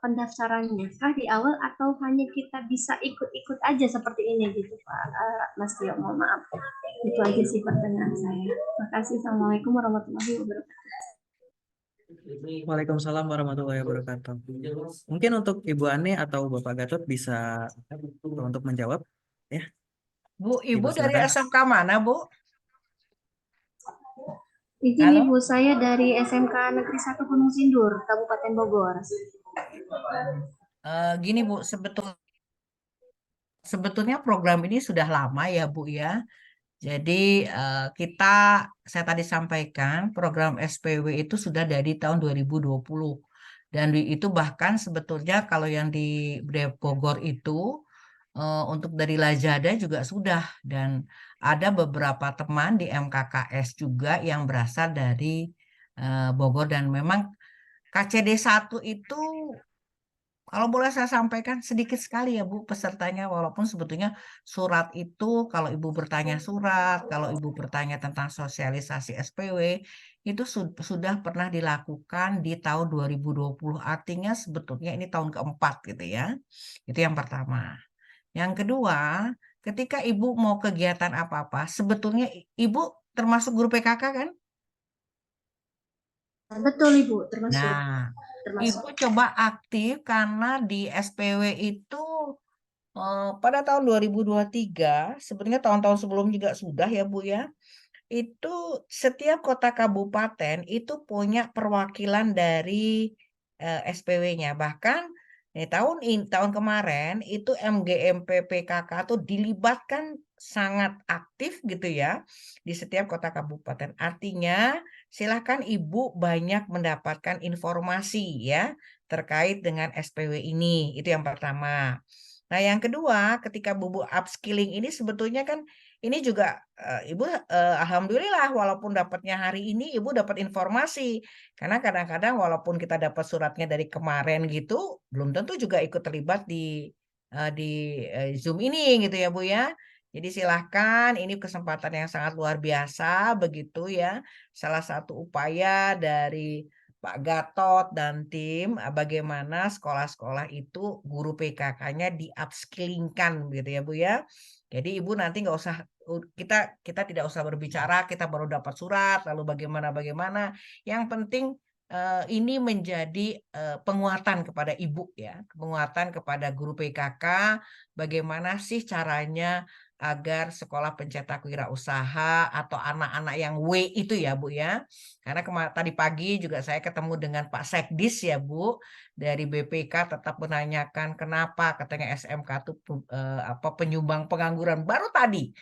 pendaftarannya kah di awal atau hanya kita bisa ikut-ikut aja seperti ini gitu Pak Mas Tio, mohon maaf. Itu aja sih pertanyaan saya. Makasih. Assalamualaikum warahmatullahi wabarakatuh. Waalaikumsalam warahmatullahi wabarakatuh. Mungkin untuk Ibu Ani atau Bapak Gatot bisa untuk menjawab, ya. Bu, Ibu Ibu dari silakan. SMK mana, Bu? Izin Halo? Ibu, saya dari SMK Negeri 1 Gunung Sindur, Kabupaten Bogor. Gini Bu, sebetulnya program ini sudah lama ya Bu ya. Jadi saya tadi sampaikan program SPW itu sudah dari tahun 2020. Dan itu bahkan sebetulnya kalau yang di Bogor itu untuk dari Lazada juga sudah. Dan ada beberapa teman di MKKS juga yang berasal dari Bogor. Dan memang KCD 1 itu kalau boleh saya sampaikan sedikit sekali ya Bu pesertanya, walaupun sebetulnya surat itu kalau Ibu bertanya surat, kalau Ibu bertanya tentang sosialisasi SPW itu sudah pernah dilakukan di tahun 2020, artinya sebetulnya ini tahun keempat gitu ya. Itu yang pertama. Yang kedua, ketika Ibu mau kegiatan apa-apa, sebetulnya Ibu termasuk guru PKK kan? Betul Ibu, termasuk. Nah, Ibu coba aktif karena di SPW itu pada tahun 2023, sebenarnya tahun-tahun sebelum juga sudah ya Bu ya, itu setiap kota kabupaten itu punya perwakilan dari SPW-nya. Bahkan tahun kemarin itu MGMP PKK tuh dilibatkan sangat aktif gitu ya di setiap kota kabupaten. Artinya silakan Ibu banyak mendapatkan informasi ya terkait dengan SPW ini. Itu yang pertama. Nah, yang kedua, ketika Bubu upskilling ini sebetulnya kan ini juga Ibu alhamdulillah walaupun dapatnya hari ini Ibu dapat informasi. Karena kadang-kadang walaupun kita dapat suratnya dari kemarin gitu, belum tentu juga ikut terlibat di Zoom ini gitu ya Bu ya. Jadi silahkan, ini kesempatan yang sangat luar biasa begitu ya. Salah satu upaya dari Pak Gatot dan tim bagaimana sekolah-sekolah itu guru PKK-nya di-upskillingkan gitu ya Bu ya. Jadi Ibu nanti nggak usah kita tidak usah berbicara, kita baru dapat surat lalu bagaimana. Yang penting ini menjadi penguatan kepada Ibu ya, penguatan kepada guru PKK bagaimana sih caranya agar sekolah pencetak wirausaha atau anak-anak yang W itu ya Bu ya. Karena tadi pagi juga saya ketemu dengan Pak Sekdis ya Bu dari BPK tetap menanyakan kenapa katanya SMK itu penyumbang pengangguran baru tadi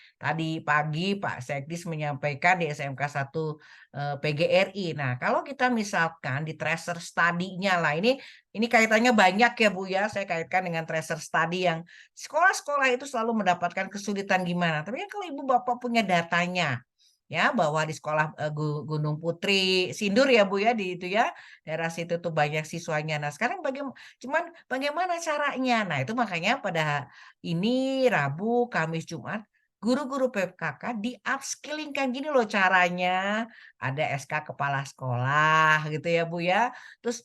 pagi Pak Sekdis menyampaikan di SMK 1 PGRI. Nah, kalau kita misalkan di tracer study-nya lah ini kaitannya banyak ya Bu ya. Saya kaitkan dengan tracer study yang sekolah-sekolah itu selalu mendapatkan kesulitan gimana. Tapi kan kalau Ibu Bapak punya datanya ya bahwa di sekolah Gunung Putri Sindur ya Bu ya di itu ya daerah situ tuh banyak siswanya. Nah, sekarang bagaimana caranya? Nah, itu makanya pada ini Rabu, Kamis, Jumat guru-guru PKK di-upskillingkan gini loh caranya. Ada SK kepala sekolah gitu ya Bu ya. Terus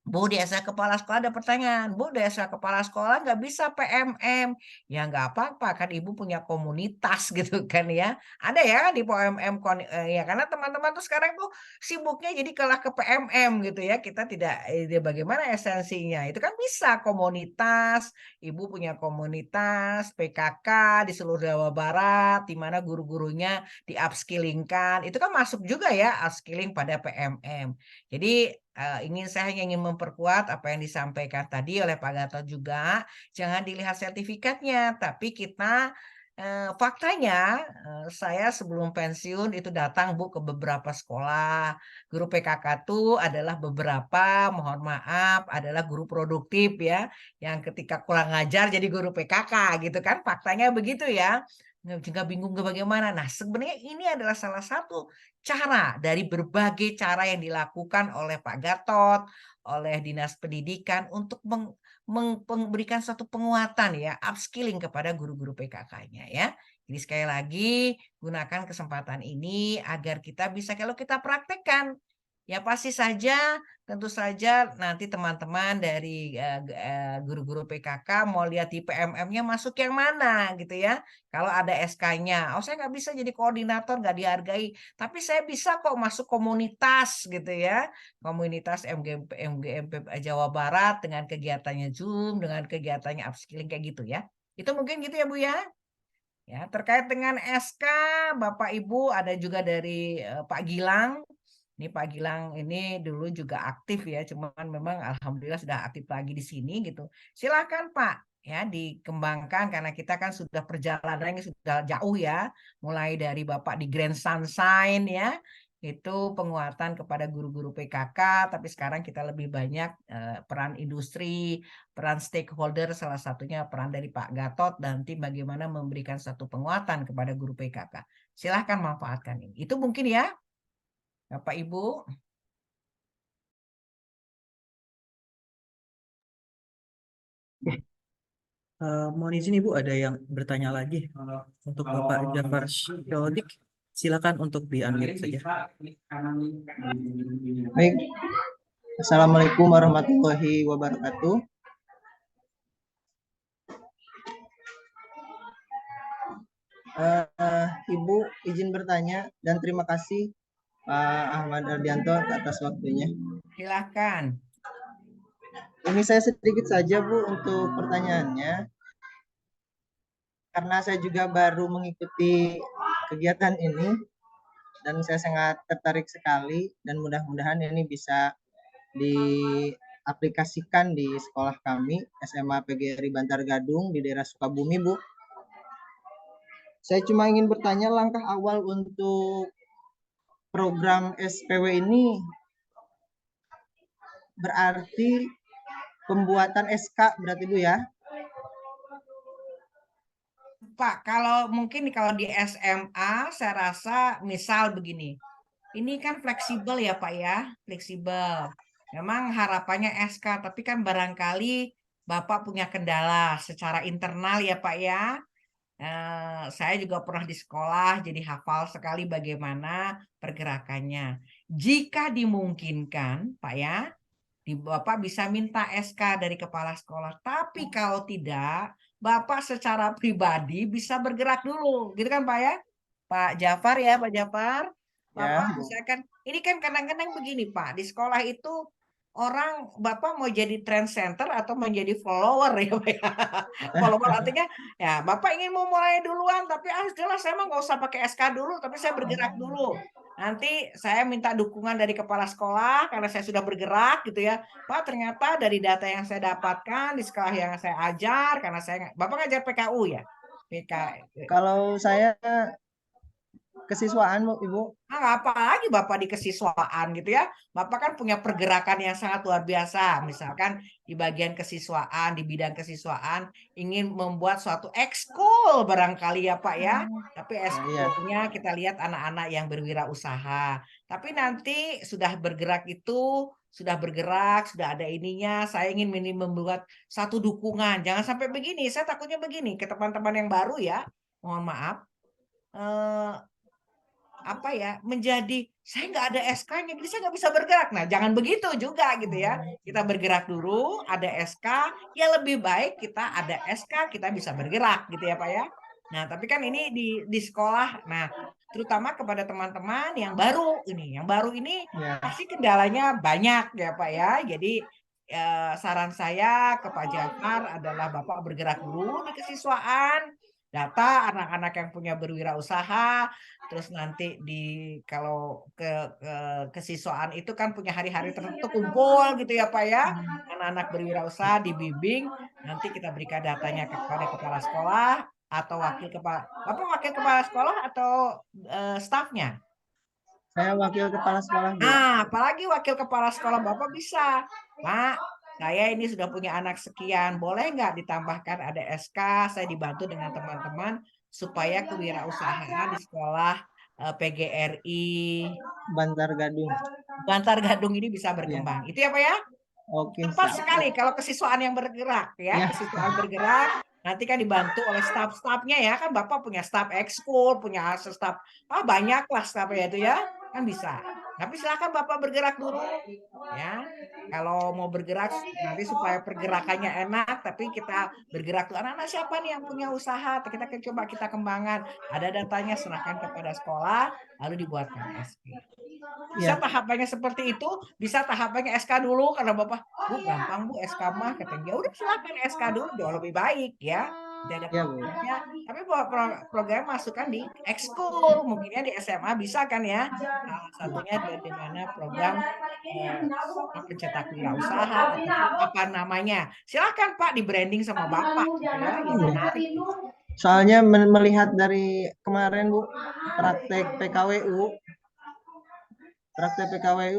Bu, di SK kepala sekolah ada pertanyaan. Bu, di SK kepala sekolah nggak bisa PMM. Ya nggak apa-apa, kan Ibu punya komunitas gitu kan ya. Ada ya di PMM, ya karena teman-teman tuh sekarang tuh sibuknya jadi kalah ke PMM gitu ya. Kita tidak, bagaimana esensinya. Itu kan bisa komunitas, Ibu punya komunitas PKK di seluruh Jawa Barat, di mana guru-gurunya di-upskillingkan. Itu kan masuk juga ya, upskilling pada PMM. Jadi saya hanya ingin memperkuat apa yang disampaikan tadi oleh Pak Gatot juga. Jangan dilihat sertifikatnya, tapi kita faktanya saya sebelum pensiun itu datang Bu ke beberapa sekolah. Guru PKK itu adalah beberapa, mohon maaf, adalah guru produktif ya, yang ketika kurang ngajar jadi guru PKK gitu kan. Faktanya begitu ya. Juga bingung bagaimana. Nah, sebenarnya ini adalah salah satu cara dari berbagai cara yang dilakukan oleh Pak Gatot, oleh Dinas Pendidikan untuk memberikan suatu penguatan ya, upskilling kepada guru-guru PKK-nya ya. Jadi sekali lagi gunakan kesempatan ini agar kita bisa kalau kita praktekkan Ya pasti saja, tentu saja nanti teman-teman dari guru-guru PKK mau lihat di PMM-nya masuk yang mana gitu ya. Kalau ada SK-nya, oh saya nggak bisa jadi koordinator, nggak dihargai. Tapi saya bisa kok masuk komunitas gitu ya. Komunitas MGMP Jawa Barat dengan kegiatannya Zoom, dengan kegiatannya upskilling kayak gitu ya. Itu mungkin gitu ya Bu ya. Ya, terkait dengan SK, Bapak Ibu ada juga dari Pak Gilang. Ini Pak Gilang ini dulu juga aktif ya, cuman memang alhamdulillah sudah aktif lagi di sini gitu. Silakan Pak, ya dikembangkan karena kita kan sudah perjalanannya sudah jauh ya, mulai dari Bapak di Grand Sunshine ya, itu penguatan kepada guru-guru PKK, tapi sekarang kita lebih banyak peran industri, peran stakeholder, salah satunya peran dari Pak Gatot dan tim bagaimana memberikan satu penguatan kepada guru PKK. Silahkan manfaatkan ini. Itu mungkin ya, Bapak Ibu. Mohon izin Ibu, ada yang bertanya lagi untuk Bapak Jafar Syodik. Silakan untuk di-unmute saja. Baik, Assalamualaikum warahmatullahi wabarakatuh. Ibu izin bertanya dan terima kasih Pak Ahmad Ardianto atas waktunya. Silakan. Ini saya sedikit saja Bu untuk pertanyaannya. Karena saya juga baru mengikuti kegiatan ini dan saya sangat tertarik sekali dan mudah-mudahan ini bisa diaplikasikan di sekolah kami SMA PGRI Bantar Gadung di daerah Sukabumi Bu. Saya cuma ingin bertanya langkah awal untuk program SPW ini berarti pembuatan SK berarti Bu ya? Pak, kalau mungkin kalau di SMA saya rasa misal begini. Ini kan fleksibel ya Pak ya, fleksibel. Memang harapannya SK, tapi kan barangkali Bapak punya kendala secara internal ya Pak ya. Saya juga pernah di sekolah, jadi hafal sekali bagaimana pergerakannya. Jika dimungkinkan, Pak ya, Bapak bisa minta SK dari kepala sekolah. Tapi kalau tidak, Bapak secara pribadi bisa bergerak dulu, gitu kan Pak ya? Pak Jafar ya, Pak Jafar. Ya, Bapak Bu. misalkan, ini kan kadang-kadang begini Pak, di sekolah itu orang Bapak mau jadi trend center atau menjadi follower ya Pak ya. Follower artinya ya Bapak ingin mau mulai duluan tapi jelas saya mah nggak usah pakai SK dulu tapi saya bergerak dulu. Nanti saya minta dukungan dari kepala sekolah karena saya sudah bergerak gitu ya. Pak ternyata dari data yang saya dapatkan di sekolah yang saya ajar karena Bapak ngajar PKU ya. Kalau saya kesiswaan Bu, Ibu. Nah, apalagi Bapak di kesiswaan gitu ya. Bapak kan punya pergerakan yang sangat luar biasa. Misalkan di bagian kesiswaan, di bidang kesiswaan, ingin membuat suatu ekskul barangkali ya Pak ya. Tapi ekskulnya kita lihat anak-anak yang berwirausaha. Tapi nanti sudah bergerak itu, sudah bergerak, sudah ada ininya, saya ingin membuat satu dukungan. Jangan sampai begini, saya takutnya begini ke teman-teman yang baru ya. Mohon maaf. Apa ya menjadi saya nggak ada SK-nya jadi saya nggak bisa bergerak. Nah jangan begitu juga gitu ya, kita bergerak dulu ada SK ya lebih baik kita ada SK kita bisa bergerak gitu ya Pak ya. Nah tapi kan ini di sekolah, nah terutama kepada teman-teman yang baru ini Ya. pasti kendalanya banyak ya Pak ya. Jadi saran saya ke Pak Jafar adalah Bapak bergerak dulu di kesiswaan, data anak-anak yang punya berwirausaha. Terus nanti kalau ke kesiswaan itu kan punya hari-hari tertentu kumpul gitu ya Pak ya. Anak-anak berwirausaha dibimbing, nanti kita berikan datanya kepada kepala sekolah atau Bapak wakil kepala sekolah atau stafnya? Saya wakil kepala sekolah Bu. Nah, apalagi wakil kepala sekolah Bapak bisa. Pak, saya ini sudah punya anak sekian, boleh nggak ditambahkan ada SK, saya dibantu dengan teman-teman supaya kewirausahaan di sekolah PGRI Bantar Gadung. Bantar Gadung ini bisa berkembang. Itu ya Pak ya? Oke, Tepat siap. sekali kalau kesiswaan yang bergerak ya, Ya. kesiswaan bergerak nanti kan dibantu oleh staf-stafnya ya, kan Bapak punya staf ekskul, punya staf banyak lah stafnya itu ya, kan bisa. Tapi silakan Bapak bergerak dulu ya. Kalau mau bergerak nanti supaya pergerakannya enak, tapi kita bergerak tuh anak-anak siapa nih yang punya usaha? Kita coba kita kembangkan. Ada datanya serahkan kepada sekolah, lalu dibuatkan SK. Bisa Ya. tahapannya seperti itu, bisa tahapannya SK dulu karena Bapak, Bu gampang Bu SK mah katanya. Ya udah silakan SK dulu jauh lebih baik ya. Tidak ada Ya, Bu. programnya, tapi program masukkan di ekskul, mungkinnya di SMA bisa kan ya. Salah satunya di mana program pencetak wirausaha atau apa namanya. Silakan Pak di branding sama Bapak gitu ya, yang menarik. Soalnya melihat dari kemarin Bu, praktek PKWU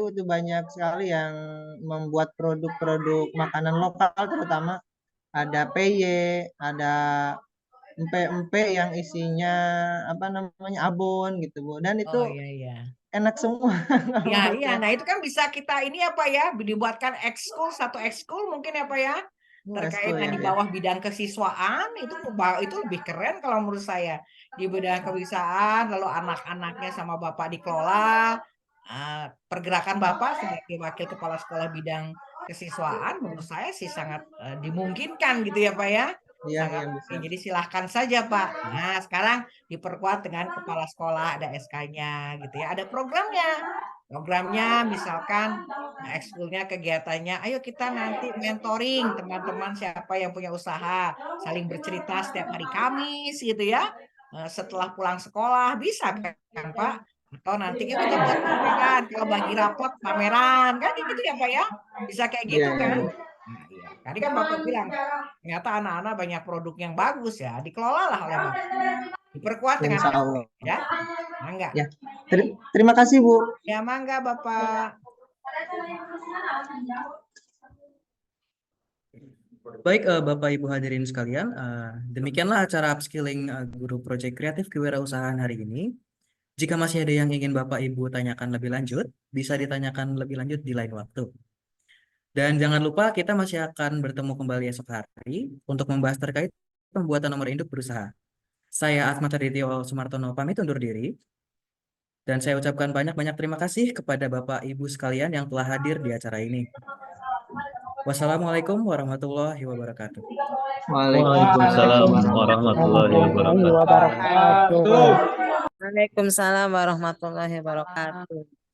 itu banyak sekali yang membuat produk-produk makanan lokal, terutama ada PY, ada empek-empek yang isinya apa namanya abon gitu Bu, dan itu Oh iya iya. enak semua. Ya, iya. Nah, itu kan bisa kita ini apa ya, dibuatkan ekskul, satu ekskul mungkin apa ya, terkait Ekskul, ya, di ya. bawah bidang kesiswaan itu lebih keren kalau menurut saya. Di bidang kewisaan, lalu anak-anaknya sama Bapak dikelola, pergerakan Bapak sebagai wakil kepala sekolah bidang kesiswaan menurut saya sih sangat dimungkinkan gitu ya Pak ya. Iya, Sangat iya, mungkin. bisa. Jadi silahkan saja Pak. Nah, sekarang diperkuat dengan kepala sekolah, ada SK-nya gitu ya. Ada programnya misalkan ekskulnya kegiatannya ayo kita nanti mentoring teman-teman siapa yang punya usaha saling bercerita setiap hari Kamis gitu ya. Setelah pulang sekolah bisa kan Pak, atau nanti yuk kita buat pameran kalau bagi rapot pameran kan gitu ya Pak ya, bisa kayak Iya, gitu iya, kan. Bu. Nah, iya. Tadi kan Bapak bilang ternyata anak-anak banyak produk yang bagus ya, dikelolalah oleh Bapak, diperkuat dengan Insya Allah. ya. Mangga. Ya. Terima kasih Bu. Ya, mangga Bapak. Baik, Bapak Ibu hadirin sekalian, demikianlah acara upskilling guru proyek kreatif kewirausahaan hari ini. Jika masih ada yang ingin Bapak Ibu tanyakan lebih lanjut, bisa ditanyakan lebih lanjut di lain waktu. Dan jangan lupa kita masih akan bertemu kembali esok hari untuk membahas terkait pembuatan nomor induk berusaha. Saya Asmat Adityo Sumartono pamit undur diri. Dan saya ucapkan banyak-banyak terima kasih kepada Bapak Ibu sekalian yang telah hadir di acara ini. Wassalamualaikum warahmatullahi wabarakatuh. Waalaikumsalam warahmatullahi wabarakatuh. Waalaikumsalam warahmatullahi wabarakatuh.